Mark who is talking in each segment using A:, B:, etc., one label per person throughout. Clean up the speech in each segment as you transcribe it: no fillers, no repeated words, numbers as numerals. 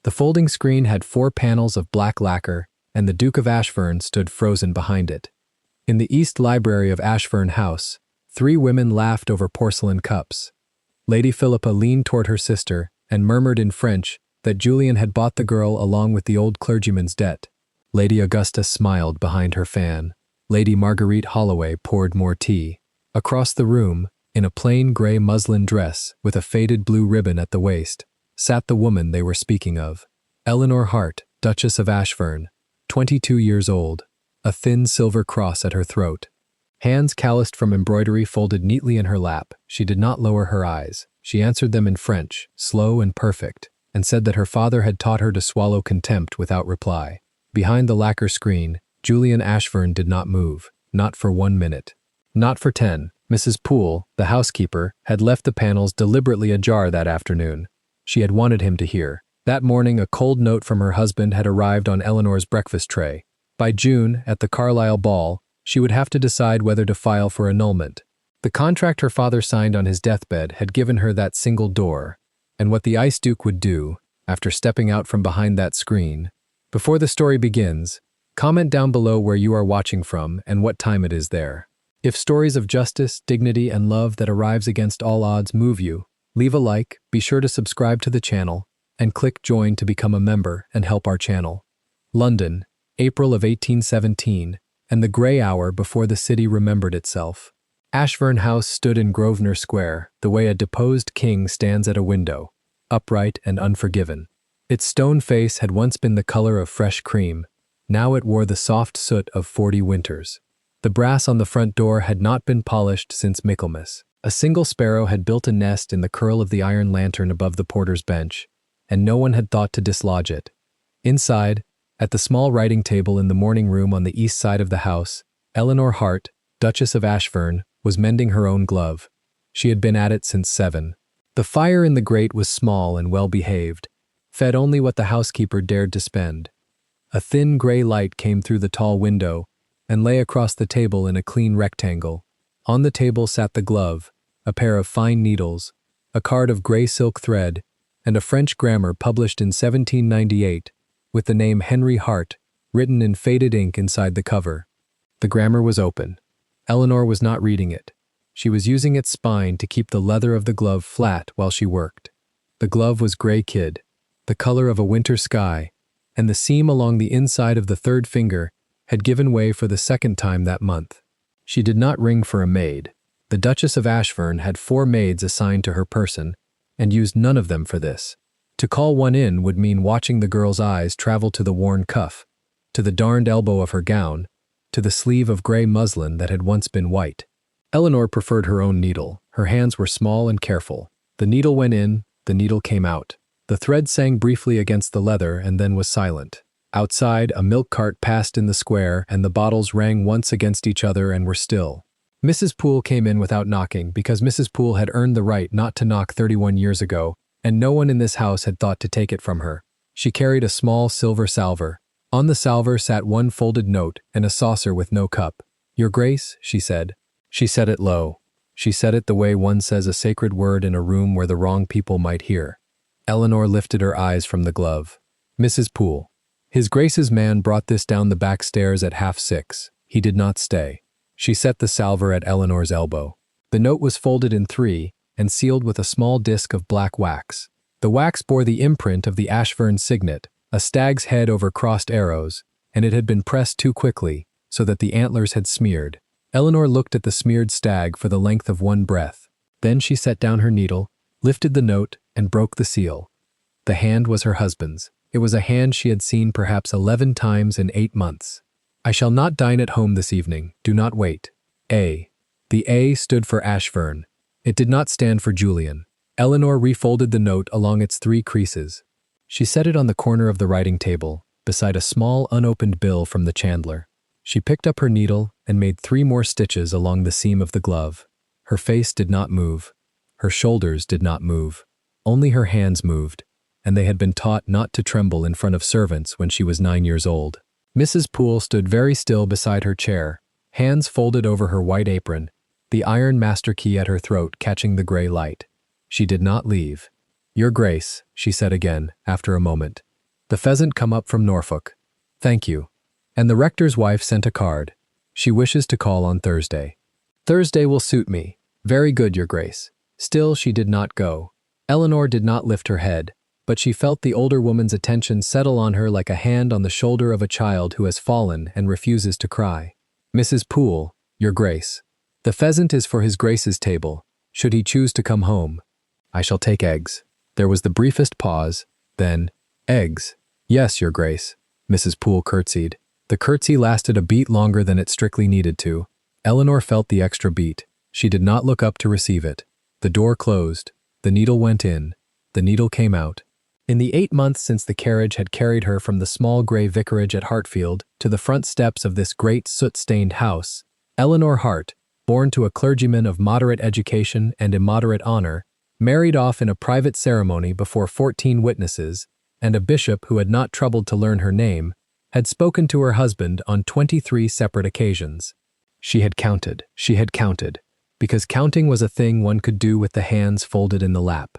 A: The folding screen had 4 panels of black lacquer, and the Duke of Ashfern stood frozen behind it. In the East Library of Ashfern House, 3 women laughed over porcelain cups. Lady Philippa leaned toward her sister and murmured in French that Julian had bought the girl along with the old clergyman's debt. Lady Augusta smiled behind her fan. Lady Marguerite Holloway poured more tea. Across the room, in a plain gray muslin dress with a faded blue ribbon at the waist, sat the woman they were speaking of. Eleanor Hart, Duchess of Ashfern, 22 years old, a thin silver cross at her throat. Hands calloused from embroidery folded neatly in her lap. She did not lower her eyes. She answered them in French, slow and perfect, and said that her father had taught her to swallow contempt without reply. Behind the lacquer screen, Julian Ashfern did not move, not for 1 minute. Not for 10. Mrs. Poole, the housekeeper, had left the panels deliberately ajar that afternoon. She had wanted him to hear. That morning, a cold note from her husband had arrived on Eleanor's breakfast tray. By June, at the Carlisle ball, she would have to decide whether to file for annulment. The contract her father signed on his deathbed had given her that single door, and what the Ice Duke would do, after stepping out from behind that screen. Before the story begins, comment down below where you are watching from and what time it is there. If stories of justice, dignity, and love that arrives against all odds move you, leave a like, be sure to subscribe to the channel, and click join to become a member and help our channel. London, April of 1817, and the grey hour before the city remembered itself. Ashfern House stood in Grosvenor Square, the way a deposed king stands at a window, upright and unforgiven. Its stone face had once been the color of fresh cream. Now it wore the soft soot of 40 winters. The brass on the front door had not been polished since Michaelmas. A single sparrow had built a nest in the curl of the iron lantern above the porter's bench, and no one had thought to dislodge it. Inside, at the small writing table in the morning room on the east side of the house, Eleanor Hart, Duchess of Ashfern, was mending her own glove. She had been at it since 7. The fire in the grate was small and well-behaved, fed only what the housekeeper dared to spend. A thin gray light came through the tall window and lay across the table in a clean rectangle. On the table sat the glove, a pair of fine needles, a card of gray silk thread, and a French grammar published in 1798, with the name Henry Hart written in faded ink inside the cover. The grammar was open. Eleanor was not reading it. She was using its spine to keep the leather of the glove flat while she worked. The glove was gray kid, the color of a winter sky, and the seam along the inside of the 3rd finger had given way for the 2nd time that month. She did not ring for a maid. The Duchess of Ashfern had 4 maids assigned to her person, and used none of them for this. To call one in would mean watching the girl's eyes travel to the worn cuff, to the darned elbow of her gown, to the sleeve of gray muslin that had once been white. Eleanor preferred her own needle. Her hands were small and careful. The needle went in, the needle came out. The thread sang briefly against the leather and then was silent. Outside, a milk cart passed in the square, and the bottles rang once against each other and were still. Mrs. Poole came in without knocking because Mrs. Poole had earned the right not to knock 31 years ago, and no one in this house had thought to take it from her. She carried a small silver salver. On the salver sat one folded note and a saucer with no cup. "Your Grace," she said. She said it low. She said it the way one says a sacred word in a room where the wrong people might hear. Eleanor lifted her eyes from the glove. "Mrs. Poole." His Grace's man brought this down the back stairs at 6:30. He did not stay. She set the salver at Eleanor's elbow. The note was folded in 3 and sealed with a small disc of black wax. The wax bore the imprint of the Ashfern signet, a stag's head over crossed arrows, and it had been pressed too quickly, so that the antlers had smeared. Eleanor looked at the smeared stag for the length of one breath. Then she set down her needle, lifted the note, and broke the seal. The hand was her husband's. It was a hand she had seen perhaps 11 times in 8 months. "I shall not dine at home this evening. Do not wait. A." The A stood for Ashfern. It did not stand for Julian. Eleanor refolded the note along its 3 creases. She set it on the corner of the writing table, beside a small unopened bill from the chandler. She picked up her needle and made 3 more stitches along the seam of the glove. Her face did not move. Her shoulders did not move. Only her hands moved, and they had been taught not to tremble in front of servants when she was 9 years old. Mrs. Poole stood very still beside her chair, hands folded over her white apron, the iron master key at her throat catching the gray light. She did not leave. "Your Grace," she said again, after a moment. The pheasant come up from Norfolk. Thank you. And the rector's wife sent a card. She wishes to call on Thursday. Thursday will suit me. Very good, Your Grace. Still, she did not go. Eleanor did not lift her head, but she felt the older woman's attention settle on her like a hand on the shoulder of a child who has fallen and refuses to cry. Mrs. Poole, Your Grace. The pheasant is for His Grace's table, should he choose to come home. I shall take eggs. There was the briefest pause, then, eggs. Yes, Your Grace. Mrs. Poole curtsied. The curtsy lasted a beat longer than it strictly needed to. Eleanor felt the extra beat. She did not look up to receive it. The door closed. The needle went in. The needle came out. In the 8 months since the carriage had carried her from the small gray vicarage at Hartfield to the front steps of this great soot-stained house, Eleanor Hart, born to a clergyman of moderate education and immoderate honor, married off in a private ceremony before 14 witnesses, and a bishop who had not troubled to learn her name, had spoken to her husband on 23 separate occasions. She had counted, because counting was a thing one could do with the hands folded in the lap.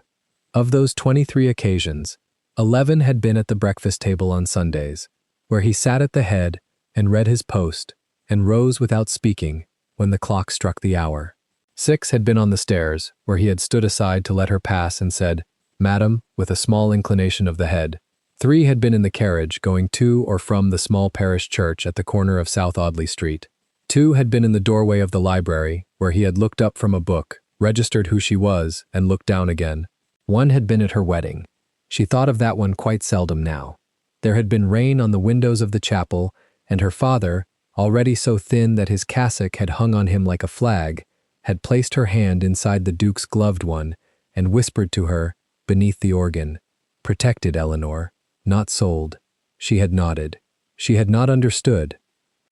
A: Of those 23 occasions, 11 had been at the breakfast table on Sundays, where he sat at the head and read his post and rose without speaking when the clock struck the hour. 6 had been on the stairs, where he had stood aside to let her pass and said, "Madam," with a small inclination of the head. 3 had been in the carriage going to or from the small parish church at the corner of South Audley Street. 2 had been in the doorway of the library, where he had looked up from a book, registered who she was, and looked down again. 1 had been at her wedding. She thought of that one quite seldom now. There had been rain on the windows of the chapel, and her father, already so thin that his cassock had hung on him like a flag, had placed her hand inside the Duke's gloved one and whispered to her, beneath the organ, "Protected, Eleanor, not sold." She had nodded. She had not understood.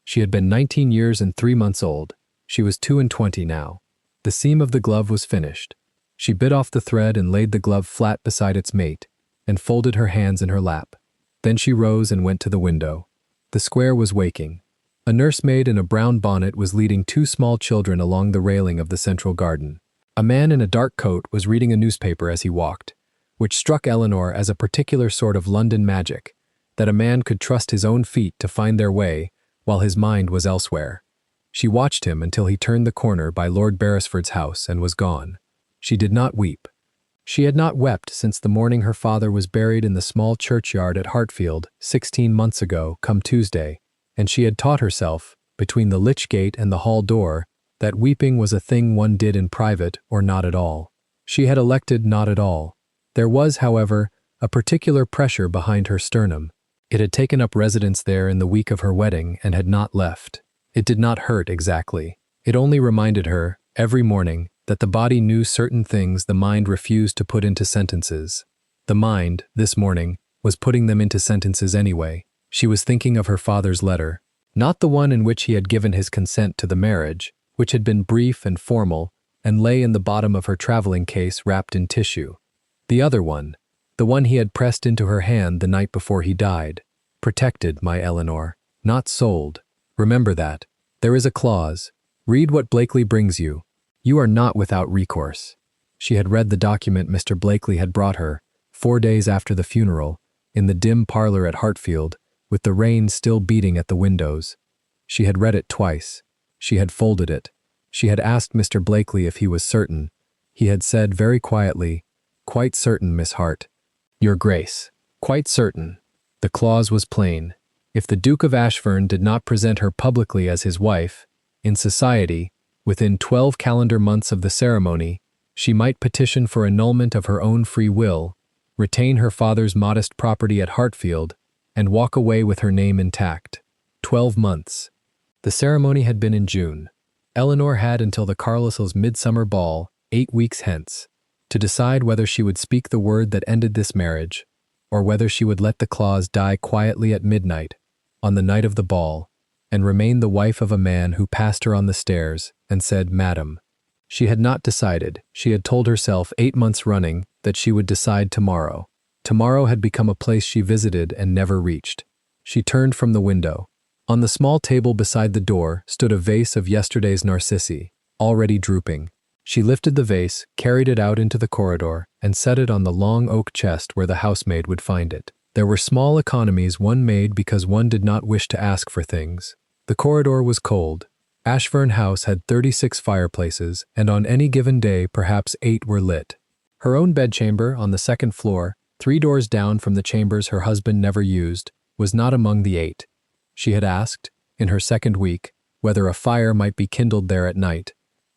A: She had been 19 years and 3 months old. She was 22 now. The seam of the glove was finished. She bit off the thread and laid the glove flat beside its mate, and folded her hands in her lap. Then she rose and went to the window. The square was waking. A nursemaid in a brown bonnet was leading 2 small children along the railing of the central garden. A man in a dark coat was reading a newspaper as he walked, which struck Eleanor as a particular sort of London magic, that a man could trust his own feet to find their way while his mind was elsewhere. She watched him until he turned the corner by Lord Beresford's house and was gone. She did not weep. She had not wept since the morning her father was buried in the small churchyard at Hartfield 16 months ago, come Tuesday, and she had taught herself, between the lych gate and the hall door, that weeping was a thing one did in private or not at all. She had elected not at all. There was, however, a particular pressure behind her sternum. It had taken up residence there in the week of her wedding and had not left. It did not hurt exactly. It only reminded her, every morning, that the body knew certain things the mind refused to put into sentences. The mind, this morning, was putting them into sentences anyway. She was thinking of her father's letter, not the one in which he had given his consent to the marriage, which had been brief and formal and lay in the bottom of her traveling case wrapped in tissue. The other one, the one he had pressed into her hand the night before he died. Protected, my Eleanor, not sold. Remember that. There is a clause. Read what Blakely brings you. You are not without recourse. She had read the document Mr. Blakely had brought her, 4 days after the funeral, in the dim parlor at Hartfield, with the rain still beating at the windows. She had read it twice. She had folded it. She had asked Mr. Blakely if he was certain. He had said very quietly, "Quite certain, Miss Hart." "Your Grace, quite certain." The clause was plain. If the Duke of Ashfern did not present her publicly as his wife, in society, within 12 calendar months of the ceremony, she might petition for annulment of her own free will, retain her father's modest property at Hartfield, and walk away with her name intact. 12 months. The ceremony had been in June. Eleanor had until the Carlisles' midsummer ball, 8 weeks hence, to decide whether she would speak the word that ended this marriage, or whether she would let the clause die quietly at midnight, on the night of the ball, and remain the wife of a man who passed her on the stairs and said, "Madam." She had not decided. She had told herself 8 months running that she would decide tomorrow. Tomorrow had become a place she visited and never reached. She turned from the window. On the small table beside the door stood a vase of yesterday's narcissi, already drooping. She lifted the vase, carried it out into the corridor, and set it on the long oak chest where the housemaid would find it. There were small economies one made because one did not wish to ask for things. The corridor was cold. Ashfern House had 36 fireplaces, and on any given day perhaps 8 were lit. Her own bedchamber, on the second floor, 3 doors down from the chambers her husband never used, was not among the 8. She had asked, in her second week, whether a fire might be kindled there at night.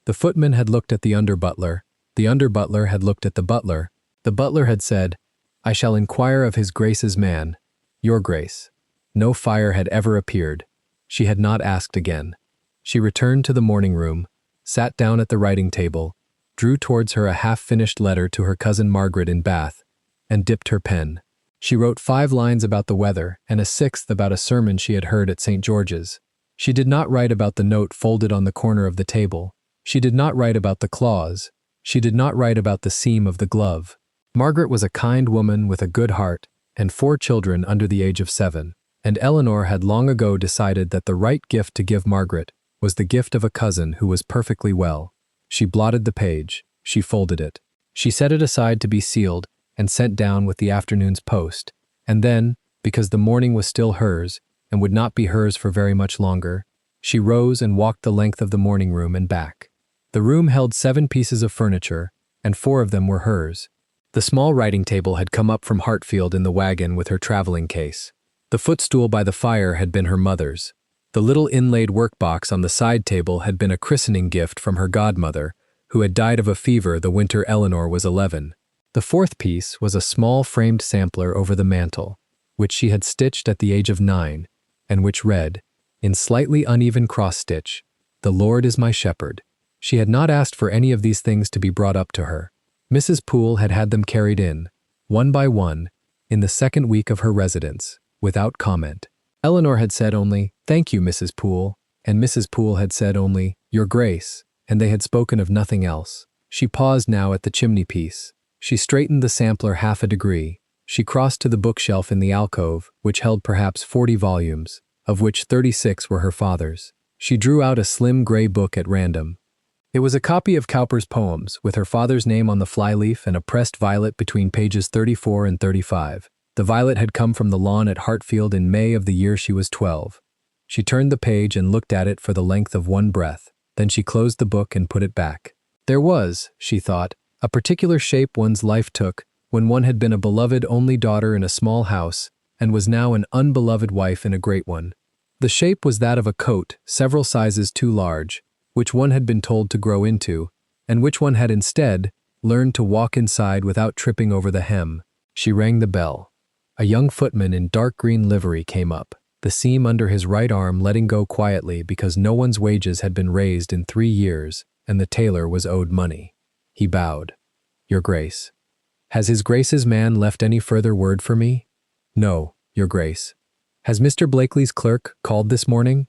A: The footman had looked at the under-butler. The under-butler had looked at the butler. The butler had said, "I shall inquire of his Grace's man, your Grace." No fire had ever appeared. She had not asked again. She returned to the morning room, sat down at the writing table, drew towards her a half-finished letter to her cousin Margaret in Bath, and dipped her pen. She wrote 5 lines about the weather and a 6th about a sermon she had heard at St. George's. She did not write about the note folded on the corner of the table. She did not write about the clause. She did not write about the seam of the glove. Margaret was a kind woman with a good heart and 4 children under the age of 7, and Eleanor had long ago decided that the right gift to give Margaret was the gift of a cousin who was perfectly well. She blotted the page. She folded it. She set it aside to be sealed and sent down with the afternoon's post, and then, because the morning was still hers and would not be hers for very much longer, she rose and walked the length of the morning room and back. The room held 7 pieces of furniture, and 4 of them were hers. The small writing table had come up from Hartfield in the wagon with her traveling case. The footstool by the fire had been her mother's. The little inlaid workbox on the side table had been a christening gift from her godmother, who had died of a fever the winter Eleanor was 11. The 4th piece was a small framed sampler over the mantel, which she had stitched at the age of 9, and which read, in slightly uneven cross-stitch, "The Lord is my shepherd." She had not asked for any of these things to be brought up to her. Mrs. Poole had had them carried in, one by one, in the second week of her residence, without comment. Eleanor had said only, "Thank you, Mrs. Poole," and Mrs. Poole had said only, "Your Grace," and they had spoken of nothing else. She paused now at the chimney-piece. She straightened the sampler half a degree. She crossed to the bookshelf in the alcove, which held perhaps 40 volumes, of which 36 were her father's. She drew out a slim gray book at random. It was a copy of Cowper's poems, with her father's name on the flyleaf and a pressed violet between pages 34 and 35. The violet had come from the lawn at Hartfield in May of the year she was 12. She turned the page and looked at it for the length of one breath. Then she closed the book and put it back. There was, she thought, a particular shape one's life took when one had been a beloved only daughter in a small house and was now an unbeloved wife in a great one. The shape was that of a coat several sizes too large, which one had been told to grow into, and which one had instead learned to walk inside without tripping over the hem. She rang the bell. A young footman in dark green livery came up, the seam under his right arm letting go quietly because no one's wages had been raised in 3 years and the tailor was owed money. He bowed. "Your Grace." "Has his Grace's man left any further word for me?" "No, Your Grace." "Has Mr. Blakely's clerk called this morning?"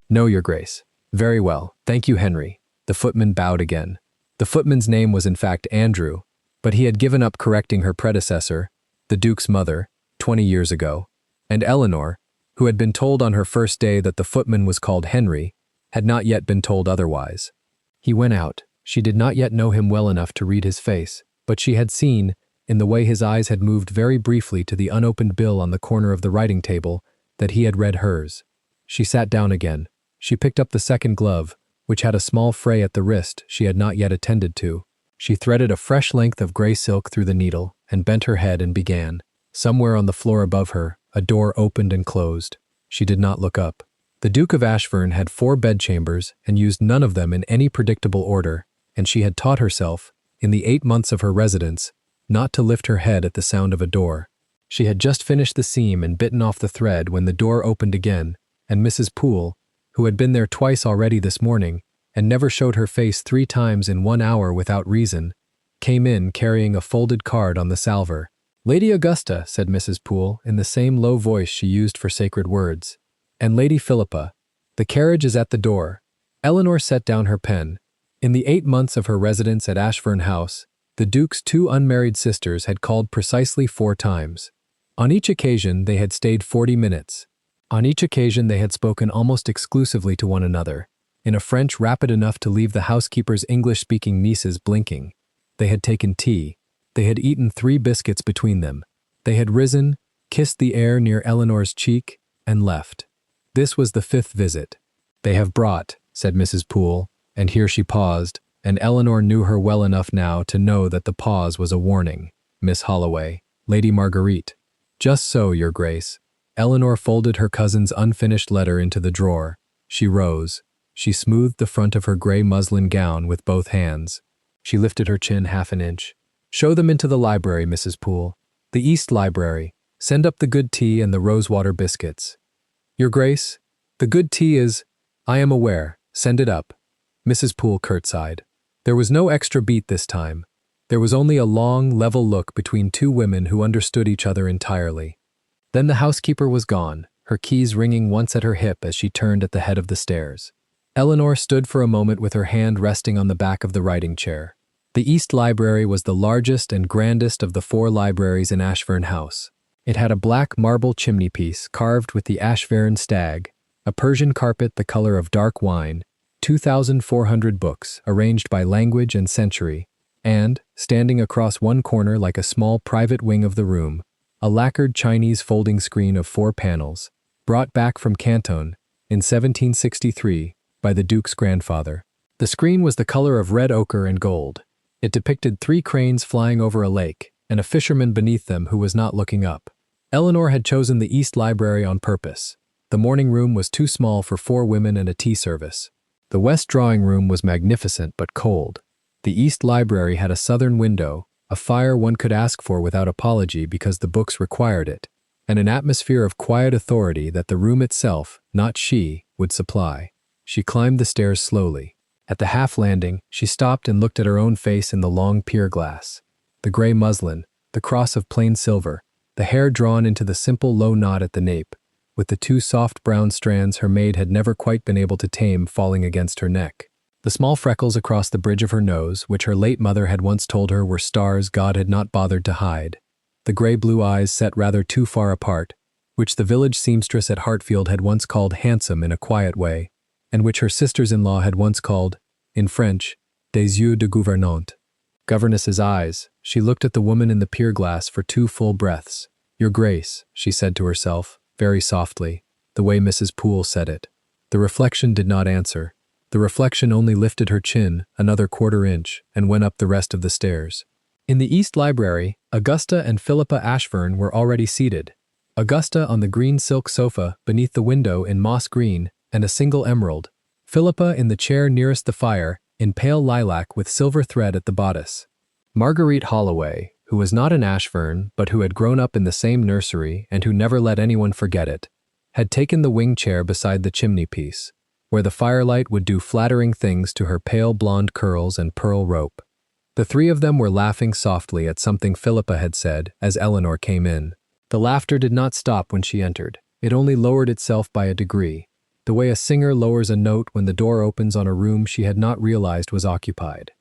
A: "No, Your Grace." "Very well. Thank you, Henry." The footman bowed again. The footman's name was in fact Andrew, but he had given up correcting her predecessor, the Duke's mother, 20 years ago, and Eleanor, who had been told on her first day that the footman was called Henry, had not yet been told otherwise. He went out. She did not yet know him well enough to read his face, but she had seen, in the way his eyes had moved very briefly to the unopened bill on the corner of the writing table, that he had read hers. She sat down again. She picked up the second glove, which had a small fray at the wrist she had not yet attended to. She threaded a fresh length of gray silk through the needle and bent her head and began. Somewhere on the floor above her, a door opened and closed. She did not look up. The Duke of Ashfern had 4 bedchambers and used none of them in any predictable order, and she had taught herself, in the 8 months of her residence, not to lift her head at the sound of a door. She had just finished the seam and bitten off the thread when the door opened again, and Mrs. Poole, who had been there twice already this morning and never showed her face 3 times in 1 hour without reason, came in carrying a folded card on the salver. "Lady Augusta," said Mrs. Poole in the same low voice she used for sacred words, "and Lady Philippa. The carriage is at the door." Eleanor set down her pen. In the 8 months of her residence at Ashfern House, the Duke's 2 unmarried sisters had called precisely 4 times. On each occasion they had stayed 40 minutes. On each occasion they had spoken almost exclusively to one another, in a French rapid enough to leave the housekeeper's English-speaking nieces blinking. They had taken tea. They had eaten 3 biscuits between them. They had risen, kissed the air near Eleanor's cheek, and left. This was the 5th visit. "They have brought," said Mrs. Poole, and here she paused, and Eleanor knew her well enough now to know that the pause was a warning. "Miss Holloway, Lady Marguerite." "Just so, Your Grace." Eleanor folded her cousin's unfinished letter into the drawer. She rose. She smoothed the front of her gray muslin gown with both hands. She lifted her chin half an inch. "Show them into the library, Mrs. Poole. The East Library. Send up the good tea and the rosewater biscuits." "Your Grace, the good tea is—" "I am aware. Send it up." Mrs. Poole curtsied. There was no extra beat this time. There was only a long, level look between two women who understood each other entirely. Then the housekeeper was gone, her keys ringing once at her hip as she turned at the head of the stairs. Eleanor stood for a moment with her hand resting on the back of the writing chair. The East Library was the largest and grandest of the 4 libraries in Ashfern House. It had a black marble chimney-piece carved with the Ashverne stag, a Persian carpet the color of dark wine, 2,400 books arranged by language and century, and, standing across one corner like a small private wing of the room, a lacquered Chinese folding screen of 4 panels, brought back from Canton in 1763 by the Duke's grandfather. The screen was the color of red ochre and gold. It depicted 3 cranes flying over a lake, and a fisherman beneath them who was not looking up. Eleanor had chosen the East Library on purpose. The morning room was too small for 4 women and a tea service. The West drawing room was magnificent but cold. The East Library had a southern window, a fire one could ask for without apology because the books required it, and an atmosphere of quiet authority that the room itself, not she, would supply. She climbed the stairs slowly. At the half landing, she stopped and looked at her own face in the long pier glass. The gray muslin, the cross of plain silver, the hair drawn into the simple low knot at the nape, with the 2 soft brown strands her maid had never quite been able to tame falling against her neck. The small freckles across the bridge of her nose, which her late mother had once told her were stars God had not bothered to hide. The gray-blue eyes set rather too far apart, which the village seamstress at Hartfield had once called handsome in a quiet way, and which her sisters-in-law had once called, in French, des yeux de gouvernante. Governess's eyes. She looked at the woman in the pier glass for 2 full breaths. "Your Grace," she said to herself, very softly, the way Mrs. Poole said it. The reflection did not answer. The reflection only lifted her chin another 1/4 inch and went up the rest of the stairs. In the East Library, Augusta and Philippa Ashfern were already seated. Augusta on the green silk sofa beneath the window in moss green and a single emerald. Philippa in the chair nearest the fire, in pale lilac with silver thread at the bodice. Marguerite Holloway, who was not an Ashfern but who had grown up in the same nursery and who never let anyone forget it, had taken the wing chair beside the chimney-piece, where the firelight would do flattering things to her pale blonde curls and pearl rope. The 3 of them were laughing softly at something Philippa had said as Eleanor came in. The laughter did not stop when she entered. It only lowered itself by a degree, the way a singer lowers a note when the door opens on a room she had not realized was occupied.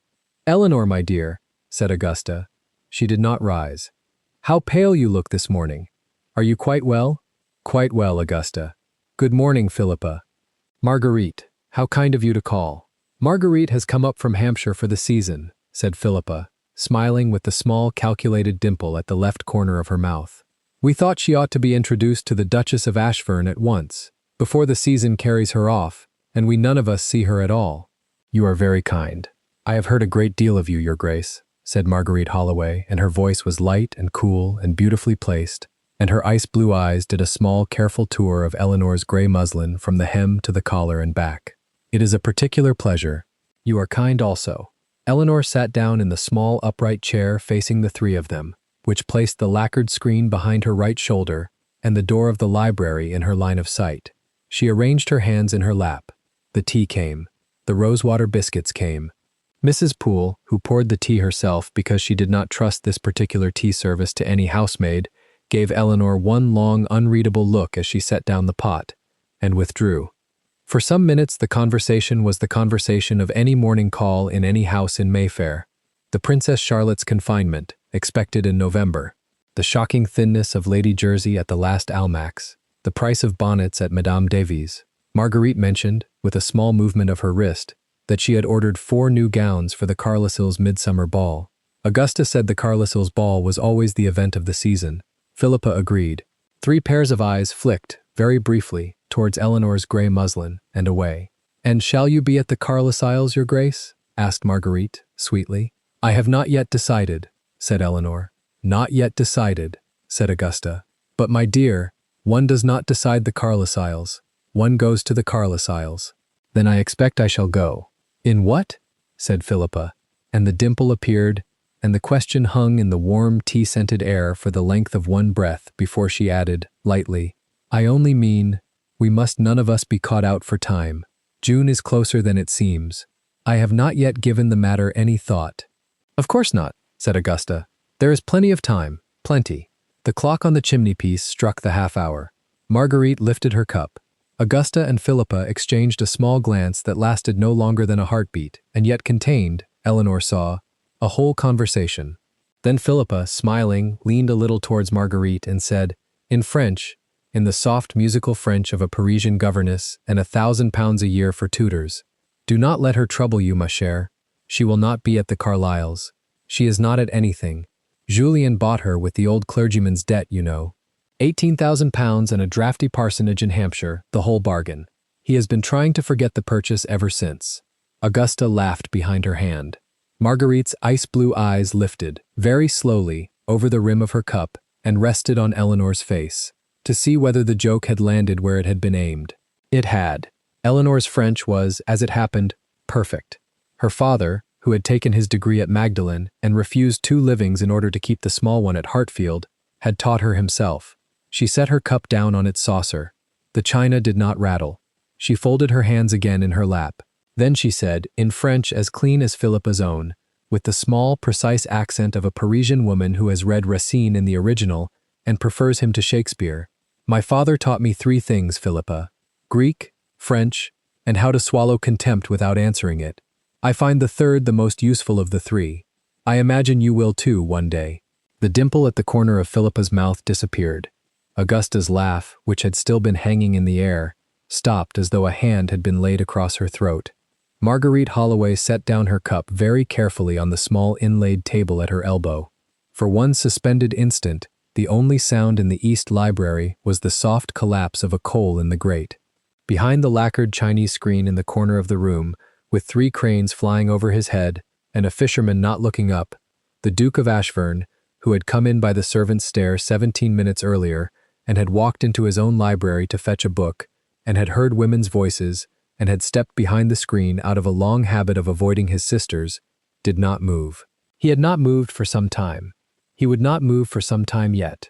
A: "Eleanor, my dear," said Augusta. She did not rise. "How pale you look this morning. Are you quite well?" "Quite well, Augusta." "Good morning, Philippa." "Marguerite, how kind of you to call." "Marguerite has come up from Hampshire for the season," said Philippa, smiling with the small calculated dimple at the left corner of her mouth. "We thought she ought to be introduced to the Duchess of Ashfern at once, before the season carries her off, and we none of us see her at all." "You are very kind. I have heard a great deal of you, Your Grace," said Marguerite Holloway, and her voice was light and cool and beautifully placed, and her ice-blue eyes did a small, careful tour of Eleanor's gray muslin from the hem to the collar and back. "It is a particular pleasure. You are kind also." Eleanor sat down in the small upright chair facing the 3 of them, which placed the lacquered screen behind her right shoulder and the door of the library in her line of sight. She arranged her hands in her lap. The tea came. The rosewater biscuits came. Mrs. Poole, who poured the tea herself because she did not trust this particular tea service to any housemaid, gave Eleanor one long, unreadable look as she set down the pot, and withdrew. For some minutes the conversation was the conversation of any morning call in any house in Mayfair. The Princess Charlotte's confinement, expected in November. The shocking thinness of Lady Jersey at the last Almack's. The price of bonnets at Madame Davies. Marguerite mentioned, with a small movement of her wrist, that she had ordered 4 new gowns for the Carlisles' midsummer ball. Augusta said the Carlisles' ball was always the event of the season. Philippa agreed. 3 pairs of eyes flicked, very briefly, towards Eleanor's grey muslin, and away. "And shall you be at the Carlysiles, your grace?" asked Marguerite, sweetly. "I have not yet decided," said Eleanor. "Not yet decided," said Augusta. "But my dear, one does not decide the Carlysiles. One goes to the Carlysiles." "Then I expect I shall go." "In what?" said Philippa, and the dimple appeared, and the question hung in the warm tea-scented air for the length of one breath before she added, lightly, "I only mean, we must none of us be caught out for time. June is closer than it seems. I have not yet given the matter any thought." "Of course not," said Augusta. "There is plenty of time, plenty." The clock on the chimney-piece struck the half-hour. Marguerite lifted her cup. Augusta and Philippa exchanged a small glance that lasted no longer than a heartbeat, and yet contained, Eleanor saw, a whole conversation. Then Philippa, smiling, leaned a little towards Marguerite and said, in French, in the soft musical French of a Parisian governess and £1,000 a year for tutors, "Do not let her trouble you, ma chère. She will not be at the Carlyles. She is not at anything. Julien bought her with the old clergyman's debt, you know. £18,000 and a draughty parsonage in Hampshire, the whole bargain. He has been trying to forget the purchase ever since." Augusta laughed behind her hand. Marguerite's ice-blue eyes lifted, very slowly, over the rim of her cup and rested on Eleanor's face, to see whether the joke had landed where it had been aimed. It had. Eleanor's French was, as it happened, perfect. Her father, who had taken his degree at Magdalen and refused 2 livings in order to keep the small one at Hartfield, had taught her himself. She set her cup down on its saucer. The china did not rattle. She folded her hands again in her lap. Then she said, in French as clean as Philippa's own, with the small, precise accent of a Parisian woman who has read Racine in the original and prefers him to Shakespeare, "My father taught me 3 things, Philippa: Greek, French, and how to swallow contempt without answering it. I find the third the most useful of the 3. I imagine you will too, one day." The dimple at the corner of Philippa's mouth disappeared. Augusta's laugh, which had still been hanging in the air, stopped as though a hand had been laid across her throat. Marguerite Holloway set down her cup very carefully on the small inlaid table at her elbow. For one suspended instant, the only sound in the East Library was the soft collapse of a coal in the grate. Behind the lacquered Chinese screen in the corner of the room, with 3 cranes flying over his head and a fisherman not looking up, the Duke of Ashfern, who had come in by the servants' stair 17 minutes earlier and had walked into his own library to fetch a book, and had heard women's voices, and had stepped behind the screen out of a long habit of avoiding his sisters, did not move. He had not moved for some time. He would not move for some time yet.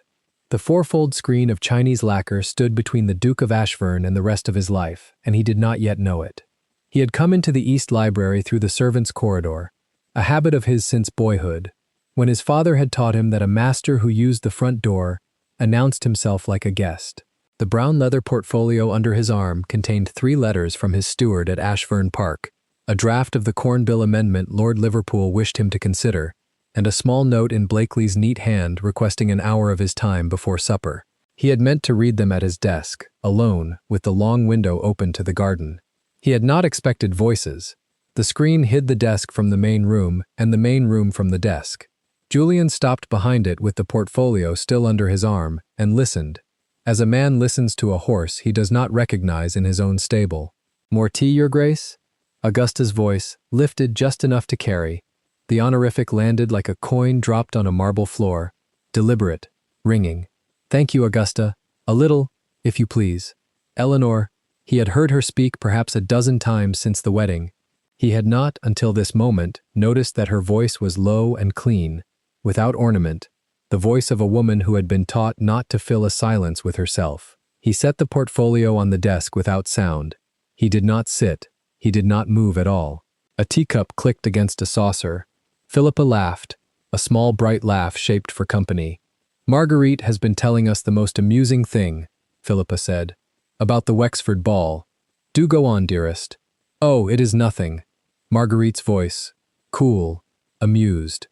A: The 4-fold screen of Chinese lacquer stood between the Duke of Ashfern and the rest of his life, and he did not yet know it. He had come into the East Library through the servants' corridor, a habit of his since boyhood, when his father had taught him that a master who used the front door announced himself like a guest. The brown leather portfolio under his arm contained 3 letters from his steward at Ashfern Park, a draft of the Corn Bill amendment Lord Liverpool wished him to consider, and a small note in Blakely's neat hand requesting an hour of his time before supper. He had meant to read them at his desk, alone, with the long window open to the garden. He had not expected voices. The screen hid the desk from the main room and the main room from the desk. Julien stopped behind it with the portfolio still under his arm and listened, as a man listens to a horse he does not recognize in his own stable. "More tea, your grace?" Augusta's voice, lifted just enough to carry. The honorific landed like a coin dropped on a marble floor, deliberate, ringing. "Thank you, Augusta. A little, if you please." Eleanor, he had heard her speak perhaps a dozen times since the wedding. He had not, until this moment, noticed that her voice was low and clean, without ornament, the voice of a woman who had been taught not to fill a silence with herself. He set the portfolio on the desk without sound. He did not sit. He did not move at all. A teacup clicked against a saucer. Philippa laughed, a small bright laugh shaped for company. "Marguerite has been telling us the most amusing thing," Philippa said, "about the Wexford ball. Do go on, dearest." "Oh, it is nothing." Marguerite's voice, cool, amused.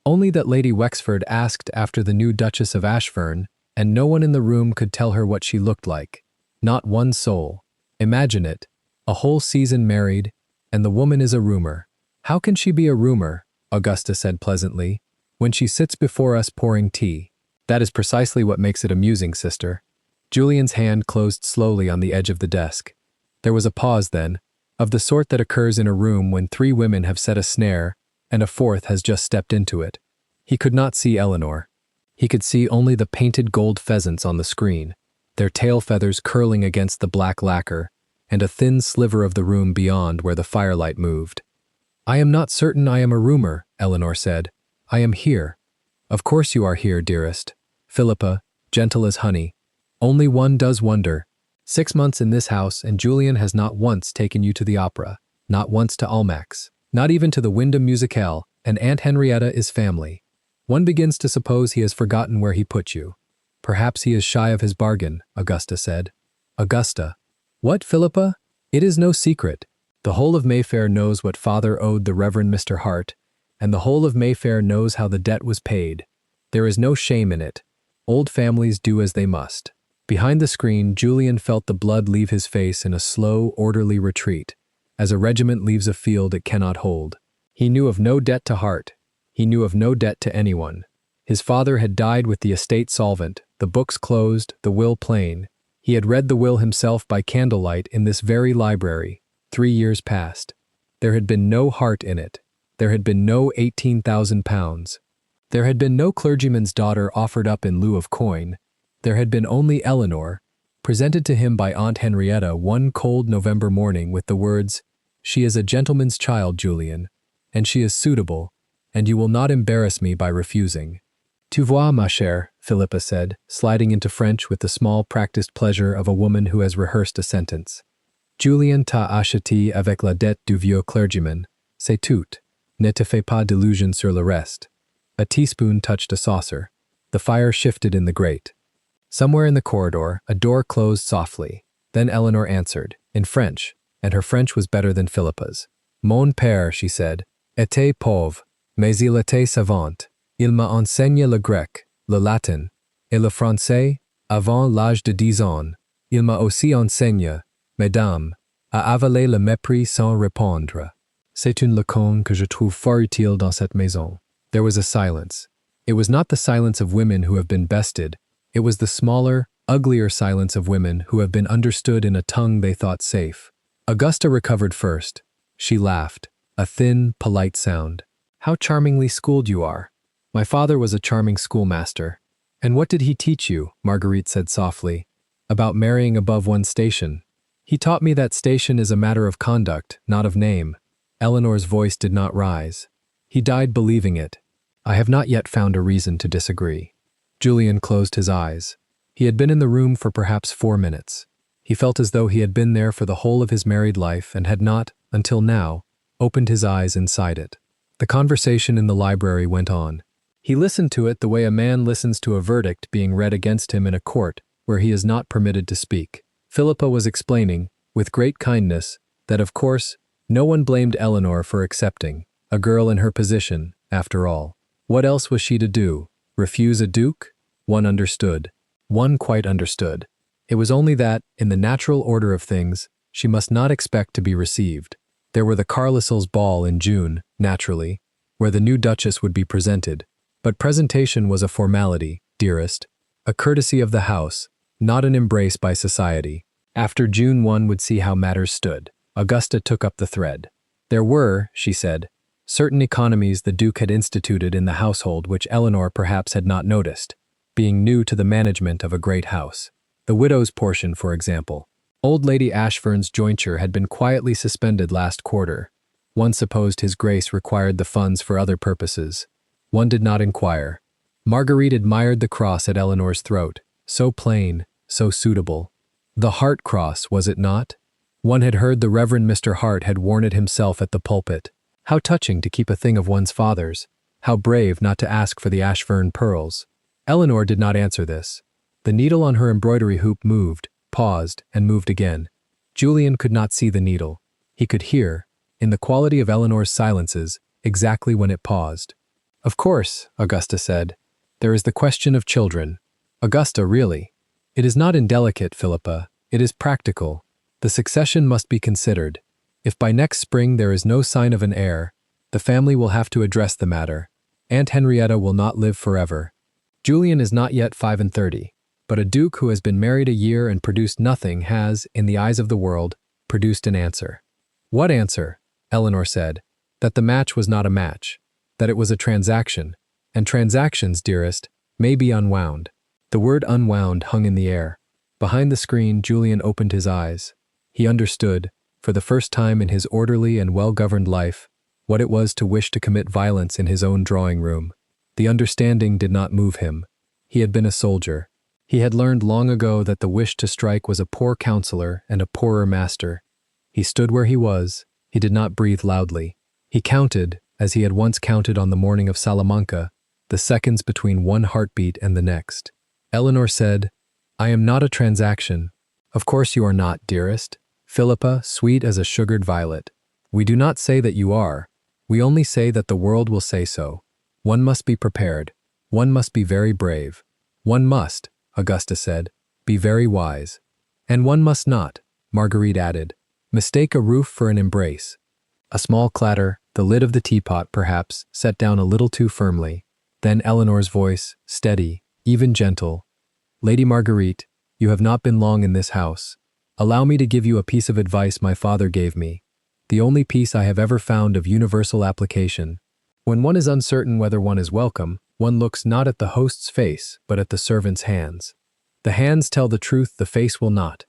A: "Only that Lady Wexford asked after the new Duchess of Ashfern, and no one in the room could tell her what she looked like. Not one soul. Imagine it, a whole season married, and the woman is a rumor." "How can she be a rumor," Augusta said pleasantly, "when she sits before us pouring tea?" That is precisely what makes it amusing, sister. Julian's hand closed slowly on the edge of the desk. There was a pause then, of the sort that occurs in a room when three women have set a snare and a fourth has just stepped into it. He could not see Eleanor. He could see only the painted gold pheasants on the screen, their tail feathers curling against the black lacquer, and a thin sliver of the room beyond where the firelight moved. I am not certain I am a rumor, Eleanor said. I am here. Of course you are here, dearest. Philippa, gentle as honey. Only one does wonder. 6 months in this house and Julian has not once taken you to the opera, not once to Almack's, not even to the Wyndham Musicale, and Aunt Henrietta is family. One begins to suppose he has forgotten where he put you. Perhaps he is shy of his bargain, Augusta said. Augusta. What, Philippa? It is no secret. The whole of Mayfair knows what father owed the Reverend Mr. Hart, and the whole of Mayfair knows how the debt was paid. There is no shame in it. Old families do as they must. Behind the screen, Julian felt the blood leave his face in a slow, orderly retreat, as a regiment leaves a field it cannot hold. He knew of no debt to Hart. He knew of no debt to anyone. His father had died with the estate solvent, the books closed, the will plain. He had read the will himself by candlelight in this very library, 3 years past. There had been no Hart in it. There had been no £18,000. There had been no clergyman's daughter offered up in lieu of coin. There had been only Eleanor, presented to him by Aunt Henrietta one cold November morning with the words, "She is a gentleman's child, Julian, and she is suitable, and you will not embarrass me by refusing." Tu vois, ma chère, Philippa said, sliding into French with the small practiced pleasure of a woman who has rehearsed a sentence. Julien t'a acheté avec la dette du vieux clergyman. C'est tout. Ne te fais pas d'illusions sur le reste. A teaspoon touched a saucer. The fire shifted in the grate. Somewhere in the corridor, a door closed softly. Then Eleanor answered, in French, and her French was better than Philippa's. Mon père, she said, était pauvre, mais il était savant. Il m'a enseigné le grec, le latin, et le français, avant l'âge de 10 ans. Il m'a aussi enseigné, mesdames, à avaler le mépris sans répondre. C'est une leçon que je trouve fort utile dans cette maison. There was a silence. It was not the silence of women who have been bested. It was the smaller, uglier silence of women who have been understood in a tongue they thought safe. Augusta recovered first. She laughed, a thin, polite sound. How charmingly schooled you are. My father was a charming schoolmaster. And what did he teach you? Marguerite said softly. About marrying above one's station. He taught me that station is a matter of conduct, not of name. Eleanor's voice did not rise. He died believing it. I have not yet found a reason to disagree. Julian closed his eyes. He had been in the room for perhaps 4 minutes. He felt as though he had been there for the whole of his married life and had not, until now, opened his eyes inside it. The conversation in the library went on. He listened to it the way a man listens to a verdict being read against him in a court where he is not permitted to speak. Philippa was explaining, with great kindness, that of course, no one blamed Eleanor for accepting, a girl in her position, after all. What else was she to do? Refuse a duke? One understood. One quite understood. It was only that, in the natural order of things, she must not expect to be received. There were the Carlysells' ball in June, naturally, where the new duchess would be presented. But presentation was a formality, dearest, a courtesy of the house, not an embrace by society. After June one would see how matters stood. Augusta took up the thread. There were, she said, certain economies the Duke had instituted in the household which Eleanor perhaps had not noticed, being new to the management of a great house. The widow's portion, for example. Old Lady Ashfurn's jointure had been quietly suspended last quarter. One supposed his grace required the funds for other purposes. One did not inquire. Marguerite admired the cross at Eleanor's throat, so plain, so suitable. The Hart cross, was it not? One had heard the Reverend Mr. Hart had worn it himself at the pulpit. How touching to keep a thing of one's father's. How brave not to ask for the Ashfurn pearls. Eleanor did not answer this. The needle on her embroidery hoop moved, paused, and moved again. Julian could not see the needle. He could hear, in the quality of Eleanor's silences, exactly when it paused. Of course, Augusta said. There is the question of children. Augusta, really. It is not indelicate, Philippa. It is practical. The succession must be considered. If by next spring there is no sign of an heir, the family will have to address the matter. Aunt Henrietta will not live forever. Julian is not yet 35, but a duke who has been married a year and produced nothing has, in the eyes of the world, produced an answer. What answer? Eleanor said. That the match was not a match, that it was a transaction, and transactions, dearest, may be unwound. The word unwound hung in the air. Behind the screen, Julian opened his eyes. He understood, for the first time in his orderly and well-governed life, what it was to wish to commit violence in his own drawing room. The understanding did not move him. He had been a soldier. He had learned long ago that the wish to strike was a poor counselor and a poorer master. He stood where he was. He did not breathe loudly. He counted, as he had once counted on the morning of Salamanca, the seconds between one heartbeat and the next. Eleanor said, "I am not a transaction." "Of course you are not, dearest. Philippa, sweet as a sugared violet. We do not say that you are. We only say that the world will say so. One must be prepared. One must be very brave. One must," Augusta said, "be very wise. And one must not," Marguerite added, "mistake a roof for an embrace." A small clatter, the lid of the teapot, perhaps, set down a little too firmly. Then Eleanor's voice, steady, even gentle. "Lady Marguerite, you have not been long in this house. Allow me to give you a piece of advice my father gave me, the only piece I have ever found of universal application. When one is uncertain whether one is welcome, one looks not at the host's face, but at the servant's hands. The hands tell the truth, the face will not.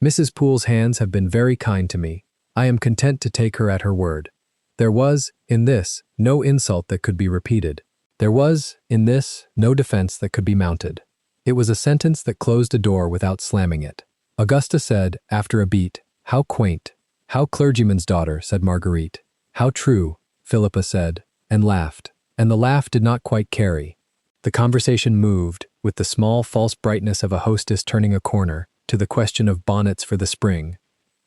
A: Mrs. Poole's hands have been very kind to me. I am content to take her at her word. There was, in this, no insult that could be repeated. There was, in this, no defense that could be mounted. It was a sentence that closed a door without slamming it. Augusta said, after a beat, "How quaint." "How clergyman's daughter," said Marguerite. "How true," Philippa said, and laughed. And the laugh did not quite carry. The conversation moved, with the small false brightness of a hostess turning a corner, to the question of bonnets for the spring.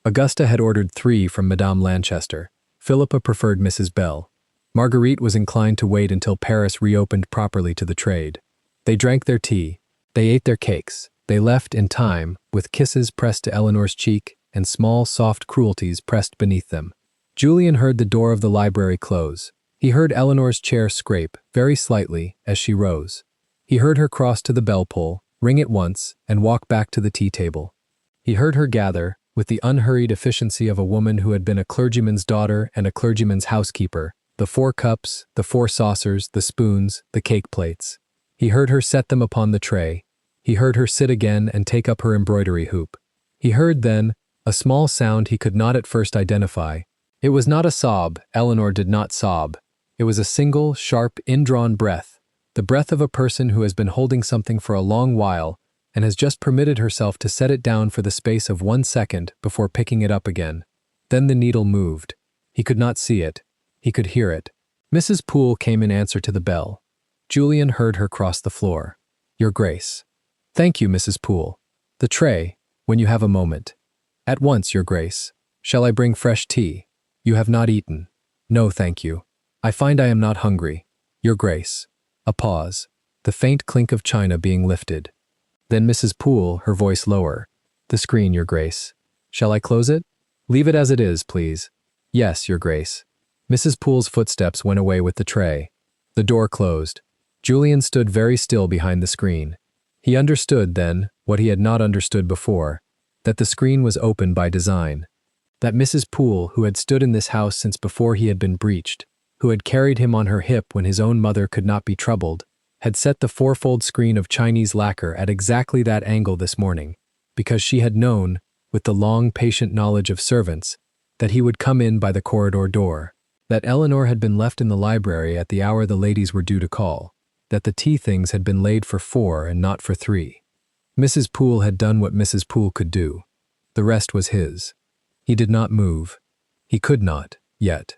A: Augusta had ordered 3 from Madame Lanchester. Philippa preferred Mrs. Bell. Marguerite was inclined to wait until Paris reopened properly to the trade. They drank their tea. They ate their cakes. They left in time, with kisses pressed to Eleanor's cheek and small, soft cruelties pressed beneath them. Julian heard the door of the library close. He heard Eleanor's chair scrape, very slightly, as she rose. He heard her cross to the bell-pull, ring it once, and walk back to the tea-table. He heard her gather, with the unhurried efficiency of a woman who had been a clergyman's daughter and a clergyman's housekeeper, the 4 cups, the 4 saucers, the spoons, the cake plates. He heard her set them upon the tray. He heard her sit again and take up her embroidery hoop. He heard then a small sound he could not at first identify. It was not a sob. Eleanor did not sob. It was a single, sharp, indrawn breath, the breath of a person who has been holding something for a long while and has just permitted herself to set it down for the space of 1 second before picking it up again. Then the needle moved. He could not see it. He could hear it. Mrs. Poole came in answer to the bell. Julian heard her cross the floor. "Your Grace." "Thank you, Mrs. Poole. The tray, when you have a moment." "At once, Your Grace. Shall I bring fresh tea?" "You have not eaten." "No, thank you. I find I am not hungry." "Your Grace." A pause, the faint clink of china being lifted. Then Mrs. Poole, her voice lower. "The screen, Your Grace. Shall I close it?" "Leave it as it is, please." "Yes, Your Grace." Mrs. Poole's footsteps went away with the tray. The door closed. Julian stood very still behind the screen. He understood, then, what he had not understood before, that the screen was open by design. That Mrs. Poole, who had stood in this house since before he had been breeched, who had carried him on her hip when his own mother could not be troubled, had set the 4-fold screen of Chinese lacquer at exactly that angle this morning, because she had known, with the long, patient knowledge of servants, that he would come in by the corridor door, that Eleanor had been left in the library at the hour the ladies were due to call, that the tea things had been laid for 4 and not for 3. Mrs. Poole had done what Mrs. Poole could do. The rest was his. He did not move. He could not, yet.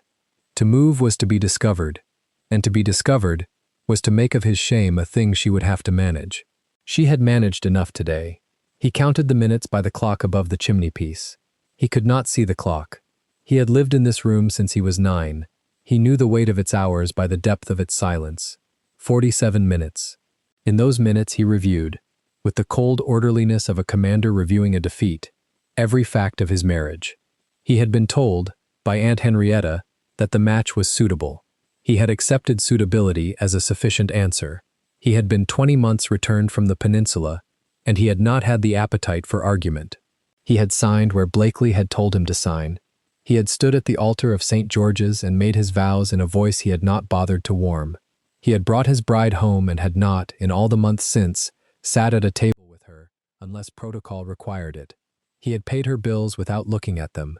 A: To move was to be discovered, and to be discovered was to make of his shame a thing she would have to manage. She had managed enough today. He counted the minutes by the clock above the chimney-piece. He could not see the clock. He had lived in this room since he was 9. He knew the weight of its hours by the depth of its silence. 47 minutes. In those minutes he reviewed, with the cold orderliness of a commander reviewing a defeat, every fact of his marriage. He had been told, by Aunt Henrietta, that the match was suitable. He had accepted suitability as a sufficient answer. He had been 20 months returned from the peninsula, and he had not had the appetite for argument. He had signed where Blakely had told him to sign. He had stood at the altar of St. George's and made his vows in a voice he had not bothered to warm. He had brought his bride home and had not, in all the months since, sat at a table with her, unless protocol required it. He had paid her bills without looking at them.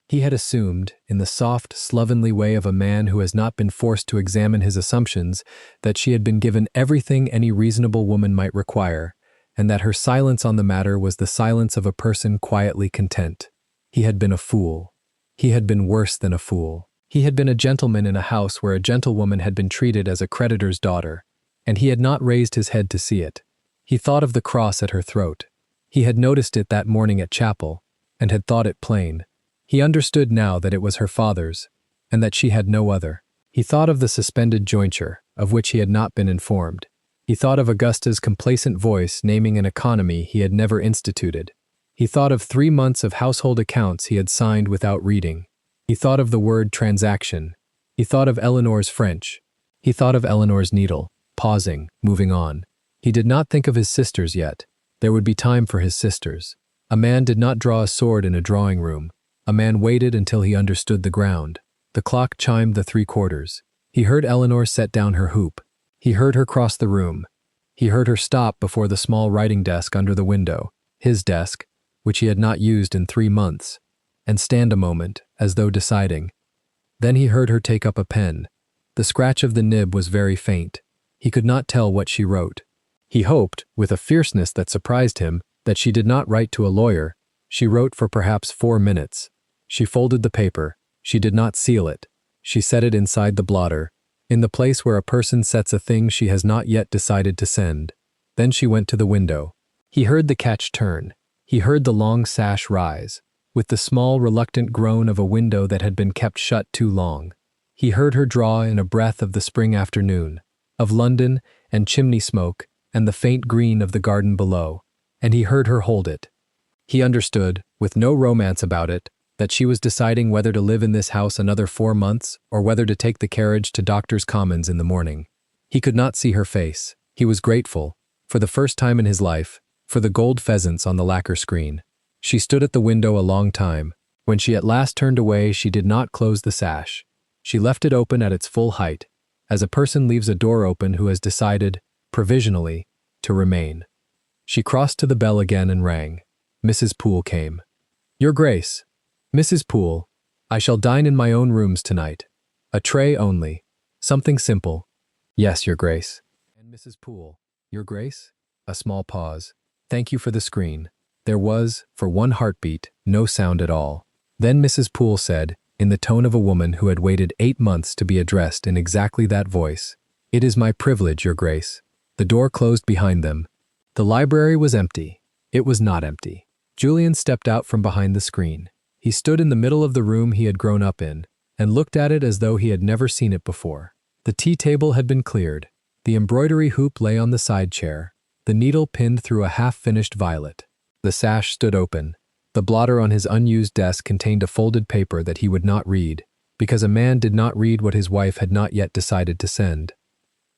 A: He had assumed, in the soft, slovenly way of a man who has not been forced to examine his assumptions, that she had been given everything any reasonable woman might require, and that her silence on the matter was the silence of a person quietly content. He had been a fool. He had been worse than a fool. He had been a gentleman in a house where a gentlewoman had been treated as a creditor's daughter, and he had not raised his head to see it. He thought of the cross at her throat. He had noticed it that morning at chapel, and had thought it plain. He understood now that it was her father's, and that she had no other. He thought of the suspended jointure, of which he had not been informed. He thought of Augusta's complacent voice naming an economy he had never instituted. He thought of 3 months of household accounts he had signed without reading. He thought of the word transaction. He thought of Eleanor's French. He thought of Eleanor's needle, pausing, moving on. He did not think of his sisters yet. There would be time for his sisters. A man did not draw a sword in a drawing room. A man waited until he understood the ground. The clock chimed the 3/4. He heard Eleanor set down her hoop. He heard her cross the room. He heard her stop before the small writing desk under the window, his desk, which he had not used in 3 months, and stand a moment, as though deciding. Then he heard her take up a pen. The scratch of the nib was very faint. He could not tell what she wrote. He hoped, with a fierceness that surprised him, that she did not write to a lawyer. She wrote for perhaps 4 minutes. She folded the paper. She did not seal it. She set it inside the blotter, in the place where a person sets a thing she has not yet decided to send. Then she went to the window. He heard the catch turn. He heard the long sash rise, with the small, reluctant groan of a window that had been kept shut too long. He heard her draw in a breath of the spring afternoon, of London and chimney smoke and the faint green of the garden below, and he heard her hold it. He understood, with no romance about it, that she was deciding whether to live in this house another 4 months or whether to take the carriage to Doctors' Commons in the morning. He could not see her face. He was grateful, for the first time in his life, for the gold pheasants on the lacquer screen. She stood at the window a long time. When she at last turned away, she did not close the sash. She left it open at its full height, as a person leaves a door open who has decided, provisionally, to remain. She crossed to the bell again and rang. Mrs. Poole came. "Your Grace." "Mrs. Poole, I shall dine in my own rooms tonight. A tray only. Something simple." "Yes, Your Grace." "And Mrs. Poole, Your Grace?" A small pause. "Thank you for the screen." There was, for one heartbeat, no sound at all. Then Mrs. Poole said, in the tone of a woman who had waited 8 months to be addressed in exactly that voice, "It is my privilege, Your Grace." The door closed behind them. The library was empty. It was not empty. Julian stepped out from behind the screen. He stood in the middle of the room he had grown up in, and looked at it as though he had never seen it before. The tea table had been cleared. The embroidery hoop lay on the side chair, the needle pinned through a half-finished violet. The sash stood open. The blotter on his unused desk contained a folded paper that he would not read, because a man did not read what his wife had not yet decided to send.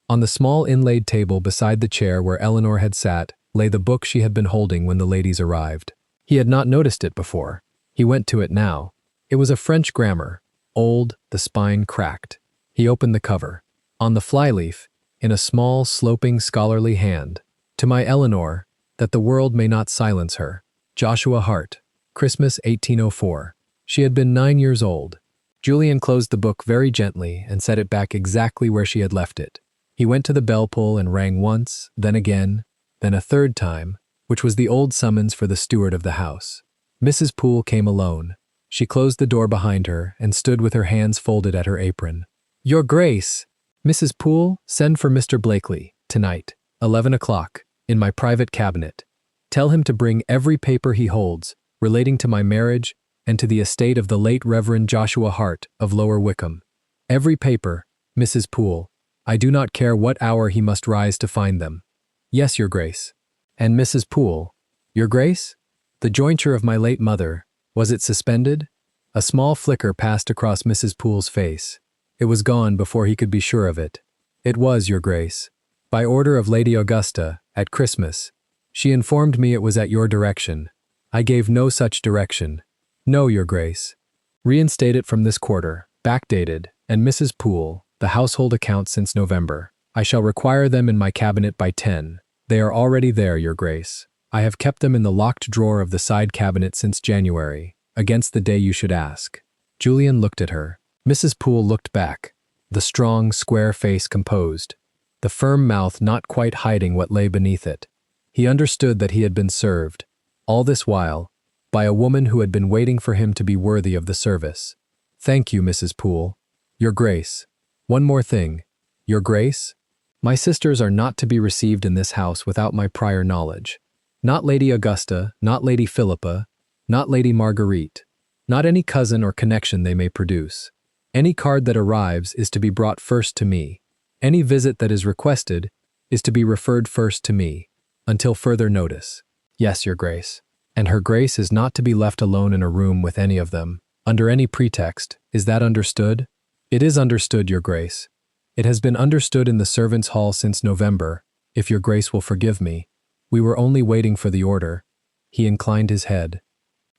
A: On the small inlaid table beside the chair where Eleanor had sat lay the book she had been holding when the ladies arrived. He had not noticed it before. He went to it now. It was a French grammar, old, the spine cracked. He opened the cover. On the flyleaf, in a small, sloping, scholarly hand, "To my Eleanor, that the world may not silence her. Joshua Hart, Christmas 1804. She had been 9 years old. Julian closed the book very gently and set it back exactly where she had left it. He went to the bell pull and rang once, then again, then a third time, which was the old summons for the steward of the house. Mrs. Poole came alone. She closed the door behind her and stood with her hands folded at her apron. "Your Grace!" "Mrs. Poole, send for Mr. Blakely, tonight, 11 o'clock, in my private cabinet. Tell him to bring every paper he holds, relating to my marriage and to the estate of the late Reverend Joshua Hart of Lower Wycombe. Every paper, Mrs. Poole. I do not care what hour he must rise to find them." "Yes, Your Grace." "And Mrs. Poole, Your Grace? The jointure of my late mother, was it suspended?" A small flicker passed across Mrs. Poole's face. It was gone before he could be sure of it. "It was, Your Grace. By order of Lady Augusta, at Christmas. She informed me it was at your direction. I gave no such direction. No, Your Grace. Reinstate it from this quarter, backdated, and Mrs. Poole, the household account since November. I shall require them in my cabinet by 10. They are already there, Your Grace. I have kept them in the locked drawer of the side cabinet since January, against the day you should ask. Julian looked at her. Mrs. Poole looked back, the strong, square face composed, the firm mouth not quite hiding what lay beneath it. He understood that he had been served, all this while, by a woman who had been waiting for him to be worthy of the service. Thank you, Mrs. Poole. Your Grace. One more thing. Your Grace? My sisters are not to be received in this house without my prior knowledge. Not Lady Augusta, not Lady Philippa, not Lady Marguerite, not any cousin or connection they may produce. Any card that arrives is to be brought first to me. Any visit that is requested is to be referred first to me, until further notice. Yes, Your Grace. And Her Grace is not to be left alone in a room with any of them, under any pretext. Is that understood? It is understood, Your Grace. It has been understood in the servants' hall since November, if Your Grace will forgive me. We were only waiting for the order. He inclined his head.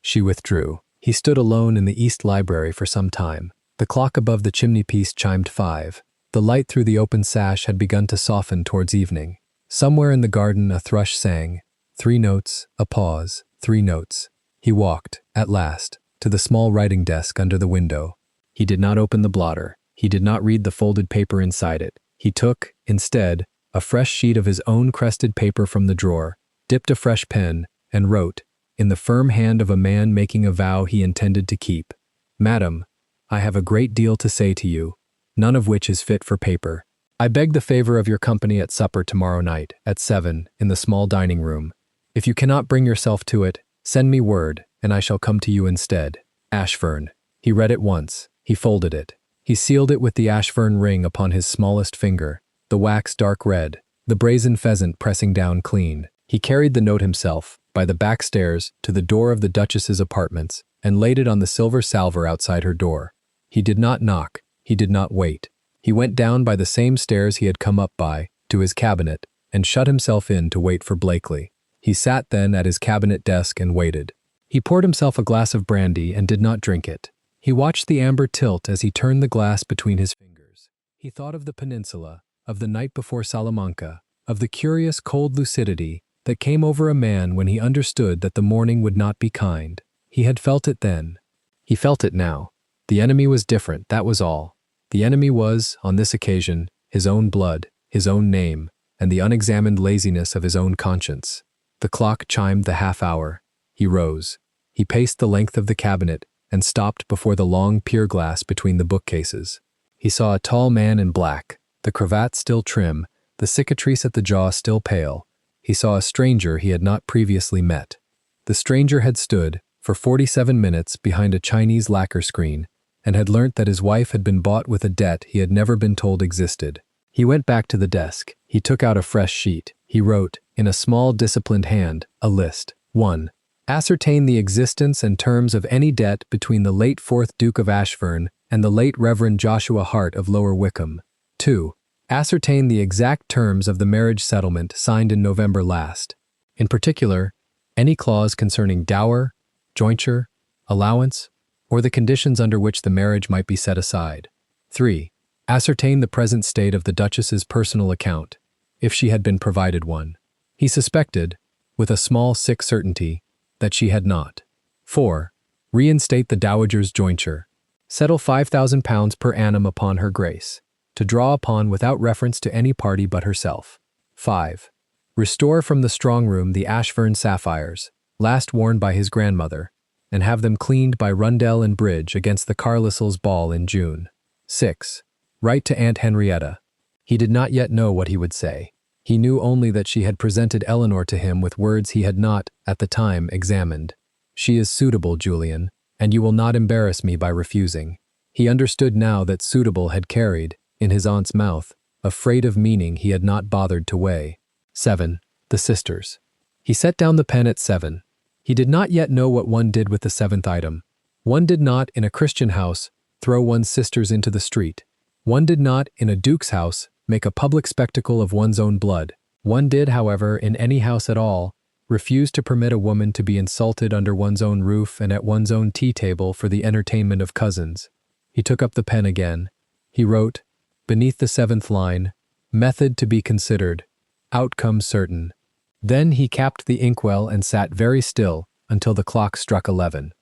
A: She withdrew. He stood alone in the East Library for some time. The clock above the chimney-piece chimed 5. The light through the open sash had begun to soften towards evening. Somewhere in the garden a thrush sang. 3 notes, a pause, 3 notes. He walked, at last, to the small writing desk under the window. He did not open the blotter. He did not read the folded paper inside it. He took, instead, a fresh sheet of his own crested paper from the drawer, dipped a fresh pen, and wrote, in the firm hand of a man making a vow he intended to keep. Madam, I have a great deal to say to you, none of which is fit for paper. I beg the favor of your company at supper tomorrow night, at 7, in the small dining room. If you cannot bring yourself to it, send me word, and I shall come to you instead. Ashfern. He read it once. He folded it. He sealed it with the Ashfern ring upon his smallest finger, the wax dark red, the brazen pheasant pressing down clean. He carried the note himself, by the back stairs, to the door of the Duchess's apartments, and laid it on the silver salver outside her door. He did not knock. He did not wait. He went down by the same stairs he had come up by, to his cabinet, and shut himself in to wait for Blakely. He sat then at his cabinet desk and waited. He poured himself a glass of brandy and did not drink it. He watched the amber tilt as he turned the glass between his fingers. He thought of the peninsula, of the night before Salamanca, of the curious cold lucidity that came over a man when he understood that the morning would not be kind. He had felt it then. He felt it now. The enemy was different, that was all. The enemy was, on this occasion, his own blood, his own name, and the unexamined laziness of his own conscience. The clock chimed the half-hour. He rose. He paced the length of the cabinet and stopped before the long pier glass between the bookcases. He saw a tall man in black, the cravat still trim, the cicatrice at the jaw still pale. He saw a stranger he had not previously met. The stranger had stood, for 47 minutes, behind a Chinese lacquer screen, and had learnt that his wife had been bought with a debt he had never been told existed. He went back to the desk. He took out a fresh sheet. He wrote, in a small, disciplined hand, a list. 1. Ascertain the existence and terms of any debt between the late 4th Duke of Ashfern and the late Reverend Joshua Hart of Lower Wycombe. 2. Ascertain the exact terms of the marriage settlement signed in November last. In particular, any clause concerning dower, jointure, allowance, or the conditions under which the marriage might be set aside. 3. Ascertain the present state of the Duchess's personal account, if she had been provided one. He suspected, with a small sick certainty, that she had not. 4. Reinstate the dowager's jointure. Settle £5,000 per annum upon her grace, to draw upon without reference to any party but herself. 5. Restore from the strong room the Ashfern sapphires, last worn by his grandmother, and have them cleaned by Rundell and Bridge against the Carlisles ball in June. 6. Write to Aunt Henrietta. He did not yet know what he would say. He knew only that she had presented Eleanor to him with words he had not, at the time, examined. She is suitable, Julian, and you will not embarrass me by refusing. He understood now that suitable had carried, in his aunt's mouth, a freight of meaning he had not bothered to weigh. 7. The sisters. He set down the pen at 7. He did not yet know what one did with the 7th item. One did not, in a Christian house, throw one's sisters into the street. One did not, in a duke's house, make a public spectacle of one's own blood. One did, however, in any house at all, refuse to permit a woman to be insulted under one's own roof and at one's own tea table for the entertainment of cousins. He took up the pen again. He wrote, beneath the 7th line, method to be considered, outcome certain. Then he capped the inkwell and sat very still until the clock struck 11.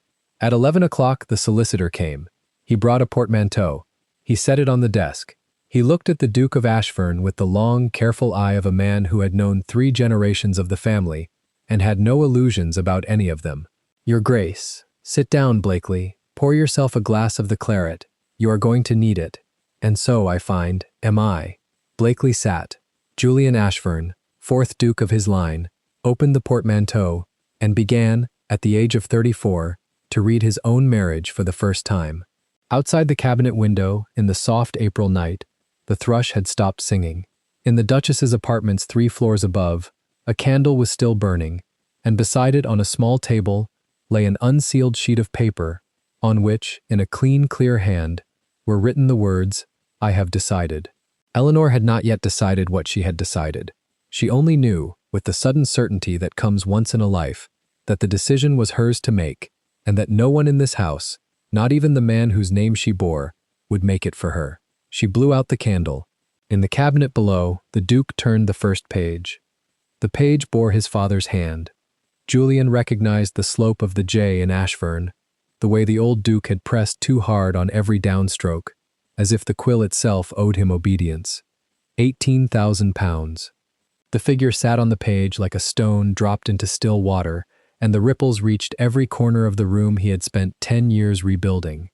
A: At 11 o'clock the solicitor came. He brought a portmanteau. He set it on the desk. He looked at the Duke of Ashfern with the long, careful eye of a man who had known 3 generations of the family and had no illusions about any of them. Your Grace, sit down, Blakeley. Pour yourself a glass of the claret. You are going to need it. And so, I find, am I. Blakeley sat. Julian Ashfern, 4th Duke of his line, opened the portmanteau and began, at the age of 34, to read his own marriage for the first time. Outside the cabinet window, in the soft April night, the thrush had stopped singing. In the Duchess's apartments 3 floors above, a candle was still burning, and beside it on a small table lay an unsealed sheet of paper, on which, in a clean, clear hand, were written the words, I have decided. Eleanor had not yet decided what she had decided. She only knew, with the sudden certainty that comes once in a life, that the decision was hers to make, and that no one in this house, not even the man whose name she bore, would make it for her. She blew out the candle. In the cabinet below, the Duke turned the first page. The page bore his father's hand. Julian recognized the slope of the J in Ashfern, the way the old Duke had pressed too hard on every downstroke, as if the quill itself owed him obedience. £18,000. The figure sat on the page like a stone dropped into still water, and the ripples reached every corner of the room he had spent 10 years rebuilding.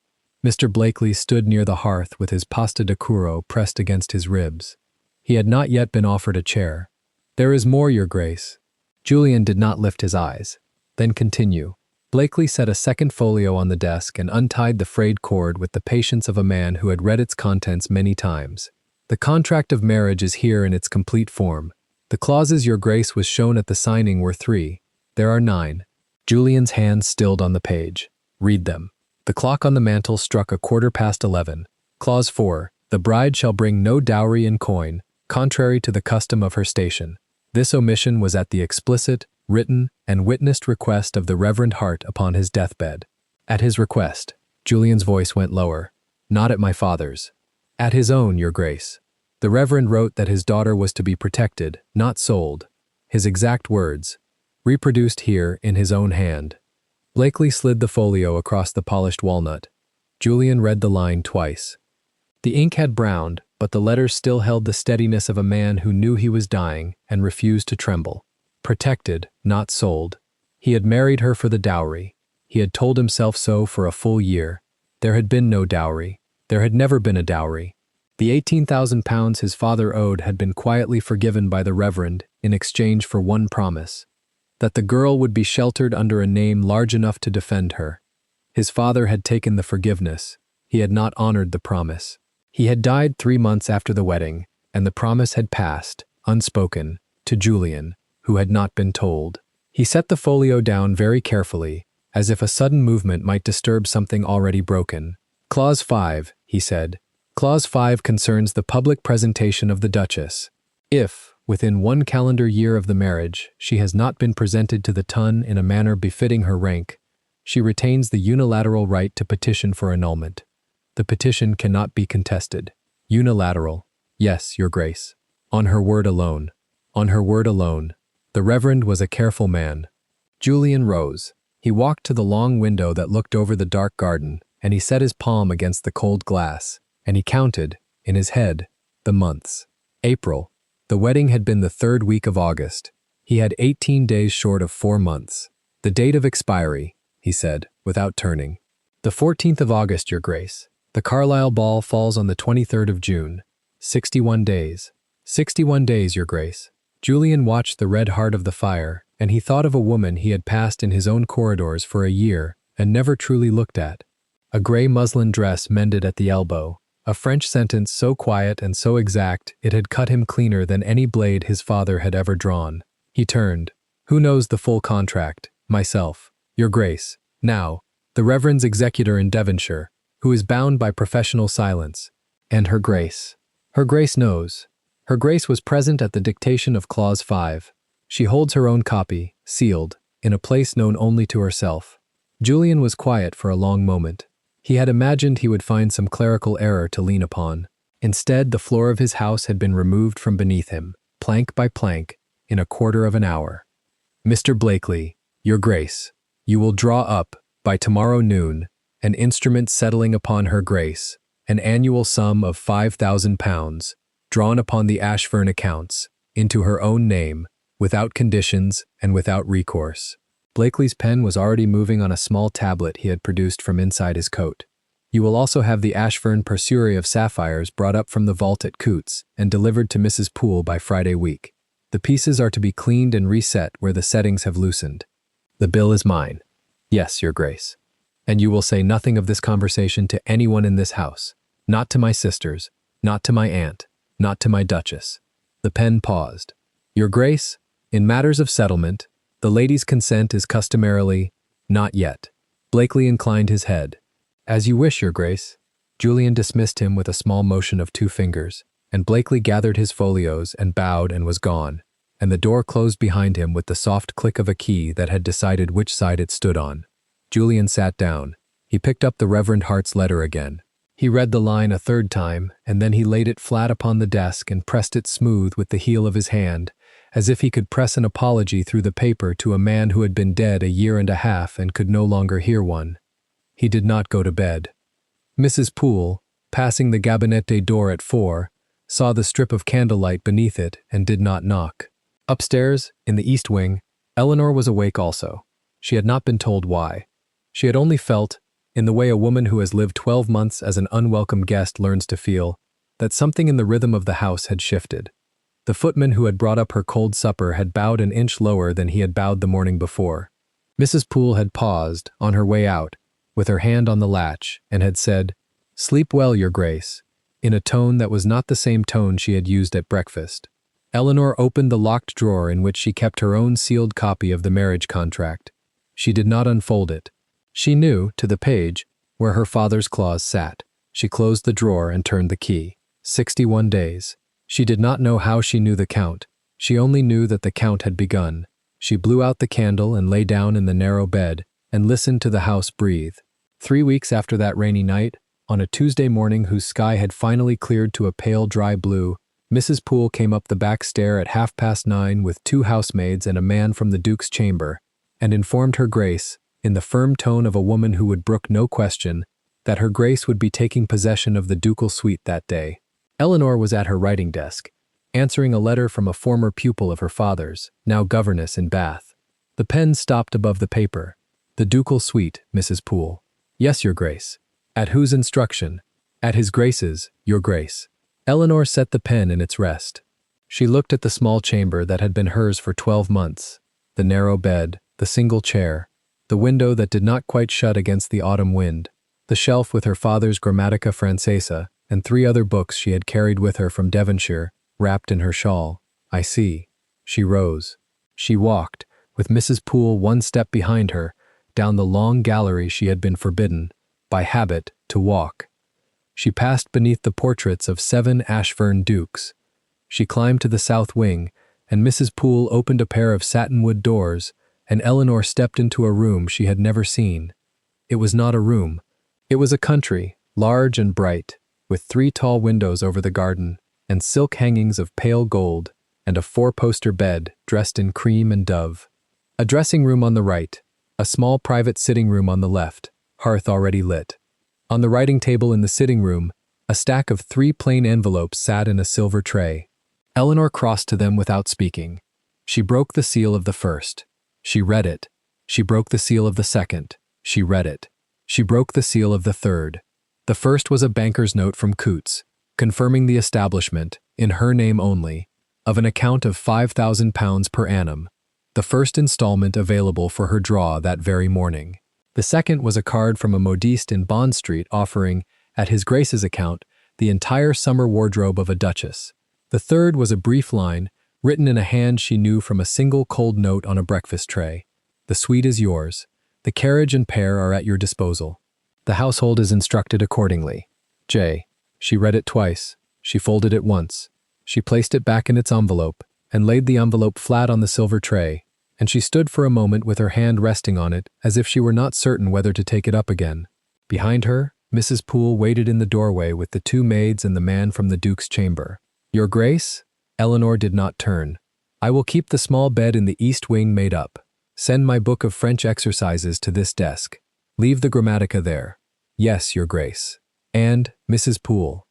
A: Mr. Blakeley stood near the hearth with his pasta de curo pressed against his ribs. He had not yet been offered a chair. There is more, Your Grace. Julian did not lift his eyes. Then continue. Blakeley set a second folio on the desk and untied the frayed cord with the patience of a man who had read its contents many times. The contract of marriage is here in its complete form. The clauses Your Grace was shown at the signing were 3. There are 9. Julian's hand stilled on the page. Read them. The clock on the mantel struck 11:15. Clause 4. The bride shall bring no dowry in coin, contrary to the custom of her station. This omission was at the explicit, written, and witnessed request of the Reverend Hart upon his deathbed. At his request, Julian's voice went lower. Not at my father's. At his own, Your Grace. The Reverend wrote that his daughter was to be protected, not sold. His exact words, reproduced here in his own hand. Blakeley slid the folio across the polished walnut. Julian read the line twice. The ink had browned, but the letters still held the steadiness of a man who knew he was dying and refused to tremble. Protected, not sold. He had married her for the dowry. He had told himself so for a full year. There had been no dowry. There had never been a dowry. The £18,000 his father owed had been quietly forgiven by the Reverend in exchange for one promise, that the girl would be sheltered under a name large enough to defend her. His father had taken the forgiveness. He had not honored the promise. He had died 3 months after the wedding, and the promise had passed, unspoken, to Julian, who had not been told. He set the folio down very carefully, as if a sudden movement might disturb something already broken. Clause 5, he said. Clause 5 concerns the public presentation of the Duchess. If, within 1 calendar year of the marriage, she has not been presented to the Tun in a manner befitting her rank, she retains the unilateral right to petition for annulment. The petition cannot be contested. Unilateral. Yes, Your Grace. On her word alone. On her word alone. The Reverend was a careful man. Julian rose. He walked to the long window that looked over the dark garden, and he set his palm against the cold glass, and he counted, in his head, the months. April. The wedding had been the 3rd week of August. He had 18 days short of 4 months. The date of expiry, he said, without turning. The 14th of August, Your Grace. The Carlisle ball falls on the 23rd of June. 61 days. 61 days, Your Grace. Julian watched the red heart of the fire, and he thought of a woman he had passed in his own corridors for a year and never truly looked at. A gray muslin dress mended at the elbow, a French sentence so quiet and so exact it had cut him cleaner than any blade his father had ever drawn. He turned. Who knows the full contract? Myself. Your Grace. Now, the Reverend's executor in Devonshire, who is bound by professional silence. And Her Grace. Her Grace knows. Her Grace was present at the dictation of Clause 5. She holds her own copy, sealed, in a place known only to herself. Julian was quiet for a long moment. He had imagined he would find some clerical error to lean upon. Instead, the floor of his house had been removed from beneath him, plank by plank, in a quarter of an hour. Mr. Blakely, Your Grace, you will draw up, by tomorrow noon, an instrument settling upon Her Grace, an annual sum of £5,000, drawn upon the Ashfern accounts, into her own name, without conditions and without recourse. Blakely's pen was already moving on a small tablet he had produced from inside his coat. You will also have the Ashfern Purserie of sapphires brought up from the vault at Coots and delivered to Mrs. Poole by Friday week. The pieces are to be cleaned and reset where the settings have loosened. The bill is mine. Yes, Your Grace. And you will say nothing of this conversation to anyone in this house. Not to my sisters, not to my aunt, not to my Duchess. The pen paused. Your Grace, in matters of settlement, the lady's consent is customarily, not yet. Blakely inclined his head. As you wish, Your Grace. Julian dismissed him with a small motion of 2 fingers, and Blakely gathered his folios and bowed and was gone, and the door closed behind him with the soft click of a key that had decided which side it stood on. Julian sat down. He picked up the Reverend Hart's letter again. He read the line a 3rd time, and then he laid it flat upon the desk and pressed it smooth with the heel of his hand, as if he could press an apology through the paper to a man who had been dead a year and a half and could no longer hear one. He did not go to bed. Mrs. Poole, passing the gabinette door at 4, saw the strip of candlelight beneath it and did not knock. Upstairs, in the east wing, Eleanor was awake also. She had not been told why. She had only felt, in the way a woman who has lived 12 months as an unwelcome guest learns to feel, that something in the rhythm of the house had shifted. The footman who had brought up her cold supper had bowed an inch lower than he had bowed the morning before. Mrs. Poole had paused, on her way out, with her hand on the latch, and had said, "Sleep well, Your Grace," in a tone that was not the same tone she had used at breakfast. Eleanor opened the locked drawer in which she kept her own sealed copy of the marriage contract. She did not unfold it. She knew, to the page, where her father's clause sat. She closed the drawer and turned the key. 61 days. She did not know how she knew the count. She only knew that the count had begun. She blew out the candle and lay down in the narrow bed and listened to the house breathe. 3 weeks after that rainy night, on a Tuesday morning whose sky had finally cleared to a pale dry blue, Mrs. Poole came up the back stair at 9:30 with 2 housemaids and a man from the Duke's chamber, and informed Her Grace, in the firm tone of a woman who would brook no question, that Her Grace would be taking possession of the ducal suite that day. Eleanor was at her writing desk, answering a letter from a former pupil of her father's, now governess in Bath. The pen stopped above the paper. The ducal suite, Mrs. Poole. Yes, Your Grace. At whose instruction? At His Grace's, Your Grace. Eleanor set the pen in its rest. She looked at the small chamber that had been hers for 12 months, the narrow bed, the single chair, the window that did not quite shut against the autumn wind, the shelf with her father's Grammatica Francesa, and 3 other books she had carried with her from Devonshire, wrapped in her shawl. I see. She rose. She walked, with Mrs. Poole 1 step behind her, down the long gallery she had been forbidden, by habit, to walk. She passed beneath the portraits of 7 Ashfern dukes. She climbed to the south wing, and Mrs. Poole opened a pair of satinwood doors, and Eleanor stepped into a room she had never seen. It was not a room. It was a country, large and bright, with 3 tall windows over the garden, and silk hangings of pale gold, and a 4-poster bed dressed in cream and dove. A dressing room on the right, a small private sitting room on the left, hearth already lit. On the writing table in the sitting room, a stack of 3 plain envelopes sat in a silver tray. Eleanor crossed to them without speaking. She broke the seal of the first. She read it. She broke the seal of the second. She read it. She broke the seal of the third. The first was a banker's note from Coots, confirming the establishment, in her name only, of an account of £5,000 per annum, the first installment available for her draw that very morning. The second was a card from a modiste in Bond Street offering, at His Grace's account, the entire summer wardrobe of a duchess. The third was a brief line, written in a hand she knew from a single cold note on a breakfast tray. The suite is yours. The carriage and pair are at your disposal. The household is instructed accordingly. J. She read it twice. She folded it once. She placed it back in its envelope, and laid the envelope flat on the silver tray, and she stood for a moment with her hand resting on it as if she were not certain whether to take it up again. Behind her, Mrs. Poole waited in the doorway with the two maids and the man from the Duke's chamber. "Your Grace?" Eleanor did not turn. "I will keep the small bed in the east wing made up. Send my book of French exercises to this desk. Leave the Grammatica there." "Yes, Your Grace." "And, Mrs. Poole."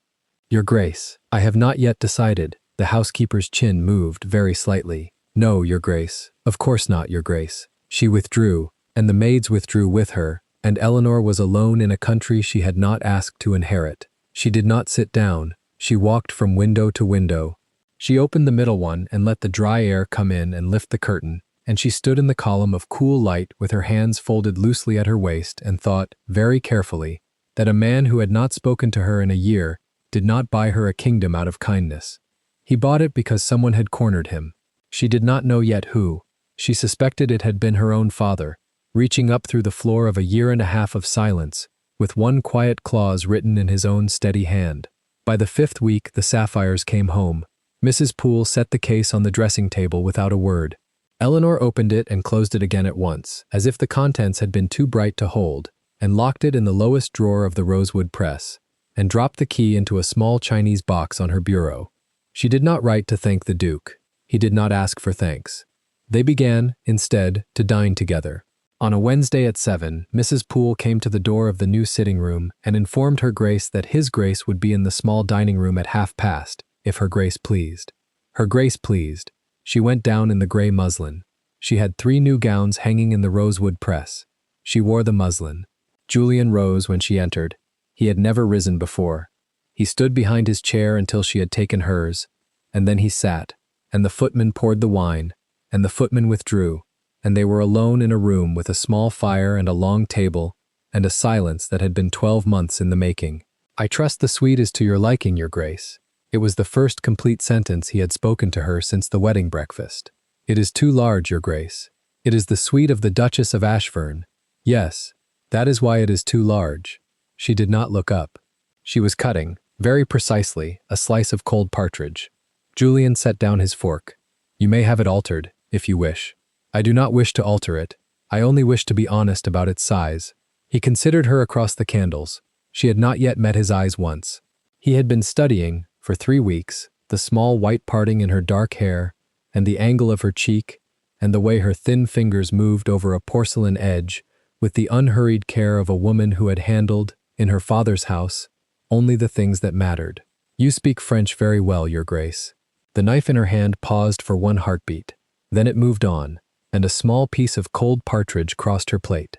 A: "Your Grace, I have not yet decided." The housekeeper's chin moved very slightly. "No, Your Grace. Of course not, Your Grace." She withdrew, and the maids withdrew with her, and Eleanor was alone in a country she had not asked to inherit. She did not sit down. She walked from window to window. She opened the middle one and let the dry air come in and lift the curtain, and she stood in the column of cool light with her hands folded loosely at her waist and thought, very carefully, that a man who had not spoken to her in a year did not buy her a kingdom out of kindness. He bought it because someone had cornered him. She did not know yet who. She suspected it had been her own father, reaching up through the floor of a year and a half of silence, with one quiet clause written in his own steady hand. By the 5th week, the sapphires came home. Mrs. Poole set the case on the dressing table without a word. Eleanor opened it and closed it again at once, as if the contents had been too bright to hold, and locked it in the lowest drawer of the rosewood press, and dropped the key into a small Chinese box on her bureau. She did not write to thank the Duke. He did not ask for thanks. They began, instead, to dine together. On a Wednesday at 7, Mrs. Poole came to the door of the new sitting room and informed her Grace that his Grace would be in the small dining room at 1:30, if her Grace pleased. Her Grace pleased. She went down in the gray muslin. She had 3 new gowns hanging in the rosewood press. She wore the muslin. Julian rose when she entered. He had never risen before. He stood behind his chair until she had taken hers, and then he sat, and the footman poured the wine, and the footman withdrew, and they were alone in a room with a small fire and a long table, and a silence that had been 12 months in the making. "I trust the suite is to your liking, Your Grace." It was the first complete sentence he had spoken to her since the wedding breakfast. "It is too large, Your Grace. It is the suite of the Duchess of Ashfern." "Yes, that is why it is too large." She did not look up. She was cutting, very precisely, a slice of cold partridge. Julian set down his fork. "You may have it altered, if you wish." "I do not wish to alter it. I only wish to be honest about its size." He considered her across the candles. She had not yet met his eyes once. He had been studying, for 3 weeks, the small white parting in her dark hair, and the angle of her cheek, and the way her thin fingers moved over a porcelain edge, with the unhurried care of a woman who had handled, in her father's house, only the things that mattered. "You speak French very well, Your Grace." The knife in her hand paused for one heartbeat. Then it moved on, and a small piece of cold partridge crossed her plate.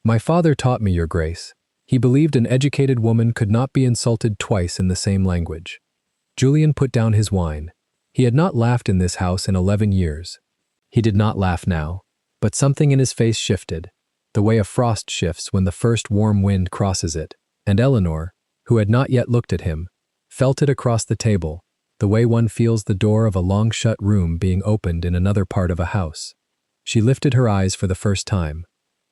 A: "My father taught me, Your Grace. He believed an educated woman could not be insulted twice in the same language." Julian put down his wine. He had not laughed in this house in 11 years. He did not laugh now, but something in his face shifted, the way a frost shifts when the first warm wind crosses it, and Eleanor, who had not yet looked at him, felt it across the table, the way one feels the door of a long-shut room being opened in another part of a house. She lifted her eyes for the first time.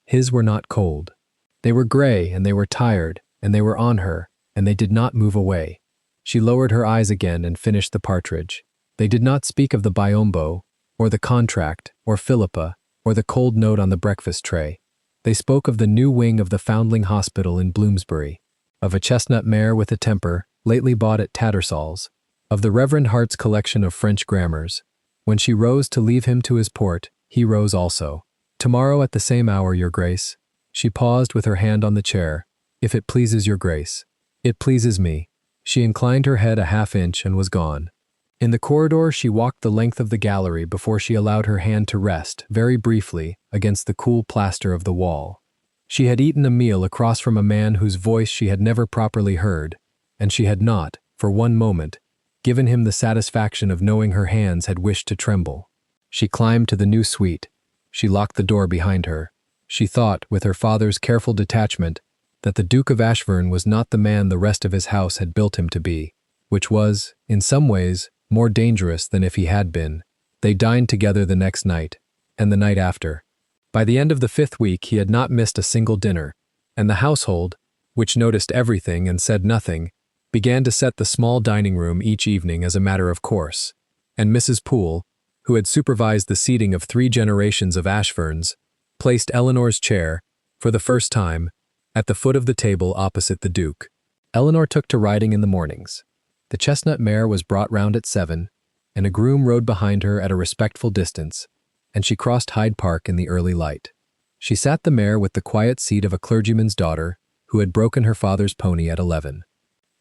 A: His were not cold. They were gray, and they were tired, and they were on her, and they did not move away. She lowered her eyes again and finished the partridge. They did not speak of the Biombo, or the contract, or Philippa, or the cold note on the breakfast tray. They spoke of the new wing of the Foundling Hospital in Bloomsbury, of a chestnut mare with a temper, lately bought at Tattersall's, of the Reverend Hart's collection of French grammars. When she rose to leave him to his port, he rose also. "Tomorrow at the same hour, Your Grace." She paused with her hand on the chair. "If it pleases Your Grace." "It pleases me." She inclined her head a half-inch and was gone. In the corridor, she walked the length of the gallery before she allowed her hand to rest, very briefly, against the cool plaster of the wall. She had eaten a meal across from a man whose voice she had never properly heard, and she had not, for one moment, given him the satisfaction of knowing her hands had wished to tremble. She climbed to the new suite. She locked the door behind her. She thought, with her father's careful detachment, that the Duke of Ashfern was not the man the rest of his house had built him to be, which was, in some ways, more dangerous than if he had been. They dined together the next night, and the night after. By the end of the 5th week he had not missed a single dinner, and the household, which noticed everything and said nothing, began to set the small dining room each evening as a matter of course, and Mrs. Poole, who had supervised the seating of 3 generations of Ashburns, placed Eleanor's chair, for the first time, at the foot of the table opposite the Duke. Eleanor took to riding in the mornings. The chestnut mare was brought round at 7, and a groom rode behind her at a respectful distance, and she crossed Hyde Park in the early light. She sat the mare with the quiet seat of a clergyman's daughter who had broken her father's pony at 11.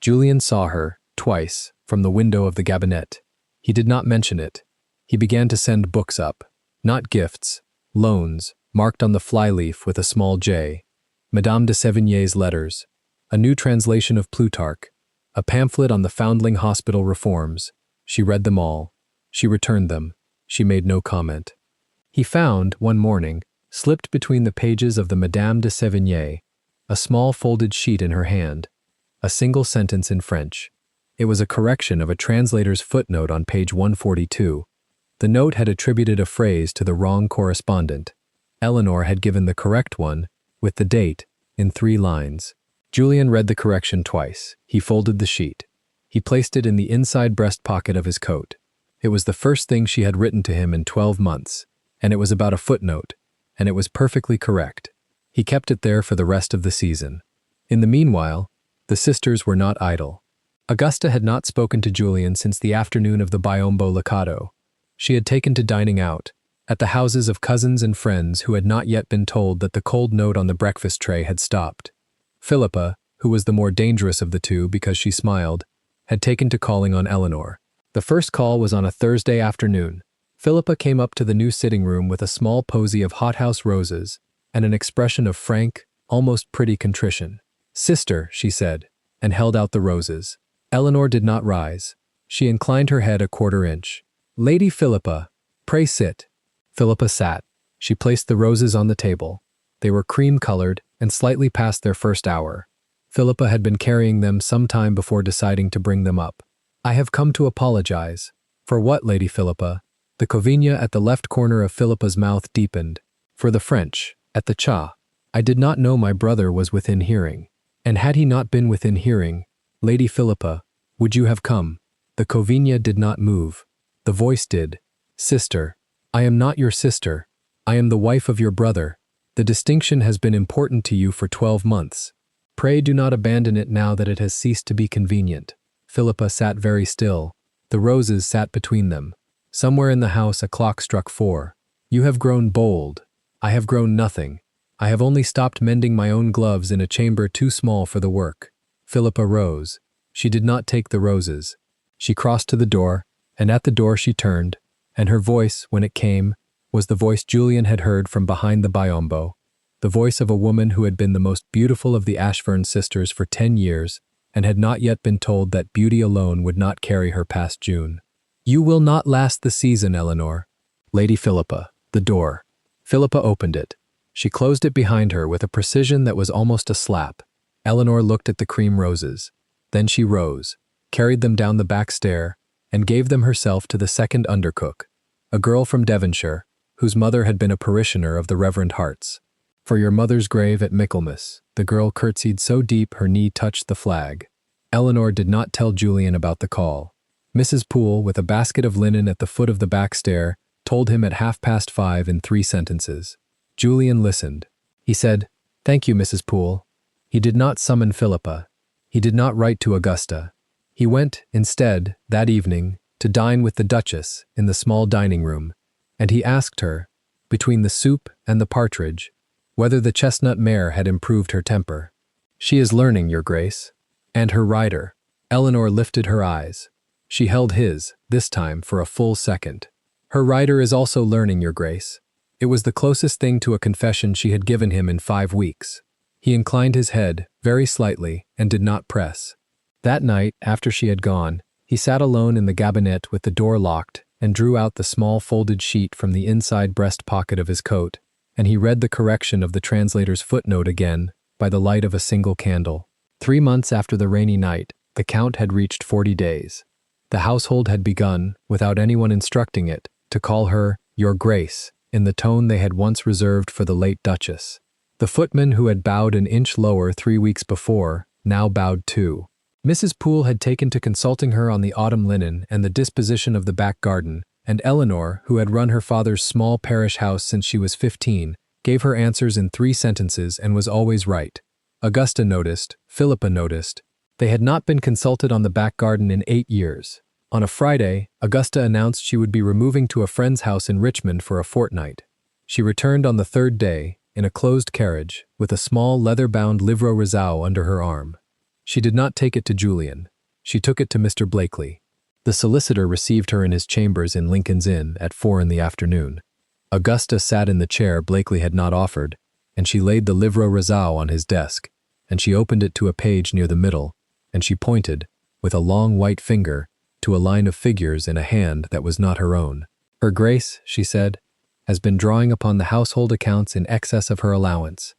A: Julian saw her, twice, from the window of the gabinette. He did not mention it. He began to send books up, not gifts, loans, marked on the flyleaf with a small J, Madame de Sévigné's letters, a new translation of Plutarch, a pamphlet on the Foundling Hospital reforms. She read them all. She returned them. She made no comment. He found, one morning, slipped between the pages of the Madame de Sévigné, a small folded sheet in her hand, a single sentence in French. It was a correction of a translator's footnote on page 142. The note had attributed a phrase to the wrong correspondent. Eleanor had given the correct one, with the date, in 3 lines. Julian read the correction twice. He folded the sheet. He placed it in the inside breast pocket of his coat. It was the first thing she had written to him in 12 months, and it was about a footnote, and it was perfectly correct. He kept it there for the rest of the season. In the meanwhile, the sisters were not idle. Augusta had not spoken to Julian since the afternoon of the Biombo Licado. She had taken to dining out, at the houses of cousins and friends who had not yet been told that the cold note on the breakfast tray had stopped. Philippa, who was the more dangerous of the two because she smiled, had taken to calling on Eleanor. The first call was on a Thursday afternoon. Philippa came up to the new sitting room with a small posy of hothouse roses and an expression of frank, almost pretty contrition. "Sister," she said, and held out the roses. Eleanor did not rise. She inclined her head a quarter inch. "Lady Philippa, pray sit." Philippa sat. She placed the roses on the table. They were cream-colored and slightly past their first hour. Philippa had been carrying them some time before deciding to bring them up. "I have come to apologize." "For what, Lady Philippa?" The covina at the left corner of Philippa's mouth deepened. "For the French, at the cha. I did not know my brother was within hearing. And had he not been within hearing, Lady Philippa, would you have come?" The covina did not move. The voice did. "Sister, I am not your sister. I am the wife of your brother. The distinction has been important to you for 12 months. Pray do not abandon it now that it has ceased to be convenient." Philippa sat very still. The roses sat between them. Somewhere in the house a clock struck 4. "You have grown bold. I have grown nothing. I have only stopped mending my own gloves in a chamber too small for the work." Philippa rose. She did not take the roses. She crossed to the door, and at the door she turned, and her voice, when it came, was the voice Julian had heard from behind the Biombo, the voice of a woman who had been the most beautiful of the Ashburn sisters for 10 years and had not yet been told that beauty alone would not carry her past June. "You will not last the season, Eleanor." Lady Philippa, the door. Philippa opened it. She closed it behind her with a precision that was almost a slap. Eleanor looked at the cream roses. Then she rose, carried them down the back stair, and gave them herself to the second undercook, a girl from Devonshire, whose mother had been a parishioner of the Reverend Hart's. "For your mother's grave at Michaelmas." The girl curtsied so deep her knee touched the flag. Eleanor did not tell Julian about the call. Mrs. Poole, with a basket of linen at the foot of the back stair, told him at 5:30 in 3 sentences. Julian listened. He said, "Thank you, Mrs. Poole." He did not summon Philippa. He did not write to Augusta. He went, instead, that evening, to dine with the Duchess in the small dining room, and he asked her, between the soup and the partridge, whether the chestnut mare had improved her temper. "She is learning, Your Grace." "And her rider." Eleanor lifted her eyes. She held his, this time, for a full second. "Her rider is also learning, Your Grace." It was the closest thing to a confession she had given him in 5 weeks. He inclined his head, very slightly, and did not press. That night, after she had gone, he sat alone in the gabinette with the door locked and drew out the small folded sheet from the inside breast pocket of his coat, and he read the correction of the translator's footnote again by the light of a single candle. 3 months after the rainy night, the Count had reached 40 days. The household had begun, without anyone instructing it, to call her Your Grace, in the tone they had once reserved for the late Duchess. The footman who had bowed an inch lower 3 weeks before now bowed too. Mrs. Poole had taken to consulting her on the autumn linen and the disposition of the back garden, and Eleanor, who had run her father's small parish house since she was 15, gave her answers in 3 sentences and was always right. Augusta noticed, Philippa noticed. They had not been consulted on the back garden in 8 years. On a Friday, Augusta announced she would be removing to a friend's house in Richmond for a fortnight. She returned on the 3rd day, in a closed carriage, with a small leather-bound livre rezao under her arm. She did not take it to Julian. She took it to Mr. Blakely. The solicitor received her in his chambers in Lincoln's Inn at 4 in the afternoon. Augusta sat in the chair Blakely had not offered, and she laid the livre rezao on his desk, and she opened it to a page near the middle, and she pointed, with a long white finger, to a line of figures in a hand that was not her own. Her Grace, she said, has been drawing upon the household accounts in excess of her allowance.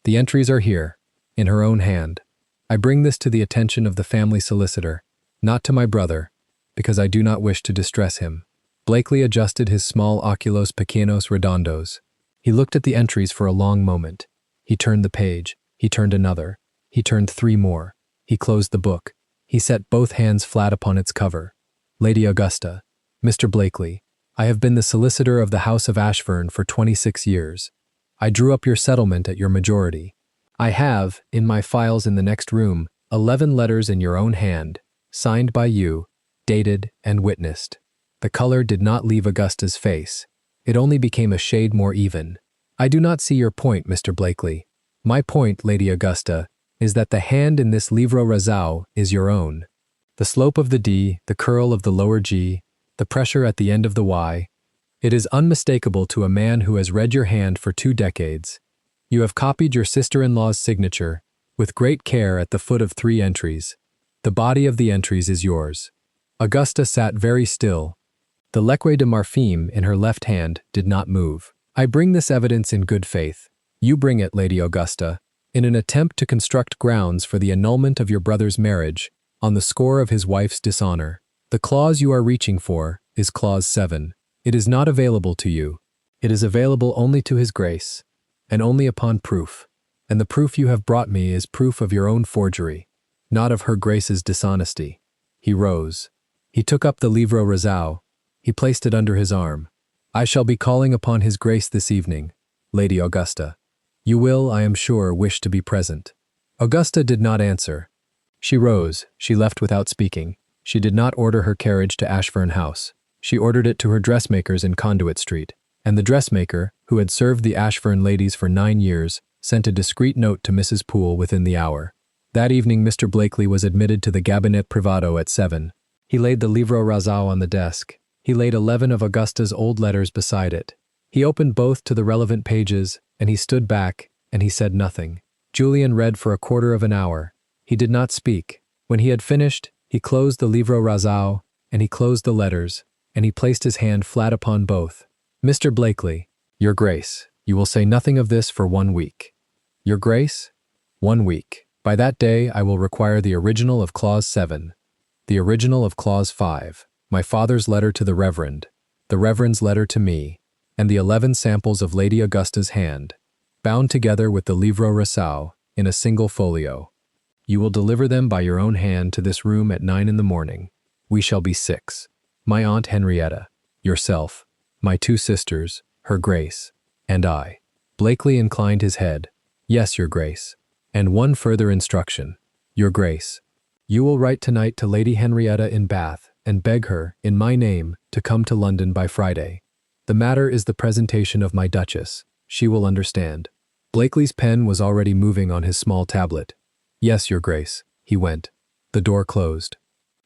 A: The entries are here, in her own hand. I bring this to the attention of the family solicitor, not to my brother, because I do not wish to distress him. Blakely adjusted his small oculos pequeños redondos. He looked at the entries for a long moment. He turned the page. He turned another. He turned 3 more. He closed the book. He set both hands flat upon its cover. Lady Augusta, Mr. Blakely, I have been the solicitor of the House of Ashfern for 26 years. I drew up your settlement at your majority. I have, in my files in the next room, 11 letters in your own hand, signed by you, dated and witnessed. The color did not leave Augusta's face. It only became a shade more even. I do not see your point, Mr. Blakely. My point, Lady Augusta, is that the hand in this livre rezao is your own. The slope of the D, the curl of the lower G, the pressure at the end of the Y. It is unmistakable to a man who has read your hand for 2 decades. You have copied your sister-in-law's signature, with great care at the foot of 3 entries. The body of the entries is yours. Augusta sat very still. The Leque de Marfim in her left hand did not move. I bring this evidence in good faith. You bring it, Lady Augusta, in an attempt to construct grounds for the annulment of your brother's marriage on the score of his wife's dishonor. The clause you are reaching for is Clause 7. It is not available to you. It is available only to His Grace, and only upon proof. And the proof you have brought me is proof of your own forgery, not of Her Grace's dishonesty. He rose. He took up the livre rezao. He placed it under his arm. I shall be calling upon His Grace this evening, Lady Augusta. You will, I am sure, wish to be present. Augusta did not answer. She rose. She left without speaking. She did not order her carriage to Ashfern House. She ordered it to her dressmaker's in Conduit Street, and the dressmaker, who had served the Ashfern ladies for 9 years, sent a discreet note to Mrs. Poole within the hour. That evening Mr. Blakely was admitted to the Gabinet Privado at 7. He laid the livre rezao on the desk. He laid 11 of Augusta's old letters beside it. He opened both to the relevant pages, and he stood back, and he said nothing. Julian read for a quarter of an hour. He did not speak. When he had finished, he closed the livre rezao, and he closed the letters, and he placed his hand flat upon both. Mr. Blakely, Your Grace, you will say nothing of this for 1 week. Your Grace? 1 week. By that day I will require the original of Clause 7, the original of Clause 5, my father's letter to the Reverend's letter to me, and the 11 samples of Lady Augusta's hand, bound together with the livre rezao, in a single folio. You will deliver them by your own hand to this room at 9 in the morning. We shall be 6. My Aunt Henrietta, yourself, my 2 sisters, Her Grace, and I. Blakely inclined his head. Yes, Your Grace. And one further instruction. Your Grace, you will write tonight to Lady Henrietta in Bath and beg her, in my name, to come to London by Friday. The matter is the presentation of my Duchess. She will understand. Blakely's pen was already moving on his small tablet. Yes, Your Grace. He went. The door closed.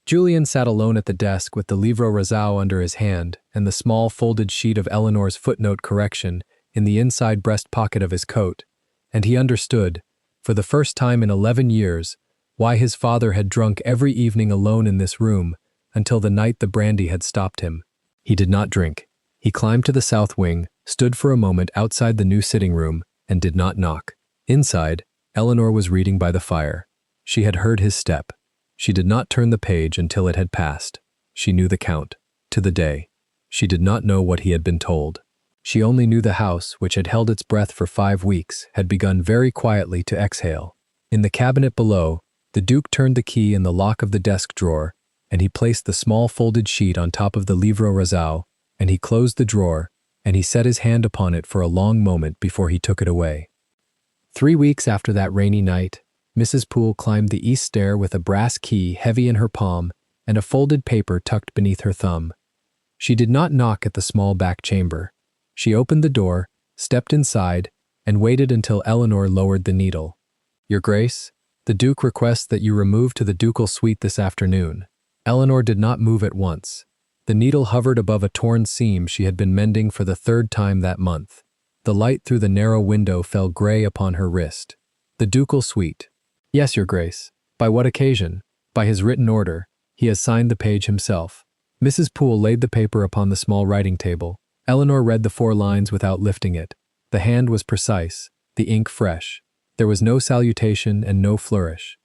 A: Julian sat alone at the desk with the livre rezao under his hand and the small folded sheet of Eleanor's footnote correction in the inside breast pocket of his coat, and he understood, for the first time in 11 years, why his father had drunk every evening alone in this room until the night the brandy had stopped him. He did not drink. He climbed to the south wing, stood for a moment outside the new sitting room, and did not knock. Inside, Eleanor was reading by the fire. She had heard his step. She did not turn the page until it had passed. She knew the count, to the day. She did not know what he had been told. She only knew the house, which had held its breath for 5 weeks, had begun very quietly to exhale. In the cabinet below, The Duke turned the key in the lock of the desk drawer, and he placed the small folded sheet on top of the livre rasau, and he closed the drawer, and he set his hand upon it for a long moment before he took it away. 3 weeks after that rainy night, Mrs. Poole climbed the east stair with a brass key heavy in her palm and a folded paper tucked beneath her thumb. She did not knock at the small back chamber. She opened the door, stepped inside, and waited until Eleanor lowered the needle. "Your Grace, the Duke requests that you remove to the ducal suite this afternoon." Eleanor did not move at once. The needle hovered above a torn seam she had been mending for the 3rd time that month. The light through the narrow window fell gray upon her wrist. "The ducal suite." "Yes, Your Grace." "By what occasion?" "By his written order. He has signed the page himself." Mrs. Poole laid the paper upon the small writing table. Eleanor read the 4 lines without lifting it. The hand was precise, the ink fresh. There was no salutation and no flourish.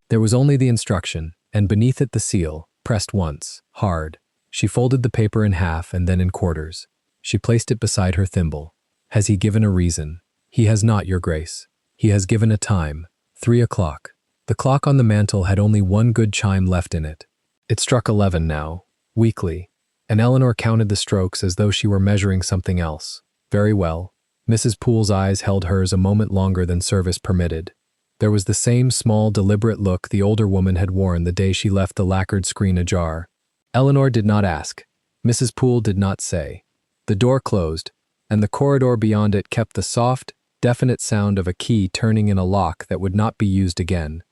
A: There was only the instruction, and beneath it the seal, pressed once, hard. She folded the paper in half and then in quarters. She placed it beside her thimble. "Has he given a reason?" "He has not, Your Grace. He has given a time, 3 o'clock. The clock on the mantel had only one good chime left in it. It struck 11 now, weakly, and Eleanor counted the strokes as though she were measuring something else. "Very well." Mrs. Poole's eyes held hers a moment longer than service permitted. There was the same small, deliberate look the older woman had worn the day she left the lacquered screen ajar. Eleanor did not ask. Mrs. Poole did not say. The door closed, and the corridor beyond it kept the soft, definite sound of a key turning in a lock that would not be used again.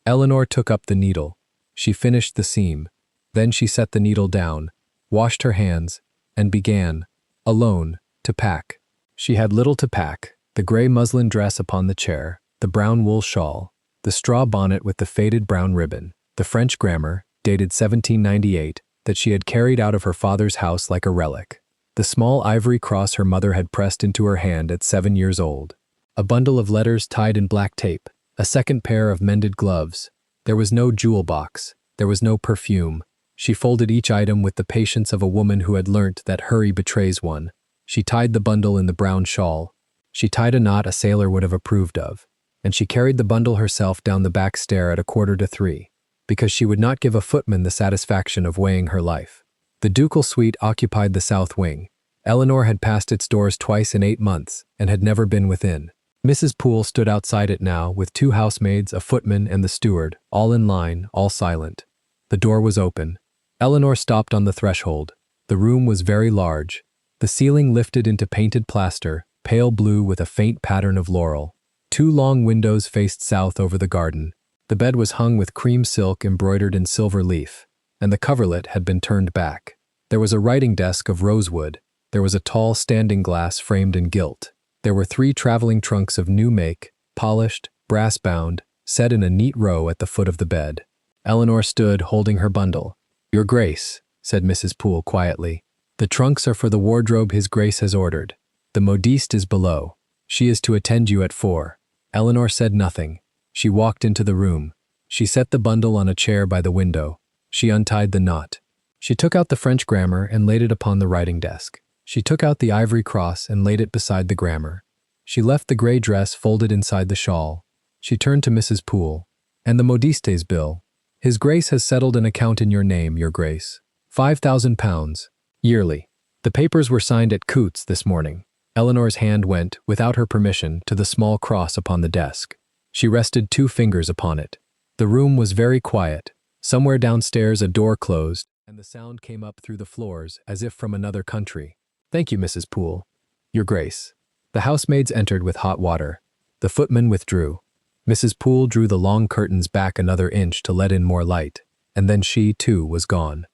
A: Eleanor took up the needle. She finished the seam. Then she set the needle down, washed her hands, and began, alone, to pack. She had little to pack: the gray muslin dress upon the chair, the brown wool shawl, the straw bonnet with the faded brown ribbon, the French grammar, dated 1798, that she had carried out of her father's house like a relic, the small ivory cross her mother had pressed into her hand at 7 years old, a bundle of letters tied in black tape, a second pair of mended gloves. There was no jewel box. There was no perfume. She folded each item with the patience of a woman who had learnt that hurry betrays one. She tied the bundle in the brown shawl. She tied a knot a sailor would have approved of, and she carried the bundle herself down the back stair at 2:45, because she would not give a footman the satisfaction of weighing her life. The ducal suite occupied the south wing. Eleanor had passed its doors twice in 8 months and had never been within. Mrs. Poole stood outside it now with 2 housemaids, a footman, and the steward, all in line, all silent. The door was open. Eleanor stopped on the threshold. The room was very large. The ceiling lifted into painted plaster, pale blue with a faint pattern of laurel. 2 long windows faced south over the garden. The bed was hung with cream silk embroidered in silver leaf, and the coverlet had been turned back. There was a writing desk of rosewood. There was a tall standing glass framed in gilt. There were 3 traveling trunks of new make, polished, brass-bound, set in a neat row at the foot of the bed. Eleanor stood holding her bundle. "Your Grace," said Mrs. Poole quietly, "the trunks are for the wardrobe His Grace has ordered. The modiste is below. She is to attend you at 4. Eleanor said nothing. She walked into the room. She set the bundle on a chair by the window. She untied the knot. She took out the French grammar and laid it upon the writing desk. She took out the ivory cross and laid it beside the grammar. She left the gray dress folded inside the shawl. She turned to Mrs. Poole. "And the modiste's bill? His Grace has settled an account in your name, Your Grace. £5,000, yearly. The papers were signed at Coutts this morning." Eleanor's hand went, without her permission, to the small cross upon the desk. She rested 2 fingers upon it. The room was very quiet. Somewhere downstairs a door closed, and the sound came up through the floors as if from another country. "Thank you, Mrs. Poole." "Your Grace." The housemaids entered with hot water. The footman withdrew. Mrs. Poole drew the long curtains back another inch to let in more light, and then she, too, was gone.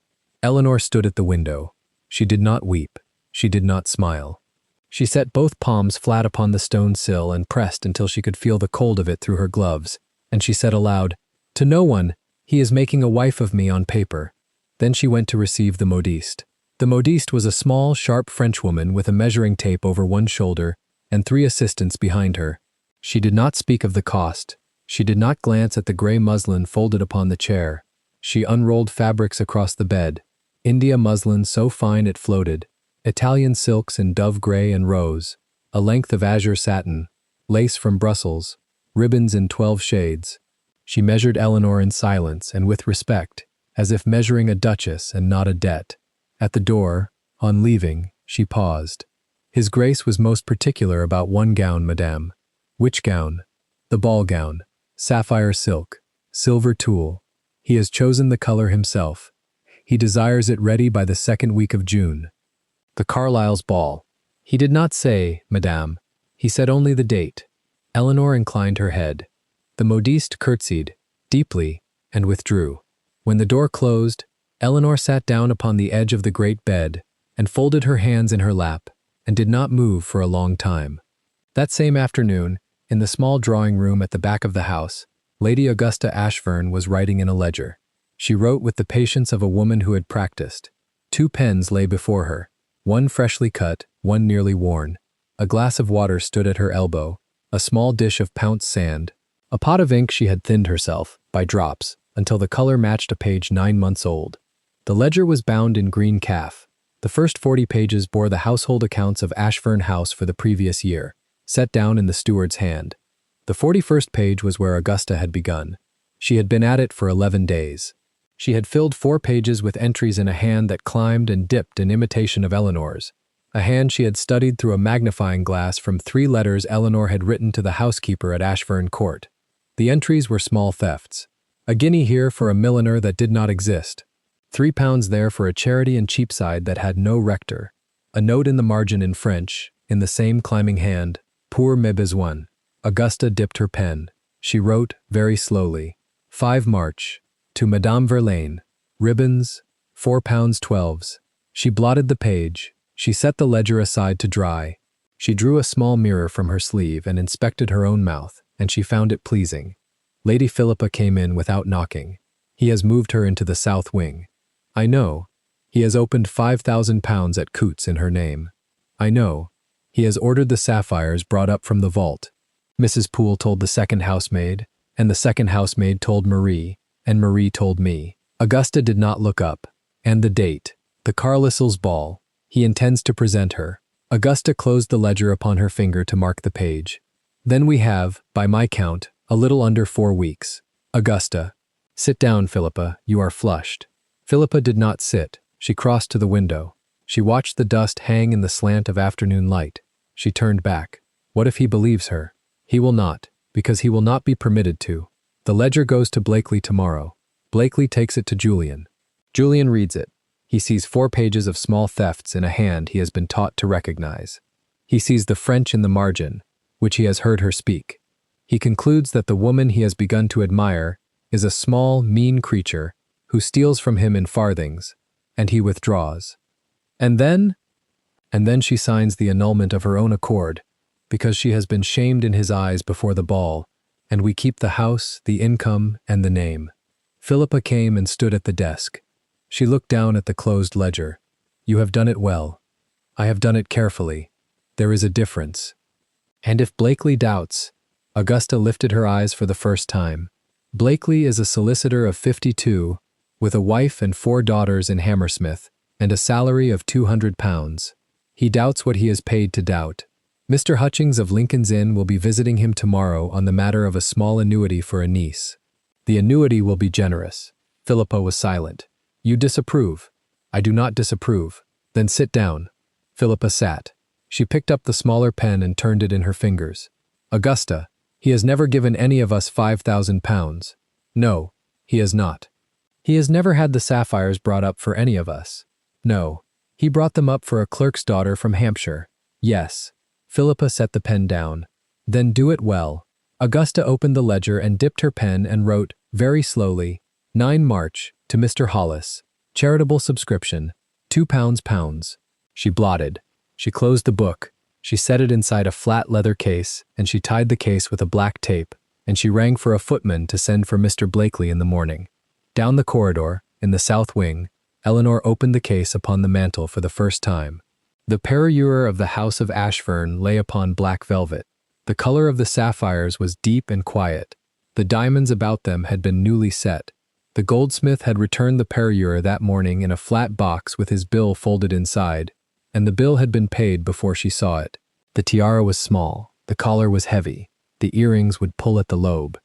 A: Eleanor stood at the window. She did not weep. She did not smile. She set both palms flat upon the stone sill and pressed until she could feel the cold of it through her gloves, and she said aloud, "To no one. He is making a wife of me on paper." Then she went to receive the modiste. The modiste was a small, sharp Frenchwoman with a measuring tape over one shoulder and 3 assistants behind her. She did not speak of the cost. She did not glance at the gray muslin folded upon the chair. She unrolled fabrics across the bed. India muslin so fine it floated, Italian silks in dove gray and rose, a length of azure satin, lace from Brussels, ribbons in 12 shades. She measured Eleanor in silence and with respect, as if measuring a duchess and not a debt. At the door, on leaving, she paused. His Grace was most particular about one gown, madame. Which gown? The ball gown. Sapphire silk. Silver tulle. He has chosen the color himself. He desires it ready by the 2nd week of June. The Carlyle's ball. He did not say, madame. He said only the date. Eleanor inclined her head. The modiste curtsied, deeply, and withdrew. When the door closed, Eleanor sat down upon the edge of the great bed and folded her hands in her lap and did not move for a long time. That same afternoon, in the small drawing room at the back of the house, Lady Augusta Ashfern was writing in a ledger. She wrote with the patience of a woman who had practiced. 2 pens lay before her, one freshly cut, one nearly worn. A glass of water stood at her elbow, a small dish of pounced sand. A pot of ink she had thinned herself, by drops, until the color matched a page 9 months old. The ledger was bound in green calf. The first 40 pages bore the household accounts of Ashfern House for the previous year, set down in the steward's hand. The 41st page was where Augusta had begun. She had been at it for 11 days. She had filled 4 pages with entries in a hand that climbed and dipped in imitation of Eleanor's, a hand she had studied through a magnifying glass from 3 letters Eleanor had written to the housekeeper at Ashfern Court. The entries were small thefts. A guinea here for a milliner that did not exist. £3 there for a charity in Cheapside that had no rector. A note in the margin in French, in the same climbing hand, pour mes besoins. Augusta dipped her pen. She wrote, very slowly, 5 March, to Madame Verlaine, ribbons, £4.12s. She blotted the page. She set the ledger aside to dry. She drew a small mirror from her sleeve and inspected her own mouth, and she found it pleasing. Lady Philippa came in without knocking. He has moved her into the south wing. I know. He has opened £5,000 at Coutts in her name. I know. He has ordered the sapphires brought up from the vault. Mrs. Poole told the second housemaid, and the second housemaid told Marie, and Marie told me. Augusta did not look up. And the date. The Carlyle's ball. He intends to present her. Augusta closed the ledger upon her finger to mark the page. Then we have, by my count, a little under 4 weeks. Augusta. Sit down, Philippa, you are flushed. Philippa did not sit. She crossed to the window. She watched the dust hang in the slant of afternoon light. She turned back. What if he believes her? He will not, because he will not be permitted to. The ledger goes to Blakely tomorrow. Blakely takes it to Julian. Julian reads it. He sees 4 pages of small thefts in a hand he has been taught to recognize. He sees the French in the margin, which he has heard her speak. He concludes that the woman he has begun to admire is a small, mean creature who steals from him in farthings, and he withdraws. And then she signs the annulment of her own accord, because she has been shamed in his eyes before the ball, and we keep the house, the income, and the name. Philippa came and stood at the desk. She looked down at the closed ledger. You have done it well. I have done it carefully. There is a difference. And if Blakely doubts, Augusta lifted her eyes for the first time. Blakely is a solicitor of 52, with a wife and 4 daughters in Hammersmith, and a salary of £200. He doubts what he is paid to doubt. Mr. Hutchings of Lincoln's Inn will be visiting him tomorrow on the matter of a small annuity for a niece. The annuity will be generous. Philippa was silent. You disapprove. I do not disapprove. Then sit down. Philippa sat. She picked up the smaller pen and turned it in her fingers. Augusta, he has never given any of us £5,000. No, he has not. He has never had the sapphires brought up for any of us. No, he brought them up for a clerk's daughter from Hampshire. Yes. Philippa set the pen down. Then do it well. Augusta opened the ledger and dipped her pen and wrote, very slowly, 9 March, to Mr. Hollis. Charitable subscription, £2. She blotted. She closed the book. She set it inside a flat leather case, and she tied the case with a black tape, and she rang for a footman to send for Mr. Blakely in the morning. Down the corridor, in the south wing, Eleanor opened the case upon the mantel for the first time. The parure of the house of Ashfern lay upon black velvet. The color of the sapphires was deep and quiet. The diamonds about them had been newly set. The goldsmith had returned the parure that morning in a flat box with his bill folded inside, and the bill had been paid before she saw it. The tiara was small, the collar was heavy, the earrings would pull at the lobe.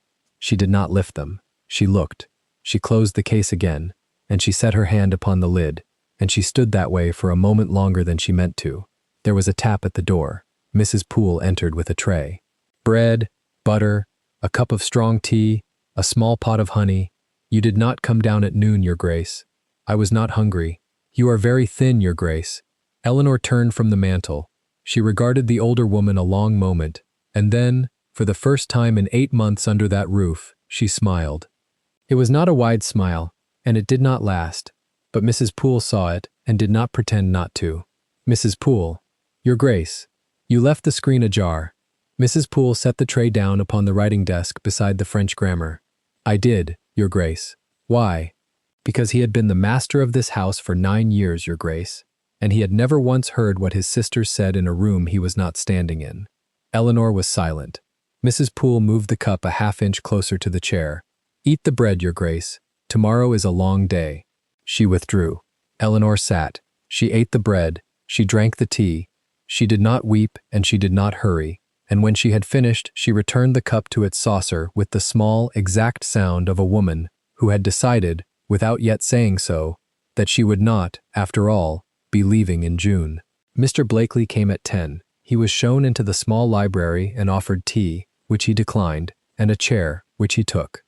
A: She did not lift them. She looked. She closed the case again, and she set her hand upon the lid, and she stood that way for a moment longer than she meant to. There was a tap at the door. Mrs. Poole entered with a tray. Bread, butter, a cup of strong tea, a small pot of honey. You did not come down at noon, Your Grace. I was not hungry. You are very thin, Your Grace. Eleanor turned from the mantel. She regarded the older woman a long moment, and then, for the first time in 8 months under that roof, she smiled. It was not a wide smile, and it did not last, but Mrs. Poole saw it and did not pretend not to. Mrs. Poole, Your Grace, you left the screen ajar. Mrs. Poole set the tray down upon the writing desk beside the French grammar. I did, Your Grace. Why? Because he had been the master of this house for 9 years, Your Grace, and he had never once heard what his sisters said in a room he was not standing in. Eleanor was silent. Mrs. Poole moved the cup a half-inch closer to the chair. Eat the bread, Your Grace. Tomorrow is a long day. She withdrew. Eleanor sat. She ate the bread. She drank the tea. She did not weep and she did not hurry, and when she had finished, she returned the cup to its saucer with the small, exact sound of a woman who had decided, without yet saying so, that she would not, after all, be leaving in June. Mr. Blakely came at 10. He was shown into the small library and offered tea, which he declined, and a chair, which he took.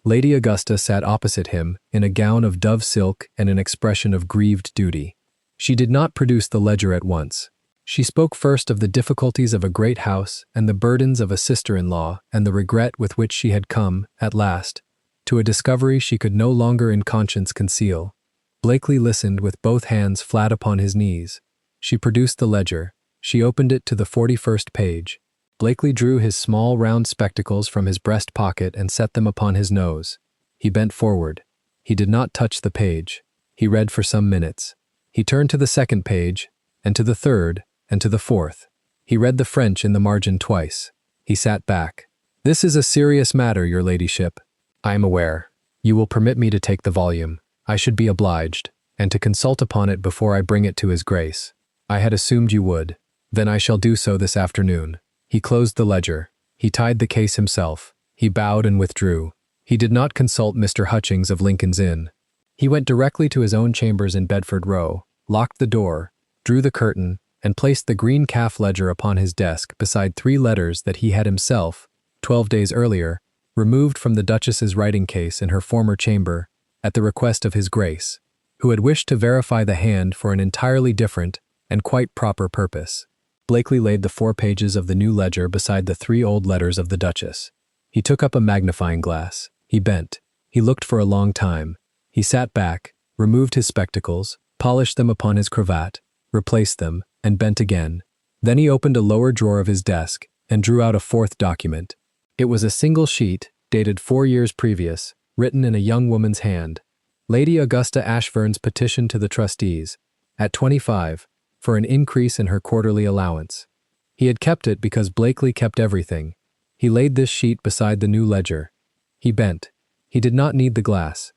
A: Lady Augusta sat opposite him in a gown of dove silk and an expression of grieved duty. She did not produce the ledger at once. She spoke first of the difficulties of a great house and the burdens of a sister-in-law and the regret with which she had come, at last, to a discovery she could no longer in conscience conceal. Blakely listened with both hands flat upon his knees. She produced the ledger. She opened it to the 41st page. Blakely drew his small round spectacles from his breast pocket and set them upon his nose. He bent forward. He did not touch the page. He read for some minutes. He turned to the 2nd page, and to the 3rd, and to the 4th. He read the French in the margin twice. He sat back. This is a serious matter, Your Ladyship. I am aware. You will permit me to take the volume. I should be obliged, and to consult upon it before I bring it to His Grace. I had assumed you would. Then I shall do so this afternoon. He closed the ledger. He tied the case himself. He bowed and withdrew. He did not consult Mr. Hutchings of Lincoln's Inn. He went directly to his own chambers in Bedford Row, locked the door, drew the curtain, and placed the green calf ledger upon his desk beside 3 letters that he had himself, 12 days earlier, removed from the Duchess's writing case in her former chamber at the request of His Grace, who had wished to verify the hand for an entirely different and quite proper purpose. Blakely laid the 4 pages of the new ledger beside the 3 old letters of the Duchess. He took up a magnifying glass. He bent. He looked for a long time. He sat back, removed his spectacles, polished them upon his cravat, replaced them, and bent again. Then he opened a lower drawer of his desk and drew out a 4th document. It was a single sheet, dated 4 years previous, written in a young woman's hand. Lady Augusta Ashfurn's petition to the trustees, at 25, for an increase in her quarterly allowance. He had kept it because Blakely kept everything. He laid this sheet beside the new ledger. He bent. He did not need the glass.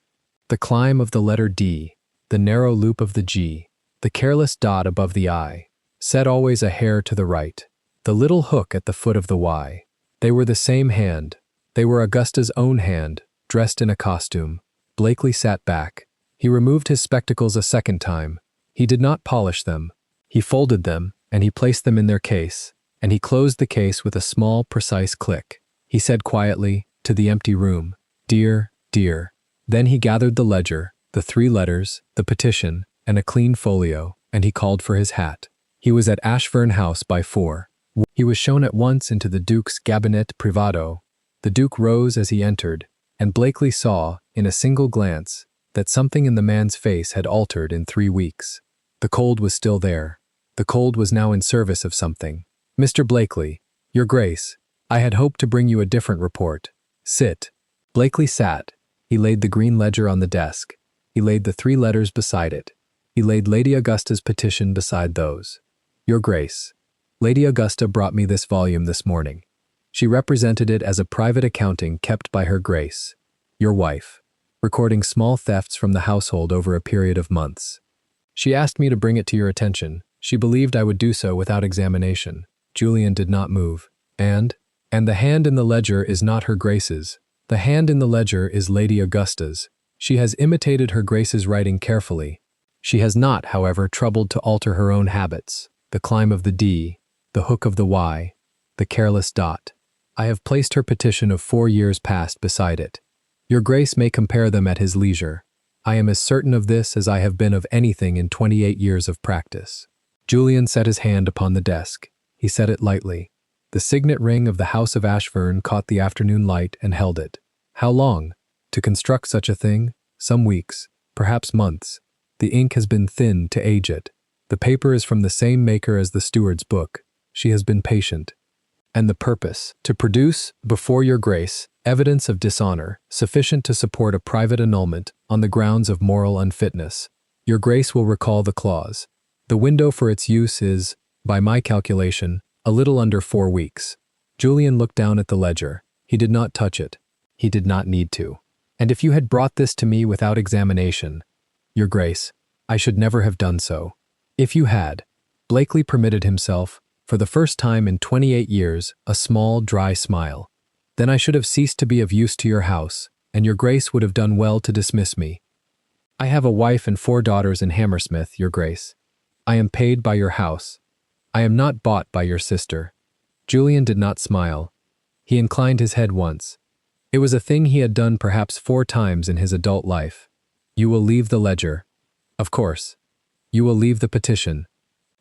A: The climb of the letter D, the narrow loop of the G, the careless dot above the I, set always a hair to the right, the little hook at the foot of the Y. They were the same hand. They were Augusta's own hand, dressed in a costume. Blakely sat back. He removed his spectacles a second time. He did not polish them. He folded them, and he placed them in their case, and he closed the case with a small, precise click. He said quietly, to the empty room, "Dear, dear." Then he gathered the ledger, the 3 letters, the petition, and a clean folio, and he called for his hat. He was at Ashfern House by 4. He was shown at once into the Duke's Gabinete Privado. The Duke rose as he entered, and Blakely saw, in a single glance, that something in the man's face had altered in 3 weeks. The cold was still there. The cold was now in service of something. "Mr. Blakely, Your Grace, I had hoped to bring you a different report. Sit." Blakely sat. He laid the green ledger on the desk. He laid the 3 letters beside it. He laid Lady Augusta's petition beside those. "Your Grace, Lady Augusta brought me this volume this morning. She represented it as a private accounting kept by her Grace, your wife, recording small thefts from the household over a period of months. She asked me to bring it to your attention. She believed I would do so without examination." Julian did not move. And the hand in the ledger is not her Grace's. The hand in the ledger is Lady Augusta's. She has imitated her Grace's writing carefully. She has not, however, troubled to alter her own habits, the climb of the D, the hook of the Y, the careless dot. I have placed her petition of 4 years past beside it. Your Grace may compare them at his leisure. I am as certain of this as I have been of anything in 28 years of practice. Julian set his hand upon the desk. He set it lightly. The signet ring of the House of Ashfern caught the afternoon light and held it. How long? To construct such a thing? Some weeks, perhaps months. The ink has been thin to age it. The paper is from the same maker as the steward's book. She has been patient. And the purpose, to produce, before your Grace, evidence of dishonor, sufficient to support a private annulment on the grounds of moral unfitness. Your Grace will recall the clause. The window for its use is, by my calculation, a little under 4 weeks. Julian looked down at the ledger. He did not touch it. He did not need to. And if you had brought this to me without examination, Your Grace, I should never have done so. If you had, Blakely permitted himself, for the first time in 28 years, a small, dry smile. Then I should have ceased to be of use to your house, and your Grace would have done well to dismiss me. I have a wife and 4 daughters in Hammersmith, your Grace. I am paid by your house. I am not bought by your sister. Julian did not smile. He inclined his head once. It was a thing he had done perhaps 4 times in his adult life. You will leave the ledger. Of course. You will leave the petition.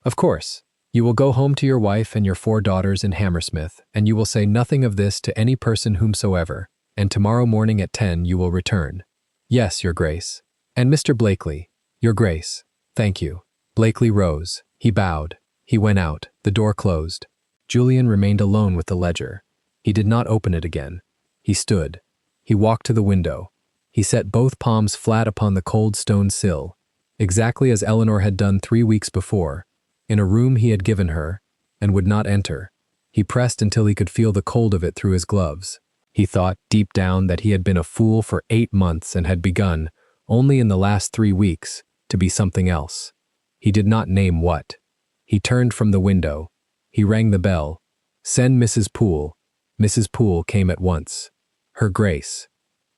A: Of course. You will go home to your wife and your 4 daughters in Hammersmith, and you will say nothing of this to any person whomsoever, and tomorrow morning at 10 you will return. Yes, your Grace. And Mr. Blakely, your Grace. Thank you. Blakely rose. He bowed. He went out. The door closed. Julian remained alone with the ledger. He did not open it again. He stood. He walked to the window. He set both palms flat upon the cold stone sill, exactly as Eleanor had done 3 weeks before, in a room he had given her, and would not enter. He pressed until he could feel the cold of it through his gloves. He thought, deep down, that he had been a fool for 8 months and had begun, only in the last 3 weeks, to be something else. He did not name what. He turned from the window. He rang the bell. Send Mrs. Poole. Mrs. Poole came at once. Her Grace.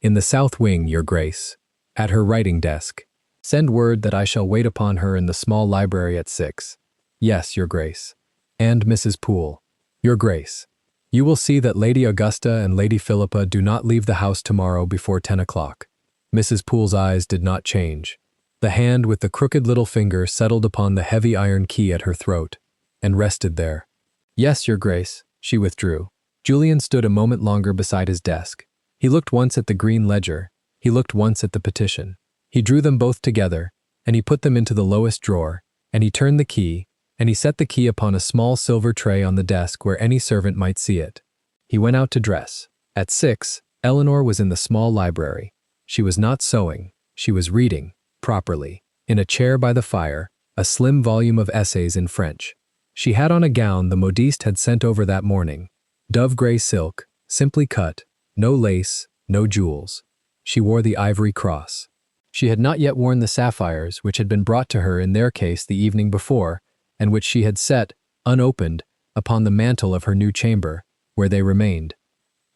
A: In the south wing, your Grace. At her writing desk. Send word that I shall wait upon her in the small library at 6. Yes, your Grace. And Mrs. Poole. Your Grace. You will see that Lady Augusta and Lady Philippa do not leave the house tomorrow before 10 o'clock. Mrs. Poole's eyes did not change. The hand with the crooked little finger settled upon the heavy iron key at her throat, and rested there. Yes, your Grace. She withdrew. Julian stood a moment longer beside his desk. He looked once at the green ledger. He looked once at the petition. He drew them both together, and he put them into the lowest drawer, and he turned the key, and he set the key upon a small silver tray on the desk where any servant might see it. He went out to dress. At 6, Eleanor was in the small library. She was not sewing. She was reading, properly, in a chair by the fire, a slim volume of essays in French. She had on a gown the modiste had sent over that morning, dove-gray silk, simply cut, no lace, no jewels. She wore the ivory cross. She had not yet worn the sapphires which had been brought to her in their case the evening before, and which she had set, unopened, upon the mantel of her new chamber, where they remained.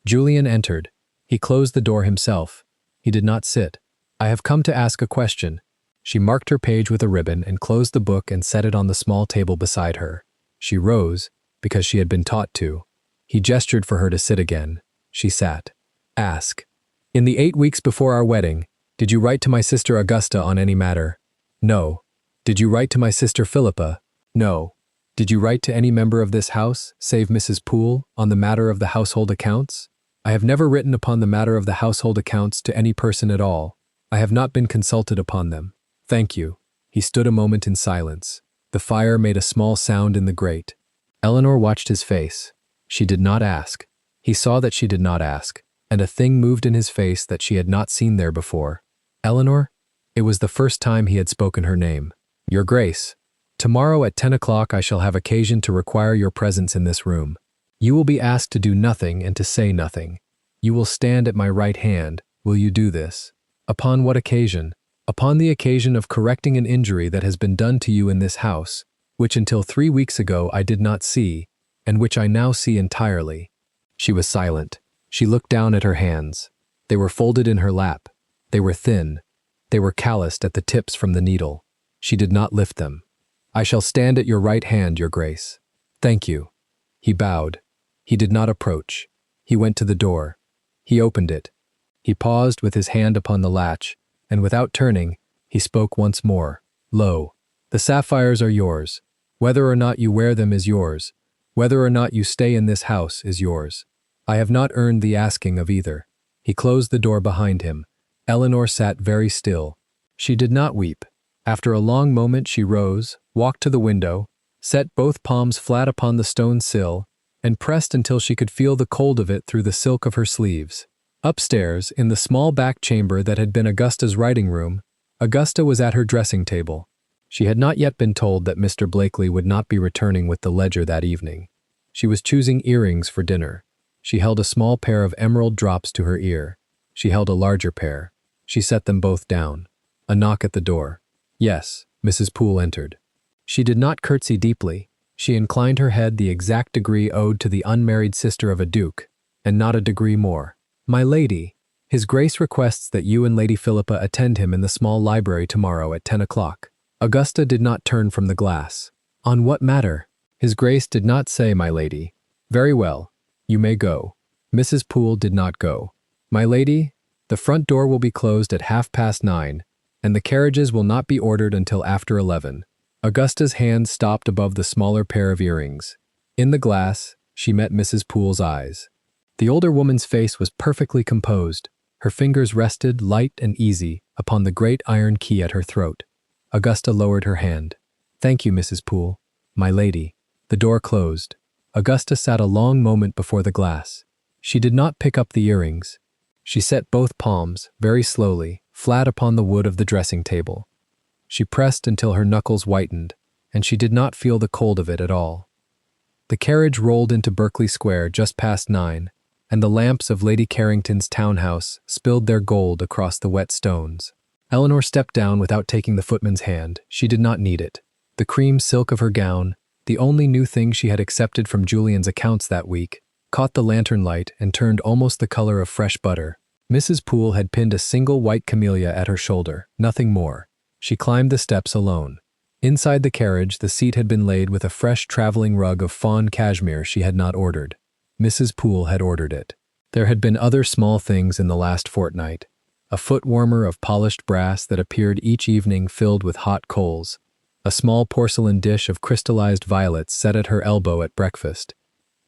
A: Julian entered. He closed the door himself. He did not sit. I have come to ask a question. She marked her page with a ribbon and closed the book and set it on the small table beside her. She rose, because she had been taught to. He gestured for her to sit again. She sat. Ask. In the 8 weeks before our wedding, did you write to my sister Augusta on any matter? No. Did you write to my sister Philippa? No. Did you write to any member of this house, save Mrs. Poole, on the matter of the household accounts? I have never written upon the matter of the household accounts to any person at all. I have not been consulted upon them. Thank you. He stood a moment in silence. The fire made a small sound in the grate. Eleanor watched his face. She did not ask. He saw that she did not ask, and a thing moved in his face that she had not seen there before. Eleanor? It was the first time he had spoken her name. Your Grace. Tomorrow at 10 o'clock I shall have occasion to require your presence in this room. You will be asked to do nothing and to say nothing. You will stand at my right hand. Will you do this? Upon what occasion? Upon the occasion of correcting an injury that has been done to you in this house, which until 3 weeks ago I did not see, and which I now see entirely. She was silent. She looked down at her hands. They were folded in her lap. They were thin. They were calloused at the tips from the needle. She did not lift them. "I shall stand at your right hand, Your Grace." "Thank you." He bowed. He did not approach. He went to the door. He opened it. He paused with his hand upon the latch, and without turning, he spoke once more, low. "The sapphires are yours. Whether or not you wear them is yours. Whether or not you stay in this house is yours. I have not earned the asking of either." He closed the door behind him. Eleanor sat very still. She did not weep. After a long moment she rose, walked to the window, set both palms flat upon the stone sill, and pressed until she could feel the cold of it through the silk of her sleeves. Upstairs, in the small back chamber that had been Augusta's writing room, Augusta was at her dressing table. She had not yet been told that Mr. Blakely would not be returning with the ledger that evening. She was choosing earrings for dinner. She held a small pair of emerald drops to her ear. She held a larger pair. She set them both down. A knock at the door. Yes, Mrs. Poole entered. She did not curtsy deeply. She inclined her head the exact degree owed to the unmarried sister of a duke, and not a degree more. "My lady, His Grace requests that you and Lady Philippa attend him in the small library tomorrow at 10 o'clock. Augusta did not turn from the glass. "On what matter?" "His Grace did not say, my lady." "Very well. You may go." Mrs. Poole did not go. "My lady, the front door will be closed at 9:30, and the carriages will not be ordered until after 11. Augusta's hand stopped above the smaller pair of earrings. In the glass, she met Mrs. Poole's eyes. The older woman's face was perfectly composed. Her fingers rested, light and easy, upon the great iron key at her throat. Augusta lowered her hand. "Thank you, Mrs. Poole. My lady." The door closed. Augusta sat a long moment before the glass. She did not pick up the earrings. She set both palms, very slowly, flat upon the wood of the dressing table. She pressed until her knuckles whitened, and she did not feel the cold of it at all. The carriage rolled into Berkeley Square just past 9, and the lamps of Lady Carrington's townhouse spilled their gold across the wet stones. Eleanor stepped down without taking the footman's hand. She did not need it. The cream silk of her gown, the only new thing she had accepted from Julian's accounts that week, caught the lantern light and turned almost the color of fresh butter. Mrs. Poole had pinned a single white camellia at her shoulder, nothing more. She climbed the steps alone. Inside the carriage, the seat had been laid with a fresh traveling rug of fawn cashmere she had not ordered. Mrs. Poole had ordered it. There had been other small things in the last fortnight. A foot warmer of polished brass that appeared each evening filled with hot coals. A small porcelain dish of crystallized violets set at her elbow at breakfast.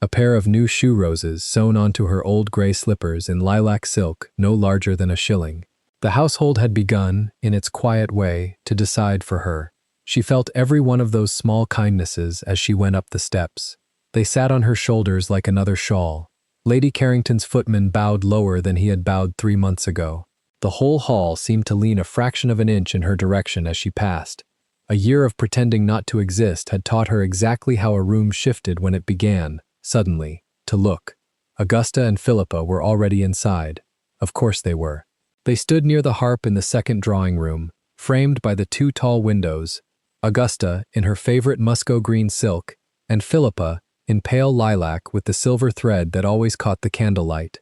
A: A pair of new shoe roses sewn onto her old gray slippers in lilac silk no larger than a shilling. The household had begun, in its quiet way, to decide for her. She felt every one of those small kindnesses as she went up the steps. They sat on her shoulders like another shawl. Lady Carrington's footman bowed lower than he had bowed 3 months ago. The whole hall seemed to lean a fraction of an inch in her direction as she passed. A year of pretending not to exist had taught her exactly how a room shifted when it began, suddenly, to look. Augusta and Philippa were already inside. Of course they were. They stood near the harp in the second drawing room, framed by the 2 tall windows, Augusta in her favorite musco green silk, and Philippa in pale lilac with the silver thread that always caught the candlelight.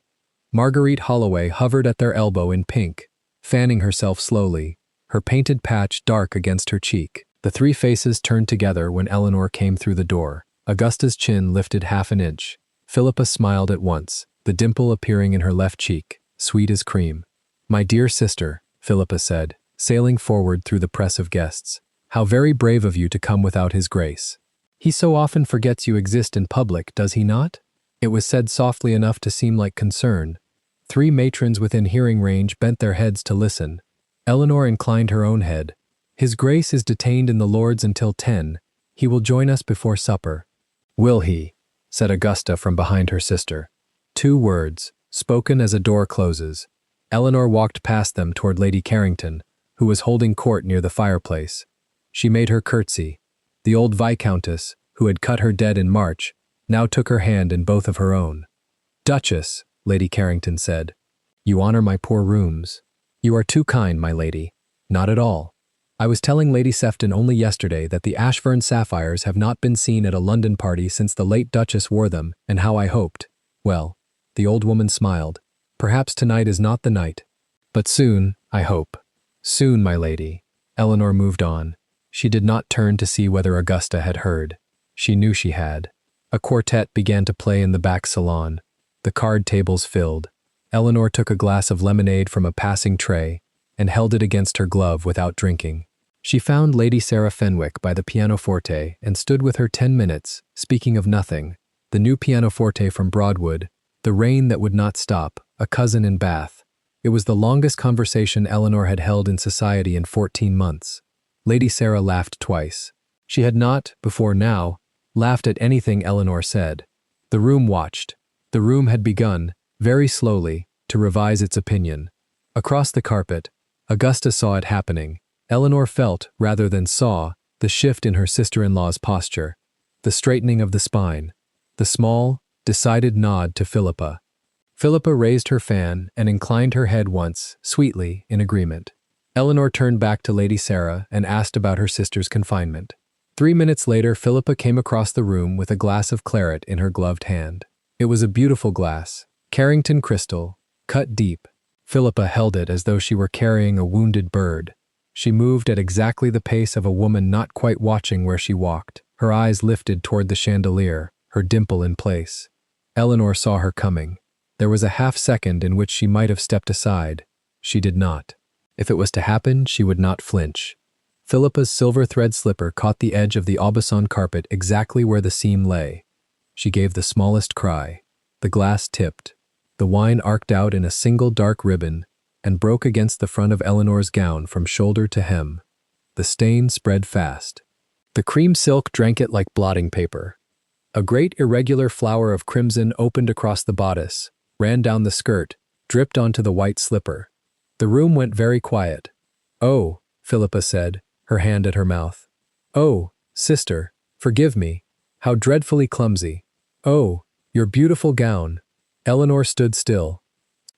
A: Marguerite Holloway hovered at their elbow in pink, fanning herself slowly, her painted patch dark against her cheek. The 3 faces turned together when Eleanor came through the door. Augusta's chin lifted half an inch. Philippa smiled at once, the dimple appearing in her left cheek, sweet as cream. "My dear sister," Philippa said, sailing forward through the press of guests. "How very brave of you to come without His Grace. He so often forgets you exist in public, does he not?" It was said softly enough to seem like concern. 3 matrons within hearing range bent their heads to listen. Eleanor inclined her own head. "His Grace is detained in the Lords until 10. He will join us before supper." "Will he?" said Augusta from behind her sister. 2 words, spoken as a door closes. Eleanor walked past them toward Lady Carrington, who was holding court near the fireplace. She made her curtsy. The old Viscountess, who had cut her dead in March, now took her hand in both of her own. "Duchess," Lady Carrington said, "you honor my poor rooms." "You are too kind, my lady." "Not at all. I was telling Lady Sefton only yesterday that the Ashfern sapphires have not been seen at a London party since the late Duchess wore them, and how I hoped—" Well, the old woman smiled. Perhaps tonight is not the night. But soon, I hope. Soon, my lady. Eleanor moved on. She did not turn to see whether Augusta had heard. She knew she had. A quartet began to play in the back salon. The card tables filled. Eleanor took a glass of lemonade from a passing tray and held it against her glove without drinking. She found Lady Sarah Fenwick by the pianoforte and stood with her 10 minutes, speaking of nothing. The new pianoforte from Broadwood, the rain that would not stop, a cousin in Bath. It was the longest conversation Eleanor had held in society in 14 months. Lady Sarah laughed twice. She had not, before now, laughed at anything Eleanor said. The room watched. The room had begun, very slowly, to revise its opinion. Across the carpet, Augusta saw it happening. Eleanor felt, rather than saw, the shift in her sister-in-law's posture, the straightening of the spine, the small, decided nod to Philippa. Philippa raised her fan and inclined her head once, sweetly, in agreement. Eleanor turned back to Lady Sarah and asked about her sister's confinement. 3 minutes later, Philippa came across the room with a glass of claret in her gloved hand. It was a beautiful glass, Carrington crystal, cut deep. Philippa held it as though she were carrying a wounded bird. She moved at exactly the pace of a woman not quite watching where she walked, her eyes lifted toward the chandelier, her dimple in place. Eleanor saw her coming. There was a half-second in which she might have stepped aside. She did not. If it was to happen, she would not flinch. Philippa's silver thread slipper caught the edge of the Aubusson carpet exactly where the seam lay. She gave the smallest cry. The glass tipped. The wine arced out in a single dark ribbon and broke against the front of Eleanor's gown from shoulder to hem. The stain spread fast. The cream silk drank it like blotting paper. A great irregular flower of crimson opened across the bodice, ran down the skirt, dripped onto the white slipper. The room went very quiet. "Oh," Philippa said, her hand at her mouth. "Oh, sister, forgive me. How dreadfully clumsy. Oh, your beautiful gown." Eleanor stood still.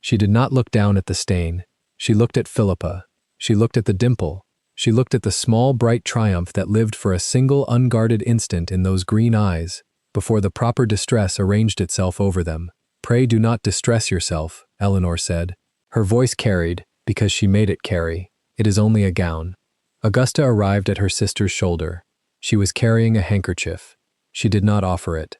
A: She did not look down at the stain. She looked at Philippa. She looked at the dimple. She looked at the small, bright triumph that lived for a single unguarded instant in those green eyes, before the proper distress arranged itself over them. "Pray do not distress yourself," Eleanor said. Her voice carried, because she made it carry. "It is only a gown." Augusta arrived at her sister's shoulder. She was carrying a handkerchief. She did not offer it.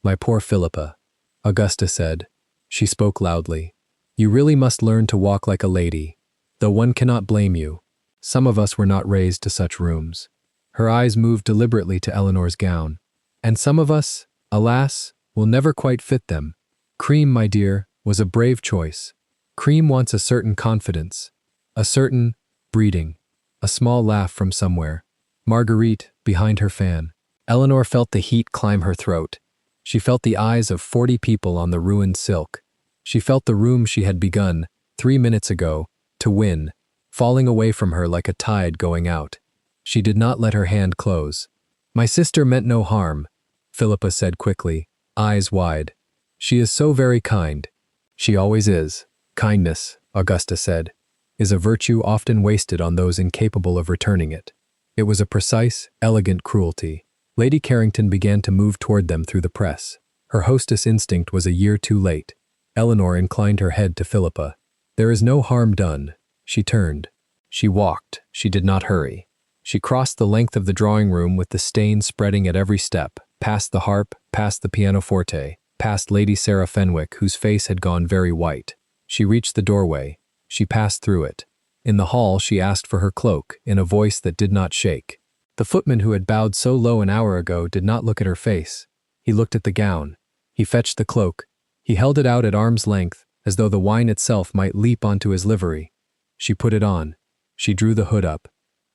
A: "My poor Philippa," Augusta said. She spoke loudly. "You really must learn to walk like a lady, though one cannot blame you. Some of us were not raised to such rooms." Her eyes moved deliberately to Eleanor's gown. "And some of us, alas, will never quite fit them. Cream, my dear, was a brave choice. Cream wants a certain confidence, a certain breeding." A small laugh from somewhere. Marguerite, behind her fan. Eleanor felt the heat climb her throat. She felt the eyes of 40 people on the ruined silk. She felt the room she had begun, 3 minutes ago, to win, falling away from her like a tide going out. She did not let her hand close. "My sister meant no harm," Philippa said quickly, eyes wide. "She is so very kind." "She always is. Kindness," Augusta said, "is a virtue often wasted on those incapable of returning it." It was a precise, elegant cruelty. Lady Carrington began to move toward them through the press. Her hostess instinct was a year too late. Eleanor inclined her head to Philippa. "There is no harm done." She turned. She walked. She did not hurry. She crossed the length of the drawing room with the stain spreading at every step, past the harp, past the pianoforte, past Lady Sarah Fenwick, whose face had gone very white. She reached the doorway. She passed through it. In the hall, she asked for her cloak, in a voice that did not shake. The footman who had bowed so low an hour ago did not look at her face. He looked at the gown. He fetched the cloak. He held it out at arm's length, as though the wine itself might leap onto his livery. She put it on. She drew the hood up.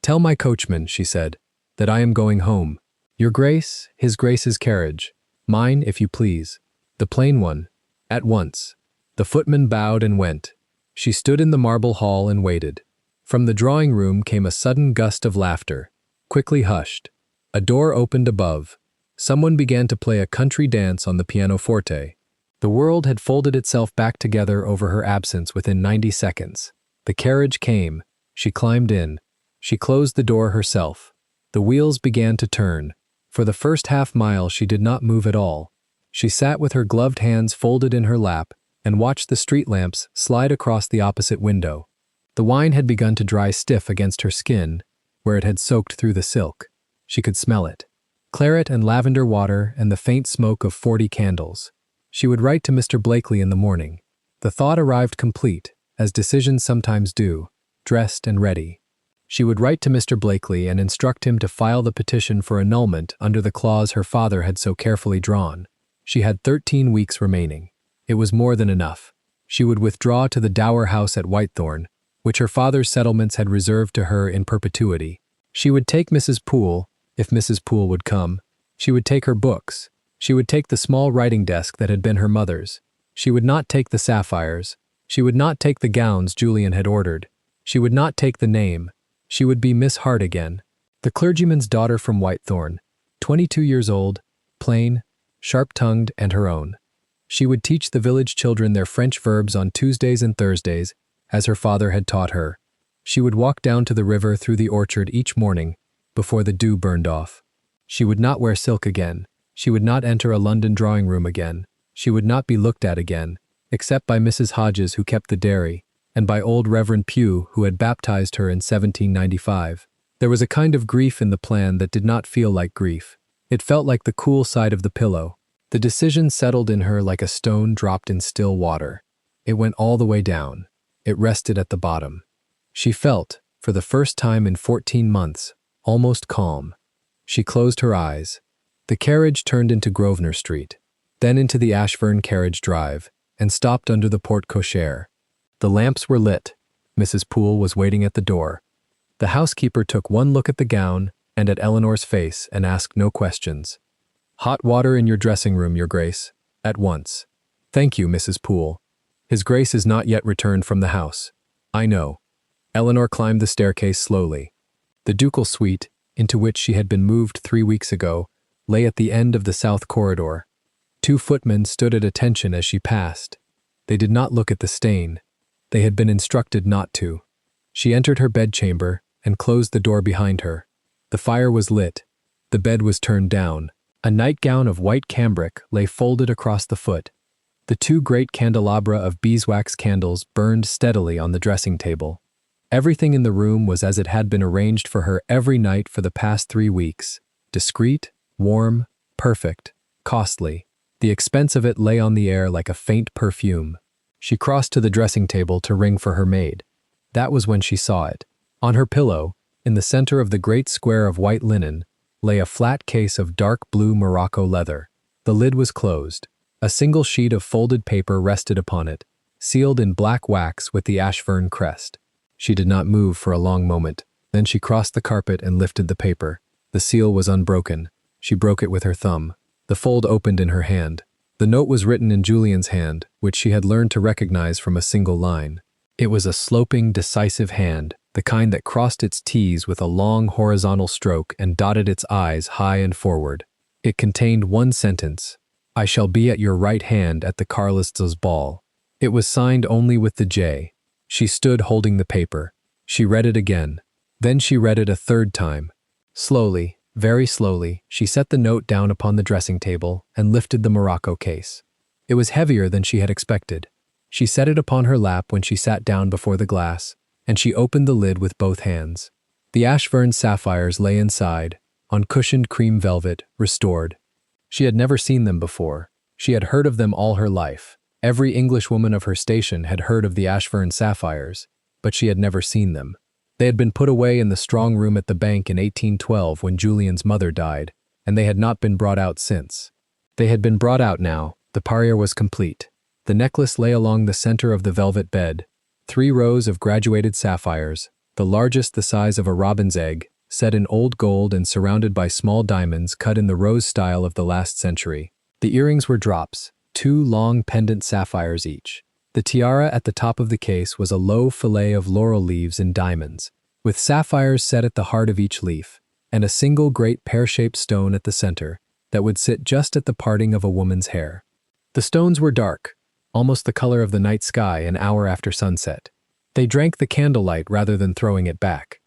A: "Tell my coachman," she said, "that I am going home. Your Grace, His Grace's carriage. Mine, if you please. The plain one. At once." The footman bowed and went. She stood in the marble hall and waited. From the drawing room came a sudden gust of laughter, quickly hushed. A door opened above. Someone began to play a country dance on the pianoforte. The world had folded itself back together over her absence within 90 seconds. The carriage came. She climbed in. She closed the door herself. The wheels began to turn. For the first half-mile she did not move at all. She sat with her gloved hands folded in her lap, and watched the street lamps slide across the opposite window. The wine had begun to dry stiff against her skin, where it had soaked through the silk. She could smell it. Claret and lavender water and the faint smoke of 40 candles. She would write to Mr. Blakely in the morning. The thought arrived complete, as decisions sometimes do, dressed and ready. She would write to Mr. Blakely and instruct him to file the petition for annulment under the clause her father had so carefully drawn. She had 13 weeks remaining. It was more than enough. She would withdraw to the dower house at Whitethorn, which her father's settlements had reserved to her in perpetuity. She would take Mrs. Poole, if Mrs. Poole would come. She would take her books. She would take the small writing desk that had been her mother's. She would not take the sapphires. She would not take the gowns Julian had ordered. She would not take the name. She would be Miss Hart again, the clergyman's daughter from Whitethorn, 22 years old, plain, sharp-tongued, and her own. She would teach the village children their French verbs on Tuesdays and Thursdays, as her father had taught her. She would walk down to the river through the orchard each morning, before the dew burned off. She would not wear silk again. She would not enter a London drawing-room again. She would not be looked at again, except by Mrs. Hodges who kept the dairy, and by old Reverend Pugh who had baptized her in 1795. There was a kind of grief in the plan that did not feel like grief. It felt like the cool side of the pillow. The decision settled in her like a stone dropped in still water. It went all the way down. It rested at the bottom. She felt, for the first time in 14 months, almost calm. She closed her eyes. The carriage turned into Grosvenor Street, then into the Ashfern carriage drive, and stopped under the porte-cochere. The lamps were lit. Mrs. Poole was waiting at the door. The housekeeper took one look at the gown and at Eleanor's face and asked no questions. "Hot water in your dressing room, Your Grace. At once." "Thank you, Mrs. Poole. His Grace is not yet returned from the house." "I know." Eleanor climbed the staircase slowly. The ducal suite, into which she had been moved 3 weeks ago, lay at the end of the south corridor. 2 footmen stood at attention as she passed. They did not look at the stain. They had been instructed not to. She entered her bedchamber and closed the door behind her. The fire was lit. The bed was turned down. A nightgown of white cambric lay folded across the foot. The 2 great candelabra of beeswax candles burned steadily on the dressing table. Everything in the room was as it had been arranged for her every night for the past 3 weeks. Discreet, warm, perfect, costly. The expense of it lay on the air like a faint perfume. She crossed to the dressing table to ring for her maid. That was when she saw it. On her pillow, in the center of the great square of white linen, lay a flat case of dark blue Morocco leather. The lid was closed. A single sheet of folded paper rested upon it, sealed in black wax with the Ashfern crest. She did not move for a long moment. Then she crossed the carpet and lifted the paper. The seal was unbroken. She broke it with her thumb. The fold opened in her hand. The note was written in Julian's hand, which she had learned to recognize from a single line. It was a sloping, decisive hand, the kind that crossed its T's with a long horizontal stroke and dotted its I's high and forward. It contained one sentence: "I shall be at your right hand at the Carlists' ball." It was signed only with the J. She stood holding the paper. She read it again. Then she read it a third time. Slowly, very slowly, she set the note down upon the dressing table and lifted the Morocco case. It was heavier than she had expected. She set it upon her lap when she sat down before the glass, and she opened the lid with both hands. The Ashfern sapphires lay inside, on cushioned cream velvet, restored. She had never seen them before. She had heard of them all her life. Every Englishwoman of her station had heard of the Ashfern sapphires, but she had never seen them. They had been put away in the strong room at the bank in 1812 when Julian's mother died, and they had not been brought out since. They had been brought out now. The parure was complete. The necklace lay along the center of the velvet bed. 3 rows of graduated sapphires, the largest the size of a robin's egg, set in old gold and surrounded by small diamonds cut in the rose style of the last century. The earrings were drops, 2 long pendant sapphires each. The tiara at the top of the case was a low fillet of laurel leaves in diamonds, with sapphires set at the heart of each leaf, and a single great pear-shaped stone at the center that would sit just at the parting of a woman's hair. The stones were dark, almost the color of the night sky an hour after sunset. They drank the candlelight rather than throwing it back.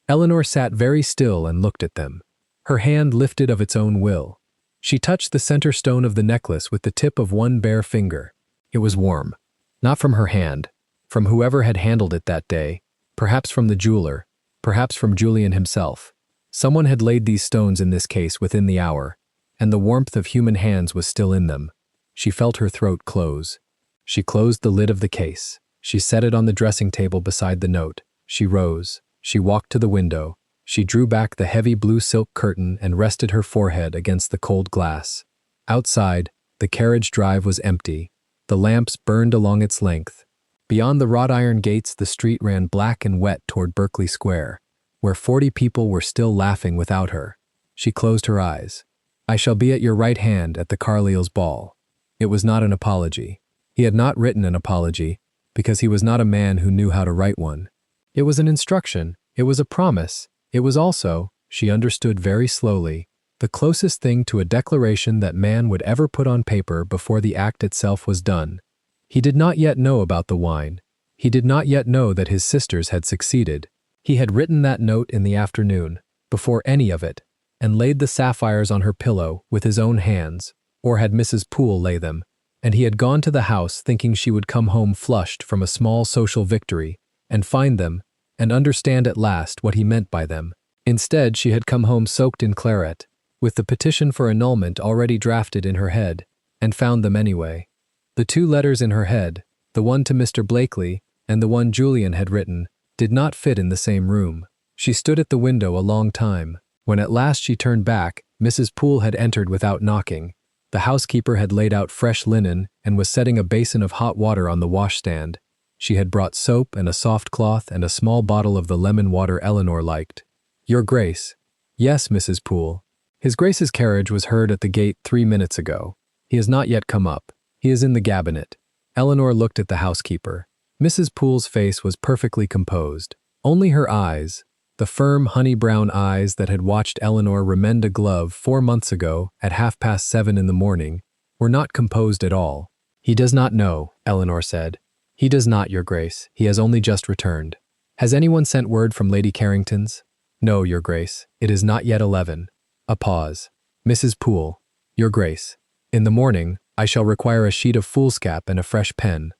A: Eleanor sat very still and looked at them, her hand lifted of its own will. She touched the center stone of the necklace with the tip of one bare finger. It was warm. Not from her hand, from whoever had handled it that day, perhaps from the jeweler, perhaps from Julian himself. Someone had laid these stones in this case within the hour, and the warmth of human hands was still in them. She felt her throat close. She closed the lid of the case. She set it on the dressing table beside the note. She rose. She walked to the window. She drew back the heavy blue silk curtain and rested her forehead against the cold glass. Outside, the carriage drive was empty. The lamps burned along its length. Beyond the wrought iron gates, the street ran black and wet toward Berkeley Square, where 40 people were still laughing without her. She closed her eyes. I shall be at your right hand at the Carlyle's ball. It was not an apology. He had not written an apology, because he was not a man who knew how to write one. It was an instruction. It was a promise. It was also, she understood very slowly, the closest thing to a declaration that man would ever put on paper before the act itself was done. He did not yet know about the wine. He did not yet know that his sisters had succeeded. He had written that note in the afternoon, before any of it, and laid the sapphires on her pillow with his own hands, or had Mrs. Poole lay them, and he had gone to the house thinking she would come home flushed from a small social victory, and find them, and understand at last what he meant by them. Instead, she had come home soaked in claret, with the petition for annulment already drafted in her head, and found them anyway. The 2 letters in her head, the one to Mr. Blakely and the one Julian had written, did not fit in the same room. She stood at the window a long time. When at last she turned back, Mrs. Poole had entered without knocking. The housekeeper had laid out fresh linen and was setting a basin of hot water on the washstand. She had brought soap and a soft cloth and a small bottle of the lemon water Eleanor liked. Your Grace. Yes, Mrs. Poole. His Grace's carriage was heard at the gate 3 minutes ago. He has not yet come up. He is in the cabinet. Eleanor looked at the housekeeper. Mrs. Poole's face was perfectly composed. Only her eyes, the firm honey-brown eyes that had watched Eleanor remend a glove 4 months ago at 7:30 in the morning, were not composed at all. He does not know, Eleanor said. He does not, Your Grace. He has only just returned. Has anyone sent word from Lady Carrington's? No, Your Grace. It is not yet 11. A pause. Mrs. Poole. Your Grace. In the morning, I shall require a sheet of foolscap and a fresh pen.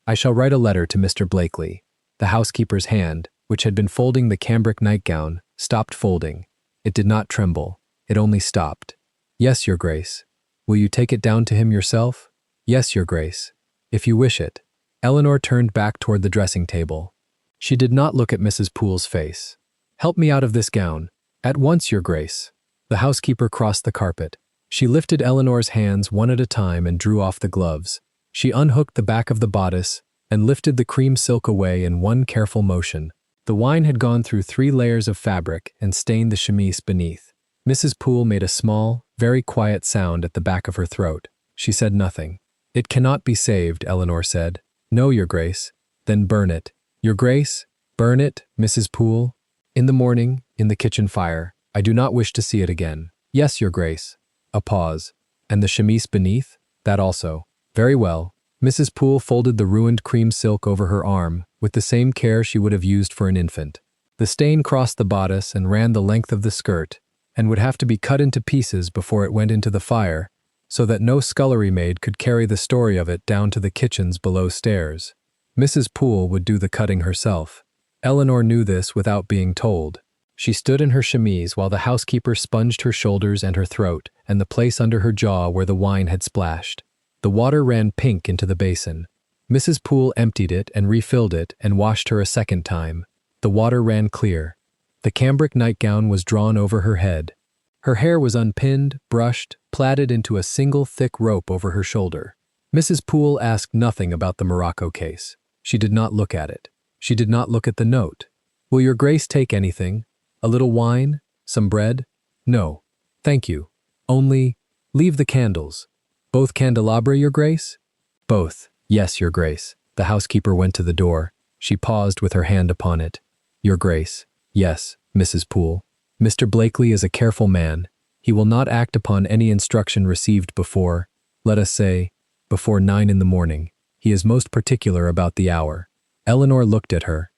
A: I shall write a letter to Mr. Blakely. The housekeeper's hand, which had been folding the cambric nightgown, stopped folding. It did not tremble. It only stopped. Yes, Your Grace. Will you take it down to him yourself? Yes, Your Grace. If you wish it. Eleanor turned back toward the dressing table. She did not look at Mrs. Poole's face. Help me out of this gown. At once, Your Grace. The housekeeper crossed the carpet. She lifted Eleanor's hands one at a time and drew off the gloves. She unhooked the back of the bodice and lifted the cream silk away in one careful motion. The wine had gone through 3 layers of fabric and stained the chemise beneath. Mrs. Poole made a small, very quiet sound at the back of her throat. She said nothing. It cannot be saved, Eleanor said. No, Your Grace. Then burn it. Your Grace, burn it, Mrs. Poole. In the morning, in the kitchen fire. I do not wish to see it again. Yes, Your Grace. A pause. And the chemise beneath? That also. Very well. Mrs. Poole folded the ruined cream silk over her arm with the same care she would have used for an infant. The stain crossed the bodice and ran the length of the skirt, and would have to be cut into pieces before it went into the fire, so that no scullery maid could carry the story of it down to the kitchens below stairs. Mrs. Poole would do the cutting herself. Eleanor knew this without being told. She stood in her chemise while the housekeeper sponged her shoulders and her throat and the place under her jaw where the wine had splashed. The water ran pink into the basin. Mrs. Poole emptied it and refilled it and washed her a second time. The water ran clear. The cambric nightgown was drawn over her head. Her hair was unpinned, brushed, plaited into a single thick rope over her shoulder. Mrs. Poole asked nothing about the Morocco case. She did not look at it. She did not look at the note. Will Your Grace take anything? A little wine? Some bread? No. Thank you. Only, leave the candles. Both candelabra, Your Grace? Both. Yes, Your Grace. The housekeeper went to the door. She paused with her hand upon it. Your Grace. Yes, Mrs. Poole. Mr. Blakely is a careful man. He will not act upon any instruction received before, let us say, before 9 in the morning. He is most particular about the hour. Eleanor looked at her.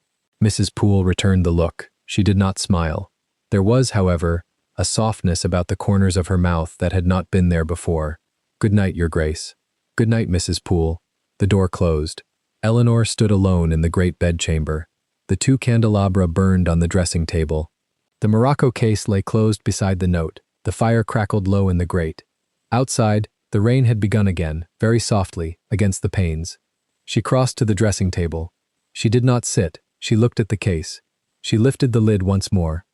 A: Mrs. Poole returned the look. She did not smile. There was, however, a softness about the corners of her mouth that had not been there before. Good night, Your Grace. Good night, Mrs. Poole. The door closed. Eleanor stood alone in the great bedchamber. The 2 candelabra burned on the dressing table. The morocco case lay closed beside the note. The fire crackled low in the grate. Outside, the rain had begun again, very softly, against the panes. She crossed to the dressing table. She did not sit. She looked at the case. She lifted the lid once more.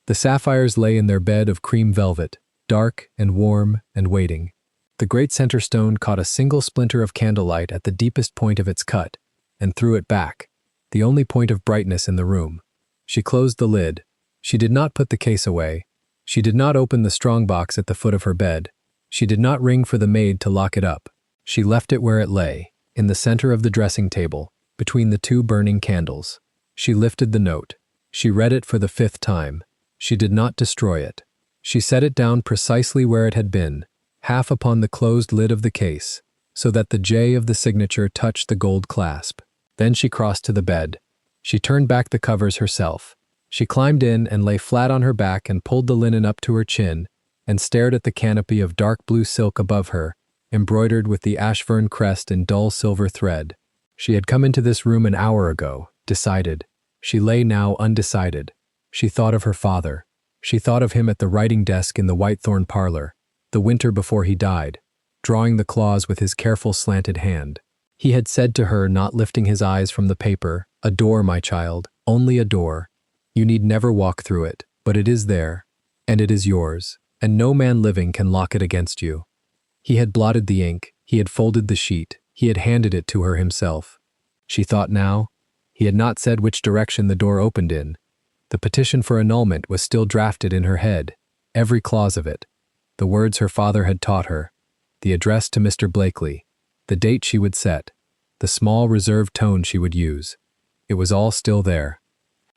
A: The sapphires lay in their bed of cream velvet, dark and warm and waiting. The great center stone caught a single splinter of candlelight at the deepest point of its cut, and threw it back, the only point of brightness in the room. She closed the lid. She did not put the case away. She did not open the strongbox at the foot of her bed. She did not ring for the maid to lock it up. She left it where it lay, in the center of the dressing table, between the 2 burning candles. She lifted the note. She read it for the 5th time. She did not destroy it. She set it down precisely where it had been, half upon the closed lid of the case, so that the J of the signature touched the gold clasp. Then she crossed to the bed. She turned back the covers herself. She climbed in and lay flat on her back and pulled the linen up to her chin and stared at the canopy of dark blue silk above her, embroidered with the Ashfern crest in dull silver thread. She had come into this room an hour ago, decided. She lay now undecided. She thought of her father. She thought of him at the writing desk in the Whitethorn parlor, the winter before he died, drawing the clause with his careful slanted hand. He had said to her, not lifting his eyes from the paper, "A door, my child, only a door. You need never walk through it, but it is there, and it is yours, and no man living can lock it against you." He had blotted the ink, he had folded the sheet, he had handed it to her himself. She thought now, he had not said which direction the door opened in. The petition for annulment was still drafted in her head, every clause of it, the words her father had taught her, the address to Mr. Blakely, the date she would set, the small reserved tone she would use. It was all still there.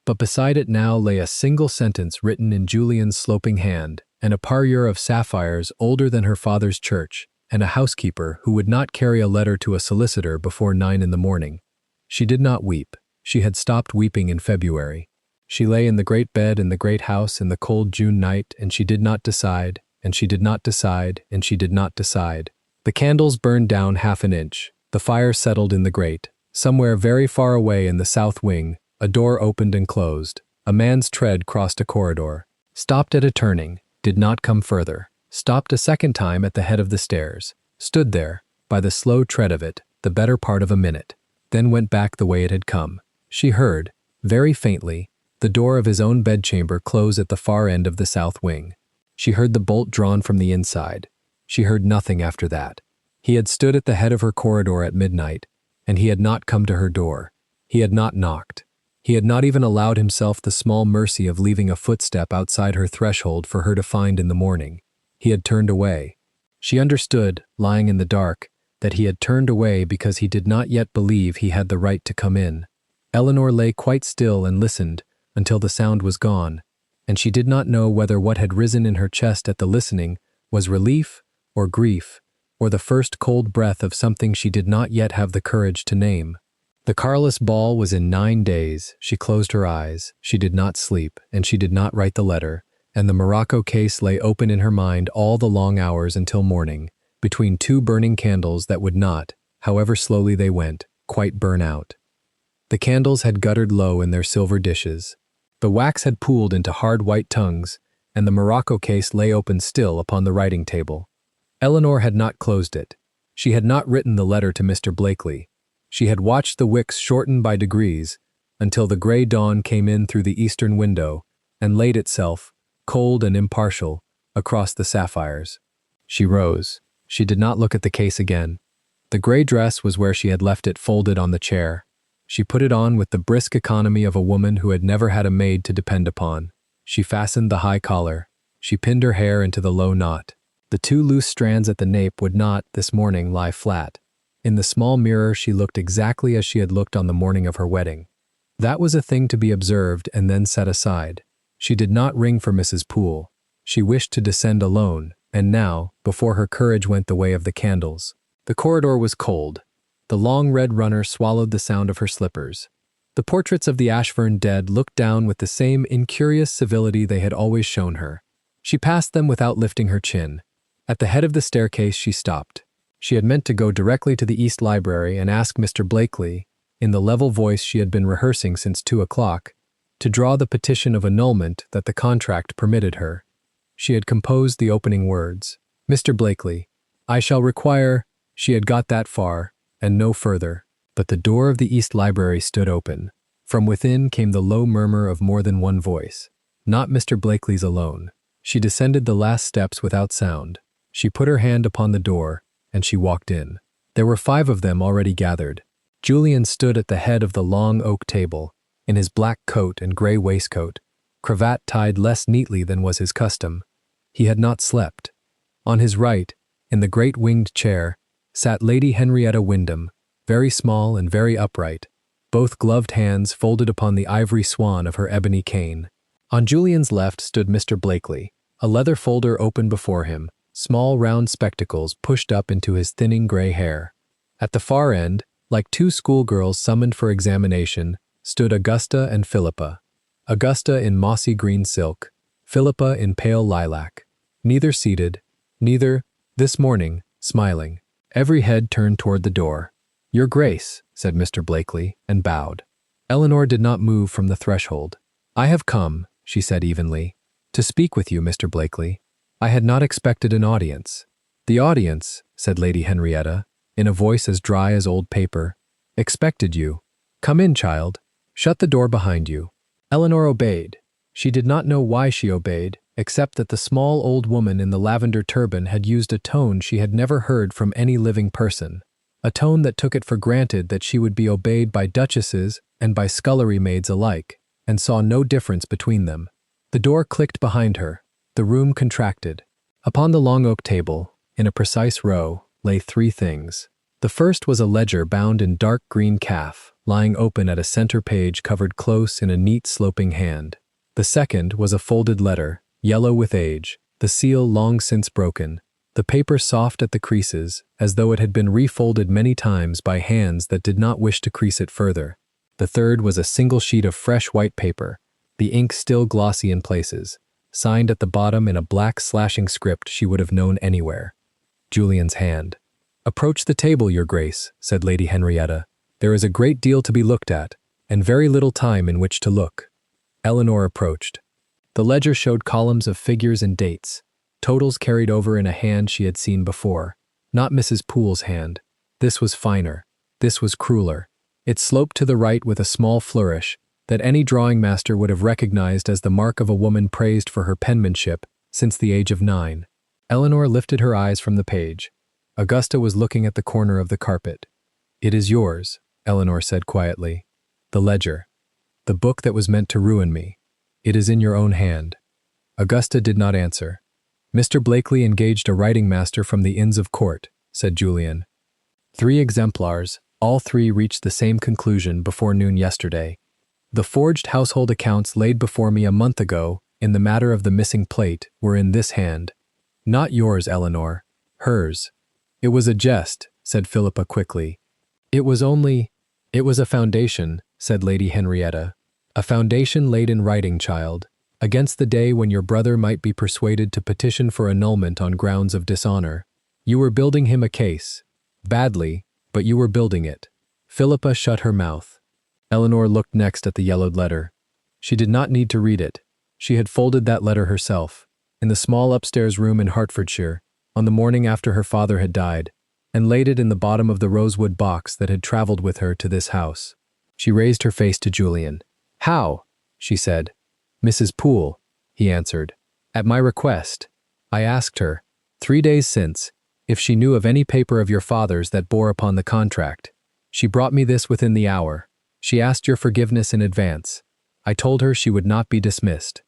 A: But beside it now lay a single sentence written in Julian's sloping hand, and a parure of sapphires older than her father's church, and a housekeeper who would not carry a letter to a solicitor before 9 in the morning. She did not weep. She had stopped weeping in February. She lay in the great bed in the great house in the cold June night, and she did not decide, and she did not decide, and she did not decide. The candles burned down half an inch. The fire settled in the grate. Somewhere very far away in the south wing, a door opened and closed. A man's tread crossed a corridor, stopped at a turning, did not come further, stopped a second time at the head of the stairs, stood there, by the slow tread of it, the better part of a minute, then went back the way it had come. She heard, very faintly, the door of his own bedchamber close at the far end of the south wing. She heard the bolt drawn from the inside. She heard nothing after that. He had stood at the head of her corridor at midnight, and he had not come to her door. He had not knocked. He had not even allowed himself the small mercy of leaving a footstep outside her threshold for her to find in the morning. He had turned away. She understood, lying in the dark, that he had turned away because he did not yet believe he had the right to come in. Eleanor lay quite still and listened until the sound was gone, and she did not know whether what had risen in her chest at the listening was relief or grief, or the first cold breath of something she did not yet have the courage to name. The Carless ball was in 9 days. She closed her eyes. She did not sleep, and she did not write the letter, and the morocco case lay open in her mind all the long hours until morning, between 2 burning candles that would not, however slowly they went, quite burn out. The candles had guttered low in their silver dishes. The wax had pooled into hard white tongues, and the morocco case lay open still upon the writing table. Eleanor had not closed it. She had not written the letter to Mr. Blakely. She had watched the wicks shorten by degrees until the gray dawn came in through the eastern window and laid itself, cold and impartial, across the sapphires. She rose. She did not look at the case again. The gray dress was where she had left it folded on the chair. She put it on with the brisk economy of a woman who had never had a maid to depend upon. She fastened the high collar. She pinned her hair into the low knot. The 2 loose strands at the nape would not, this morning, lie flat. In the small mirror she looked exactly as she had looked on the morning of her wedding. That was a thing to be observed and then set aside. She did not ring for Mrs. Poole. She wished to descend alone, and now, before her courage went the way of the candles. The corridor was cold. The long red runner swallowed the sound of her slippers. The portraits of the Ashfern dead looked down with the same incurious civility they had always shown her. She passed them without lifting her chin. At the head of the staircase she stopped. She had meant to go directly to the East Library and ask Mr. Blakely, in the level voice she had been rehearsing since 2 o'clock, to draw the petition of annulment that the contract permitted her. She had composed the opening words. Mr. Blakely, I shall require— She had got that far, and no further, but the door of the East Library stood open. From within came the low murmur of more than one voice. Not Mr. Blakely's alone. She descended the last steps without sound. She put her hand upon the door, and she walked in. There were 5 of them already gathered. Julian stood at the head of the long oak table, in his black coat and gray waistcoat, cravat tied less neatly than was his custom. He had not slept. On his right, in the great winged chair, sat Lady Henrietta Wyndham, very small and very upright, both gloved hands folded upon the ivory swan of her ebony cane. On Julian's left stood Mr. Blakely, a leather folder open before him, small round spectacles pushed up into his thinning gray hair. At the far end, like 2 schoolgirls summoned for examination, stood Augusta and Philippa. Augusta in mossy green silk, Philippa in pale lilac. Neither seated, neither, this morning, smiling. Every head turned toward the door. Your Grace, said Mr. Blakely, and bowed. Eleanor did not move from the threshold. I have come, she said evenly, to speak with you, Mr. Blakely. I had not expected an audience. The audience, said Lady Henrietta, in a voice as dry as old paper, expected you. Come in, child. Shut the door behind you. Eleanor obeyed. She did not know why she obeyed, except that the small old woman in the lavender turban had used a tone she had never heard from any living person, a tone that took it for granted that she would be obeyed by duchesses and by scullery maids alike, and saw no difference between them. The door clicked behind her. The room contracted. Upon the long oak table, in a precise row, lay 3 things. The first was a ledger bound in dark green calf, lying open at a center page covered close in a neat sloping hand. The second was a folded letter, yellow with age, the seal long since broken, the paper soft at the creases, as though it had been refolded many times by hands that did not wish to crease it further. The third was a single sheet of fresh white paper, the ink still glossy in places, signed at the bottom in a black slashing script she would have known anywhere. Julian's hand. Approach the table, Your Grace, said Lady Henrietta. There is a great deal to be looked at, and very little time in which to look. Eleanor approached. The ledger showed columns of figures and dates, totals carried over in a hand she had seen before. Not Mrs. Poole's hand. This was finer. This was crueler. It sloped to the right with a small flourish that any drawing master would have recognized as the mark of a woman praised for her penmanship since the age of 9. Eleanor lifted her eyes from the page. Augusta was looking at the corner of the carpet. It is yours, Eleanor said quietly. The ledger. The book that was meant to ruin me. It is in your own hand. Augusta did not answer. Mr. Blakely engaged a writing master from the Inns of Court, said Julian. 3 exemplars, all 3 reached the same conclusion before noon yesterday. The forged household accounts laid before me a month ago in the matter of the missing plate were in this hand. Not yours, Eleanor. Hers. It was a jest, said Philippa quickly. It was a foundation, said Lady Henrietta. A foundation laid in writing, child, against the day when your brother might be persuaded to petition for annulment on grounds of dishonor. You were building him a case. Badly, but you were building it. Philippa shut her mouth. Eleanor looked next at the yellowed letter. She did not need to read it. She had folded that letter herself, in the small upstairs room in Hertfordshire, on the morning after her father had died, and laid it in the bottom of the rosewood box that had traveled with her to this house. She raised her face to Julian. How? She said. Mrs. Poole, he answered. At my request. I asked her, 3 days since, if she knew of any paper of your father's that bore upon the contract. She brought me this within the hour. She asked your forgiveness in advance. I told her she would not be dismissed.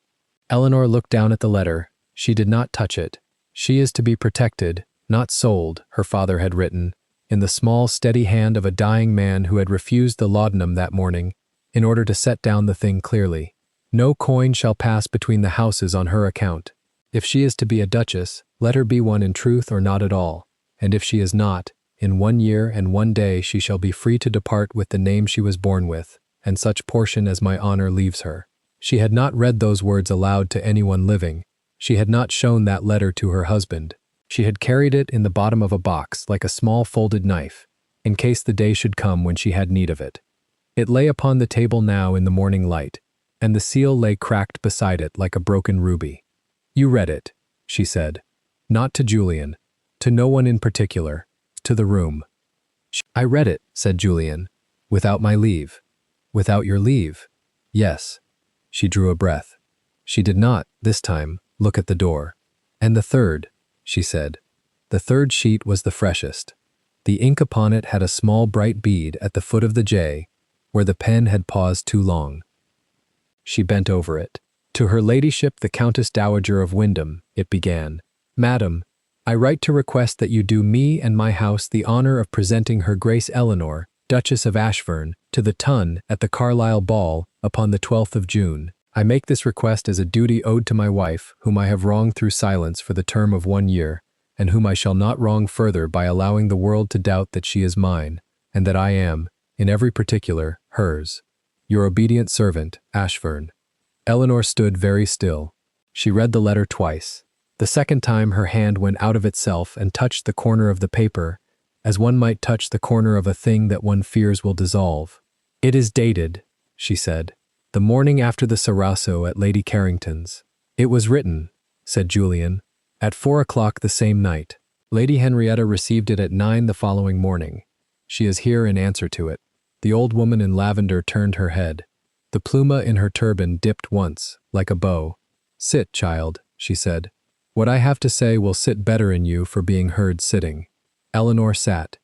A: Eleanor looked down at the letter. She did not touch it. She is to be protected, not sold, her father had written, in the small, steady hand of a dying man who had refused the laudanum that morning, in order to set down the thing clearly. No coin shall pass between the houses on her account. If she is to be a duchess, let her be one in truth or not at all, and if she is not, in 1 year and 1 day she shall be free to depart with the name she was born with, and such portion as my honor leaves her. She had not read those words aloud to anyone living. She had not shown that letter to her husband. She had carried it in the bottom of a box like a small folded knife, in case the day should come when she had need of it. It lay upon the table now in the morning light, and the seal lay cracked beside it like a broken ruby. "You read it," she said. "Not to Julian, to no one in particular, to the room." "I read it," said Julian, "without my leave." "Without your leave?" "Yes." She drew a breath. She did not, this time, look at the door. "And the third," she said. The third sheet was the freshest. The ink upon it had a small bright bead at the foot of the J, where the pen had paused too long. She bent over it. "To her ladyship the Countess Dowager of Wyndham," it began. "Madam, I write to request that you do me and my house the honor of presenting her Grace Eleanor, Duchess of Ashfern, to the Tun at the Carlisle Ball upon the 12th of June. I make this request as a duty owed to my wife, whom I have wronged through silence for the term of 1 year, and whom I shall not wrong further by allowing the world to doubt that she is mine, and that I am, in every particular, hers. Your obedient servant, Ashfern." Eleanor stood very still. She read the letter twice. The second time her hand went out of itself and touched the corner of the paper, as one might touch the corner of a thing that one fears will dissolve. "It is dated," she said, "the morning after the Sarasso at Lady Carrington's." "It was written," said Julian, "at 4 o'clock the same night. Lady Henrietta received it at 9 the following morning. She is here in answer to it." The old woman in lavender turned her head. The pluma in her turban dipped once, like a bow. "Sit, child," she said. "What I have to say will sit better in you for being heard sitting." Eleanor sat.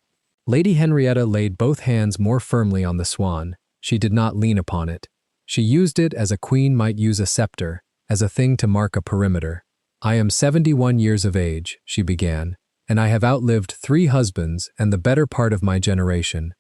A: Lady Henrietta laid both hands more firmly on the swan. She did not lean upon it. She used it as a queen might use a scepter, as a thing to mark a perimeter. "I am 71 years of age," she began, "and I have outlived 3 husbands and the better part of my generation.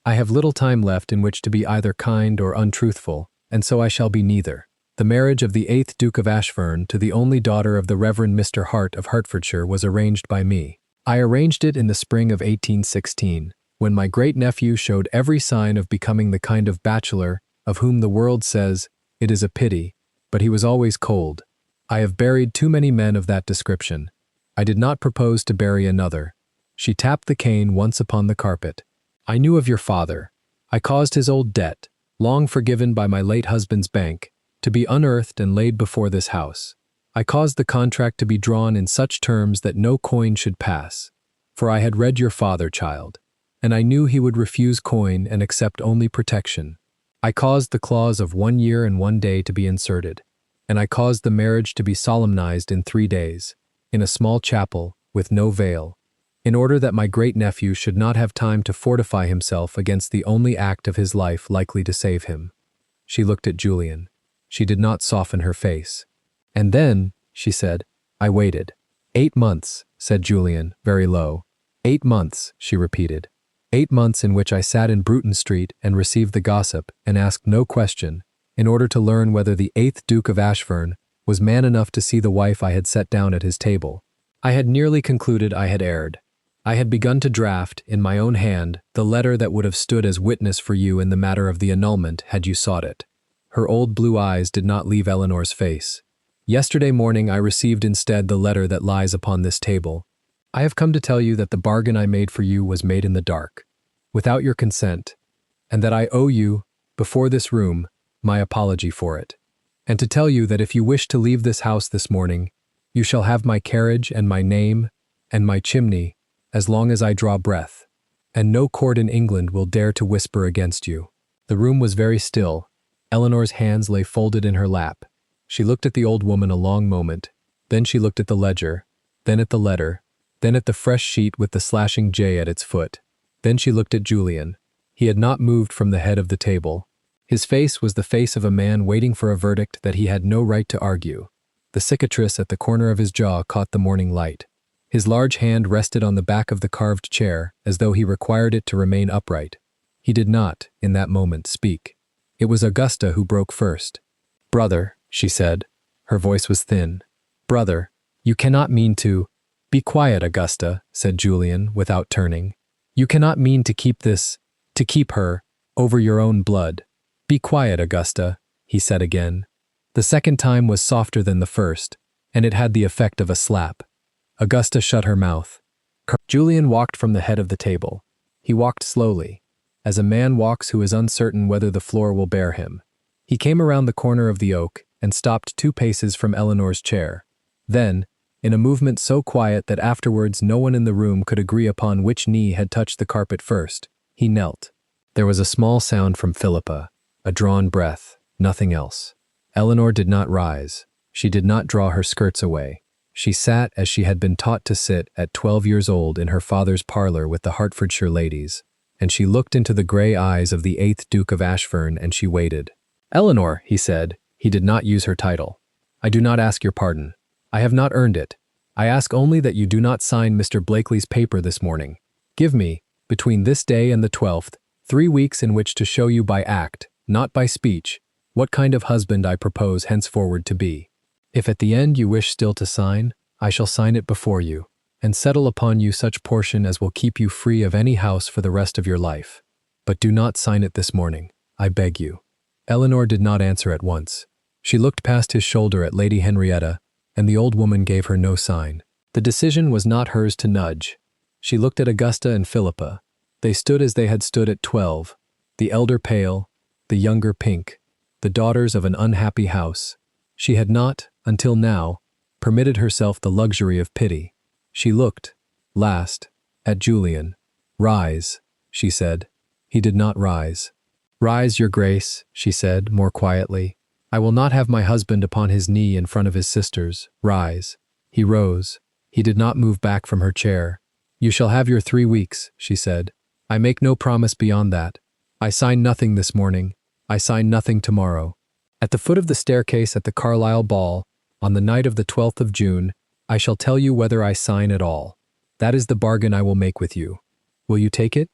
A: I have little time left in which to be either kind or untruthful, and so I shall be neither. The marriage of the 8th Duke of Ashfern to the only daughter of the Reverend Mr. Hart of Hertfordshire was arranged by me. I arranged it in the spring of 1816, when my great-nephew showed every sign of becoming the kind of bachelor of whom the world says, it is a pity, but he was always cold. I have buried too many men of that description. I did not propose to bury another." She tapped the cane once upon the carpet. "I knew of your father. I caused his old debt, long forgiven by my late husband's bank, to be unearthed and laid before this house. I caused the contract to be drawn in such terms that no coin should pass. For I had read your father, child, and I knew he would refuse coin and accept only protection. I caused the clause of 1 year and 1 day to be inserted, and I caused the marriage to be solemnized in 3 days, in a small chapel, with no veil, in order that my great-nephew should not have time to fortify himself against the only act of his life likely to save him." She looked at Julian. She did not soften her face. "And then," she said, "I waited." 8 months, said Julian, very low. 8 months, she repeated. 8 months in which I sat in Bruton Street and received the gossip and asked no question, in order to learn whether the 8th Duke of Ashfern was man enough to see the wife I had set down at his table. I had nearly concluded I had erred. I had begun to draft, in my own hand, the letter that would have stood as witness for you in the matter of the annulment had you sought it. Her old blue eyes did not leave Eleanor's face. "Yesterday morning I received instead the letter that lies upon this table. I have come to tell you that the bargain I made for you was made in the dark, without your consent, and that I owe you, before this room, my apology for it. And to tell you that if you wish to leave this house this morning, you shall have my carriage and my name and my chimney as long as I draw breath, and no court in England will dare to whisper against you." The room was very still. Eleanor's hands lay folded in her lap. She looked at the old woman a long moment. Then she looked at the ledger, then at the letter, then at the fresh sheet with the slashing J at its foot. Then she looked at Julian. He had not moved from the head of the table. His face was the face of a man waiting for a verdict that he had no right to argue. The cicatrice at the corner of his jaw caught the morning light. His large hand rested on the back of the carved chair as though he required it to remain upright. He did not, in that moment, speak. It was Augusta who broke first. "Brother," she said. Her voice was thin. "Brother, you cannot mean to—" "Be quiet, Augusta," said Julian, without turning. "You cannot mean to keep to keep her, over your own blood. Be quiet, Augusta," he said again. The second time was softer than the first, and it had the effect of a slap. Augusta shut her mouth. Julian walked from the head of the table. He walked slowly. as a man walks who is uncertain whether the floor will bear him. He came around the corner of the oak and stopped 2 paces from Eleanor's chair. Then, in a movement so quiet that afterwards no one in the room could agree upon which knee had touched the carpet first, he knelt. There was a small sound from Philippa, a drawn breath, nothing else. Eleanor did not rise. She did not draw her skirts away. She sat as she had been taught to sit at 12 years old in her father's parlor with the Hertfordshire ladies, and she looked into the grey eyes of the 8th Duke of Ashfern and she waited. "Eleanor," he said. He did not use her title. "I do not ask your pardon. I have not earned it. I ask only that you do not sign Mr. Blakely's paper this morning. Give me, between this day and the 12th, 3 weeks in which to show you by act, not by speech, what kind of husband I propose henceforward to be. If at the end you wish still to sign, I shall sign it before you, and settle upon you such portion as will keep you free of any house for the rest of your life. But do not sign it this morning, I beg you." Eleanor did not answer at once. She looked past his shoulder at Lady Henrietta, and the old woman gave her no sign. The decision was not hers to nudge. She looked at Augusta and Philippa. They stood as they had stood at 12, the elder pale, the younger pink, the daughters of an unhappy house. She had not, until now, permitted herself the luxury of pity. She looked, last, at Julian. "Rise," she said. He did not rise. "Rise, your grace," she said, more quietly. "I will not have my husband upon his knee in front of his sisters. Rise." He rose. He did not move back from her chair. "You shall have your 3 weeks," she said. "I make no promise beyond that. I sign nothing this morning. I sign nothing tomorrow. At the foot of the staircase at the Carlisle ball, on the night of the 12th of June, I shall tell you whether I sign at all. That is the bargain I will make with you. Will you take it?"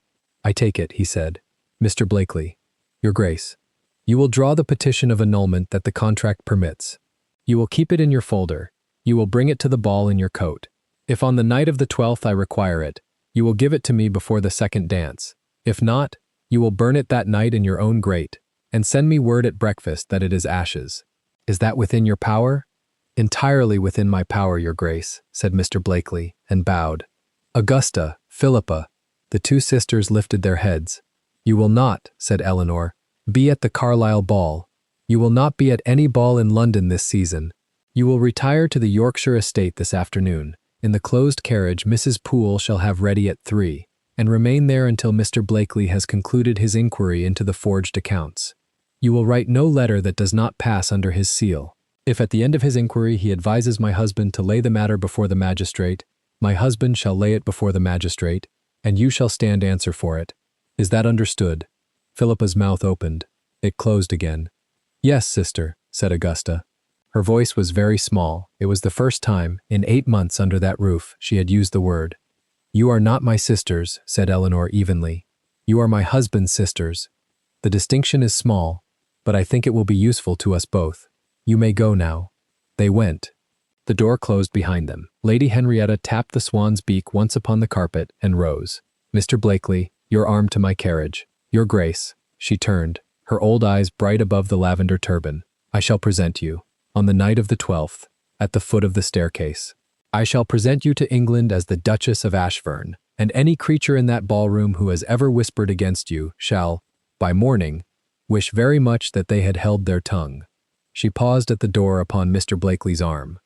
A: "I take it," he said. "Mr. Blakely, your grace. You will draw the petition of annulment that the contract permits. You will keep it in your folder. You will bring it to the ball in your coat. If on the night of the 12th I require it, you will give it to me before the second dance. If not, you will burn it that night in your own grate, and send me word at breakfast that it is ashes. Is that within your power?" "Entirely within my power, your grace," said Mr. Blakely, and bowed. Augusta, Philippa, the 2 sisters lifted their heads. "You will not," said Eleanor, "be at the Carlisle ball. You will not be at any ball in London this season. You will retire to the Yorkshire estate this afternoon. In the closed carriage Mrs. Poole shall have ready at 3, and remain there until Mr. Blakely has concluded his inquiry into the forged accounts. You will write no letter that does not pass under his seal. If at the end of his inquiry he advises my husband to lay the matter before the magistrate, my husband shall lay it before the magistrate, and you shall stand answer for it. Is that understood?" Philippa's mouth opened. It closed again. "Yes, sister," said Augusta. Her voice was very small. It was the first time, in 8 months under that roof, she had used the word. "You are not my sisters," said Eleanor evenly. "You are my husband's sisters. The distinction is small, but I think it will be useful to us both. You may go now." They went. The door closed behind them. Lady Henrietta tapped the swan's beak once upon the carpet and rose. "Mr. Blakely, your arm to my carriage. Your grace." She turned, her old eyes bright above the lavender turban. "I shall present you, on the night of the 12th, at the foot of the staircase. I shall present you to England as the Duchess of Ashfern, and any creature in that ballroom who has ever whispered against you shall, by morning, wish very much that they had held their tongue." She paused at the door upon Mr. Blakely's arm.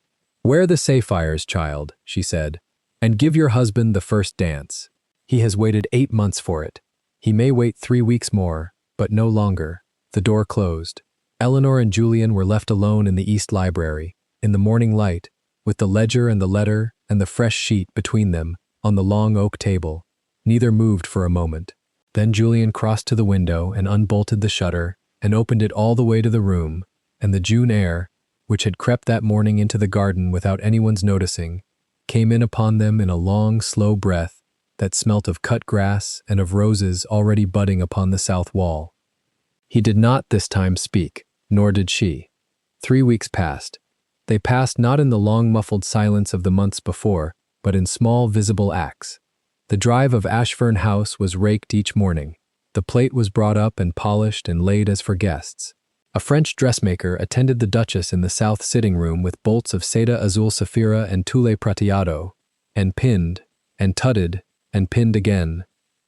A: "Wear the sapphires, child," she said, "and give your husband the first dance. He has waited 8 months for it. He may wait 3 weeks more, but no longer." The door closed. Eleanor and Julian were left alone in the East Library, in the morning light, with the ledger and the letter and the fresh sheet between them on the long oak table. Neither moved for a moment. Then Julian crossed to the window and unbolted the shutter and opened it all the way to the room, and the June air, which had crept that morning into the garden without anyone's noticing, came in upon them in a long, slow breath that smelt of cut grass and of roses already budding upon the south wall. He did not this time speak, nor did she. 3 weeks passed. They passed not in the long muffled silence of the months before, but in small visible acts. The drive of Ashfern House was raked each morning. The plate was brought up and polished and laid as for guests. A French dressmaker attended the Duchess in the south sitting-room with bolts of seda azul saphira and tulle prateado, and pinned, and tutted, and pinned again.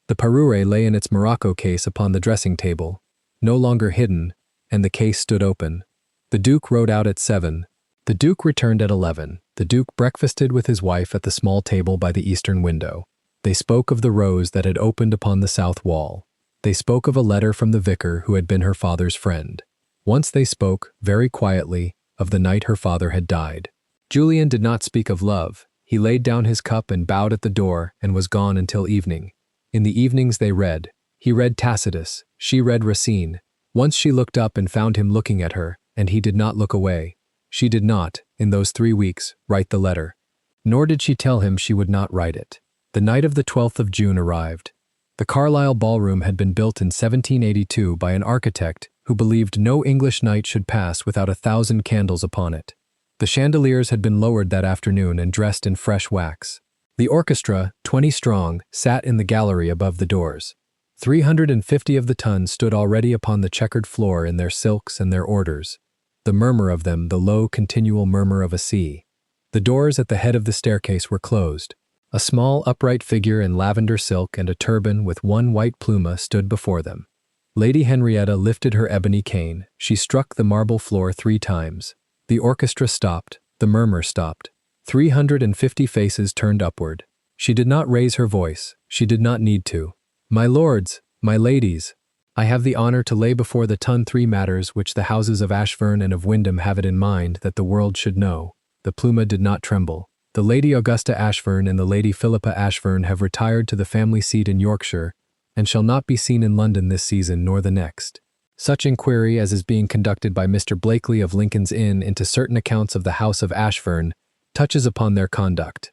A: The parure lay in its morocco case upon the dressing table, no longer hidden, and the case stood open. The Duke rode out at 7. The Duke returned at 11. The Duke breakfasted with his wife at the small table by the eastern window. They spoke of the rose that had opened upon the south wall. They spoke of a letter from the vicar who had been her father's friend. Once they spoke, very quietly, of the night her father had died. Julian did not speak of love. He laid down his cup and bowed at the door and was gone until evening. In the evenings they read. He read Tacitus, she read Racine. Once she looked up and found him looking at her, and he did not look away. She did not, in those 3 weeks, write the letter. Nor did she tell him she would not write it. The night of the 12th of June arrived. The Carlisle ballroom had been built in 1782 by an architect who believed no English night should pass without 1,000 candles upon it. The chandeliers had been lowered that afternoon and dressed in fresh wax. The orchestra, 20 strong, sat in the gallery above the doors. 350 of the tons stood already upon the checkered floor in their silks and their orders. The murmur of them, the low, continual murmur of a sea. The doors at the head of the staircase were closed. A small, upright figure in lavender silk and a turban with one white pluma stood before them. Lady Henrietta lifted her ebony cane. She struck the marble floor 3 times. The orchestra stopped. The murmur stopped. 350 faces turned upward. She did not raise her voice. She did not need to. My lords, my ladies, I have the honor to lay before the ton 3 matters which the houses of Ashfern and of Wyndham have it in mind that the world should know. The pluma did not tremble. The Lady Augusta Ashfern and the Lady Philippa Ashfern have retired to the family seat in Yorkshire, and shall not be seen in London this season nor the next. Such inquiry as is being conducted by Mr. Blakely of Lincoln's Inn into certain accounts of the house of Ashfern touches upon their conduct.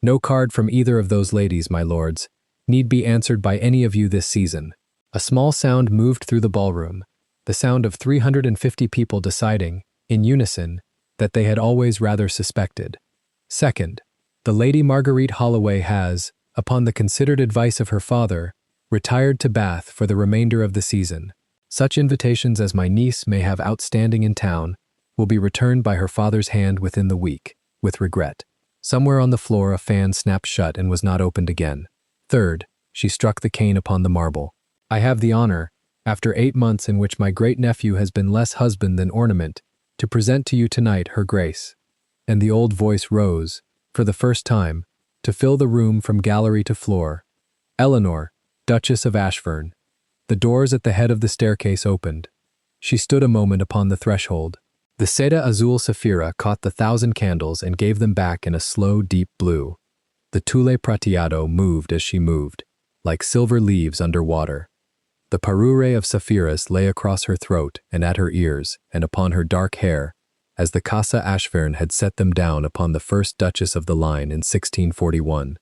A: No card from either of those ladies, my lords, need be answered by any of you this season. A small sound moved through the ballroom, the sound of 350 people deciding, in unison, that they had always rather suspected. Second, the Lady Marguerite Holloway has, upon the considered advice of her father, retired to Bath for the remainder of the season. Such invitations as my niece may have outstanding in town will be returned by her father's hand within the week, with regret. Somewhere on the floor a fan snapped shut and was not opened again. Third, she struck the cane upon the marble. I have the honor, after 8 months in which my great-nephew has been less husband than ornament, to present to you tonight her grace. And the old voice rose, for the first time, to fill the room from gallery to floor. Eleanor, Duchess of Ashfern. The doors at the head of the staircase opened. She stood a moment upon the threshold. The Seda Azul Safira caught the 1,000 candles and gave them back in a slow, deep blue. The Tule Prateado moved as she moved, like silver leaves under water. The parure of sapphires lay across her throat and at her ears and upon her dark hair, as the Casa Ashfern had set them down upon the first Duchess of the line in 1641.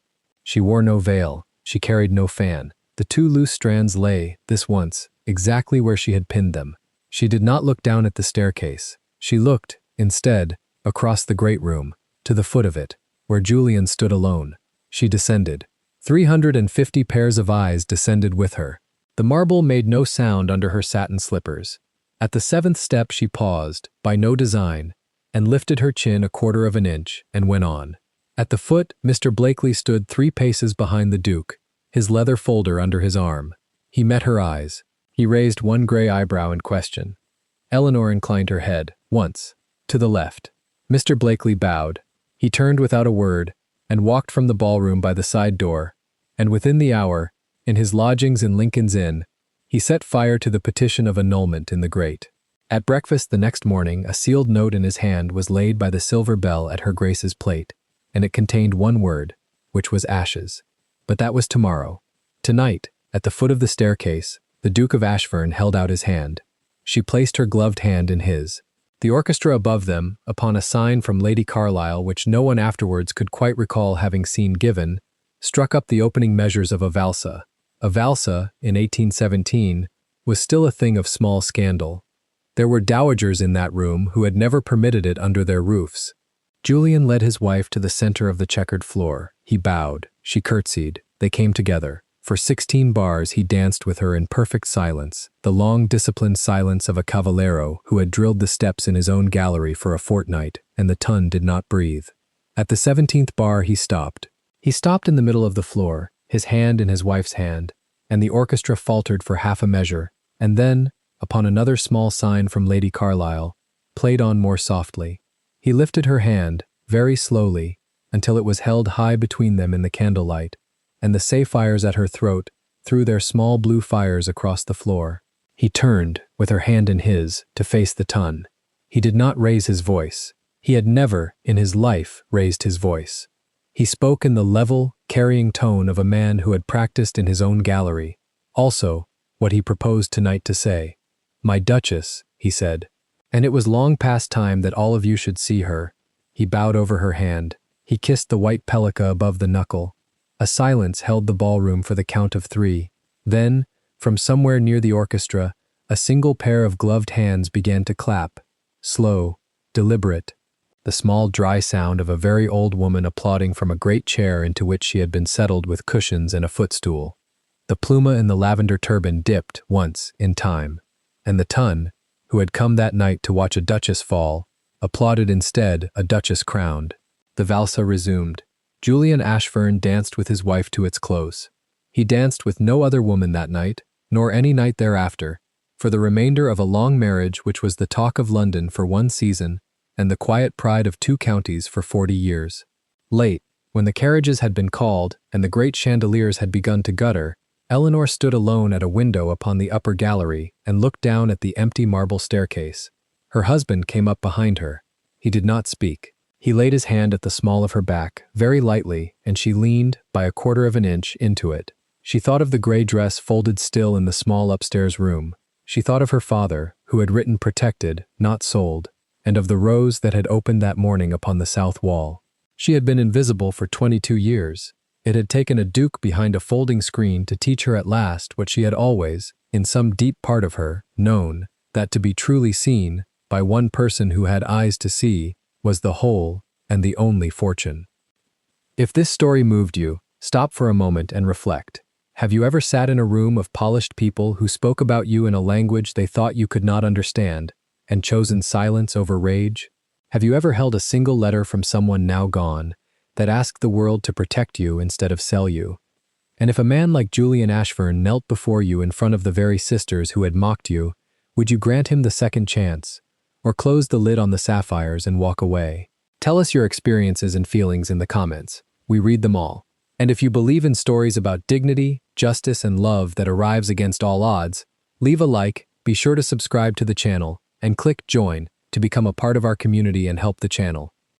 A: She wore no veil. She carried no fan. The 2 loose strands lay, this once, exactly where she had pinned them. She did not look down at the staircase. She looked, instead, across the great room, to the foot of it, where Julian stood alone. She descended. 350 pairs of eyes descended with her. The marble made no sound under her satin slippers. At the 7th step she paused, by no design, and lifted her chin 1/4 of an inch, and went on. At the foot, Mr. Blakely stood 3 paces behind the Duke, his leather folder under his arm. He met her eyes. He raised one gray eyebrow in question. Eleanor inclined her head, once, to the left. Mr. Blakely bowed. He turned without a word, and walked from the ballroom by the side door, and within the hour, in his lodgings in Lincoln's Inn, he set fire to the petition of annulment in the grate. At breakfast the next morning, a sealed note in his hand was laid by the silver bell at her Grace's plate, and it contained one word, which was ashes. But that was tomorrow. Tonight, at the foot of the staircase, the Duke of Ashfern held out his hand. She placed her gloved hand in his. The orchestra above them, upon a sign from Lady Carlisle which no one afterwards could quite recall having seen given, struck up the opening measures of a valsa. A valsa, in 1817, was still a thing of small scandal. There were dowagers in that room who had never permitted it under their roofs. Julian led his wife to the center of the checkered floor. He bowed. She curtsied. They came together. For 16 bars he danced with her in perfect silence, the long disciplined silence of a cavallero who had drilled the steps in his own gallery for a fortnight, and the ton did not breathe. At the 17th bar he stopped. He stopped in the middle of the floor, his hand in his wife's hand. and the orchestra faltered for half a measure, and then, upon another small sign from Lady Carlisle, played on more softly. He lifted her hand, very slowly, until it was held high between them in the candlelight, and the sapphires at her throat threw their small blue fires across the floor. He turned, with her hand in his, to face the tun. He did not raise his voice. He had never, in his life, raised his voice. He spoke in the level, carrying tone of a man who had practiced in his own gallery. Also, what he proposed tonight to say. "My Duchess," he said, "and it was long past time that all of you should see her." He bowed over her hand. He kissed the white pellica above the knuckle. A silence held the ballroom for the count of 3. Then, from somewhere near the orchestra, a single pair of gloved hands began to clap. Slow, deliberate. The small dry sound of a very old woman applauding from a great chair into which she had been settled with cushions and a footstool. The pluma in the lavender turban dipped, once, in time, and the tun, who had come that night to watch a duchess fall, applauded instead a duchess crowned. The valsa resumed. Julian Ashfern danced with his wife to its close. He danced with no other woman that night, nor any night thereafter, for the remainder of a long marriage which was the talk of London for 1 season, and the quiet pride of 2 counties for 40 years. Late, when the carriages had been called and the great chandeliers had begun to gutter, Eleanor stood alone at a window upon the upper gallery and looked down at the empty marble staircase. Her husband came up behind her. He did not speak. He laid his hand at the small of her back, very lightly, and she leaned, by 1/4 of an inch, into it. She thought of the gray dress folded still in the small upstairs room. She thought of her father, who had written protected, not sold, and of the rose that had opened that morning upon the south wall. She had been invisible for 22 years. It had taken a duke behind a folding screen to teach her at last what she had always, in some deep part of her, known, that to be truly seen, by one person who had eyes to see, was the whole and the only fortune. If this story moved you, stop for a moment and reflect. Have you ever sat in a room of polished people who spoke about you in a language they thought you could not understand, and chosen silence over rage? Have you ever held a single letter from someone now gone, that asked the world to protect you instead of sell you? And if a man like Julian Ashfern knelt before you in front of the very sisters who had mocked you, would you grant him the second chance, or close the lid on the sapphires and walk away? Tell us your experiences and feelings in the comments. We read them all. And if you believe in stories about dignity, justice, and love that arrives against all odds, leave a like, be sure to subscribe to the channel, and click join to become a part of our community and help the channel.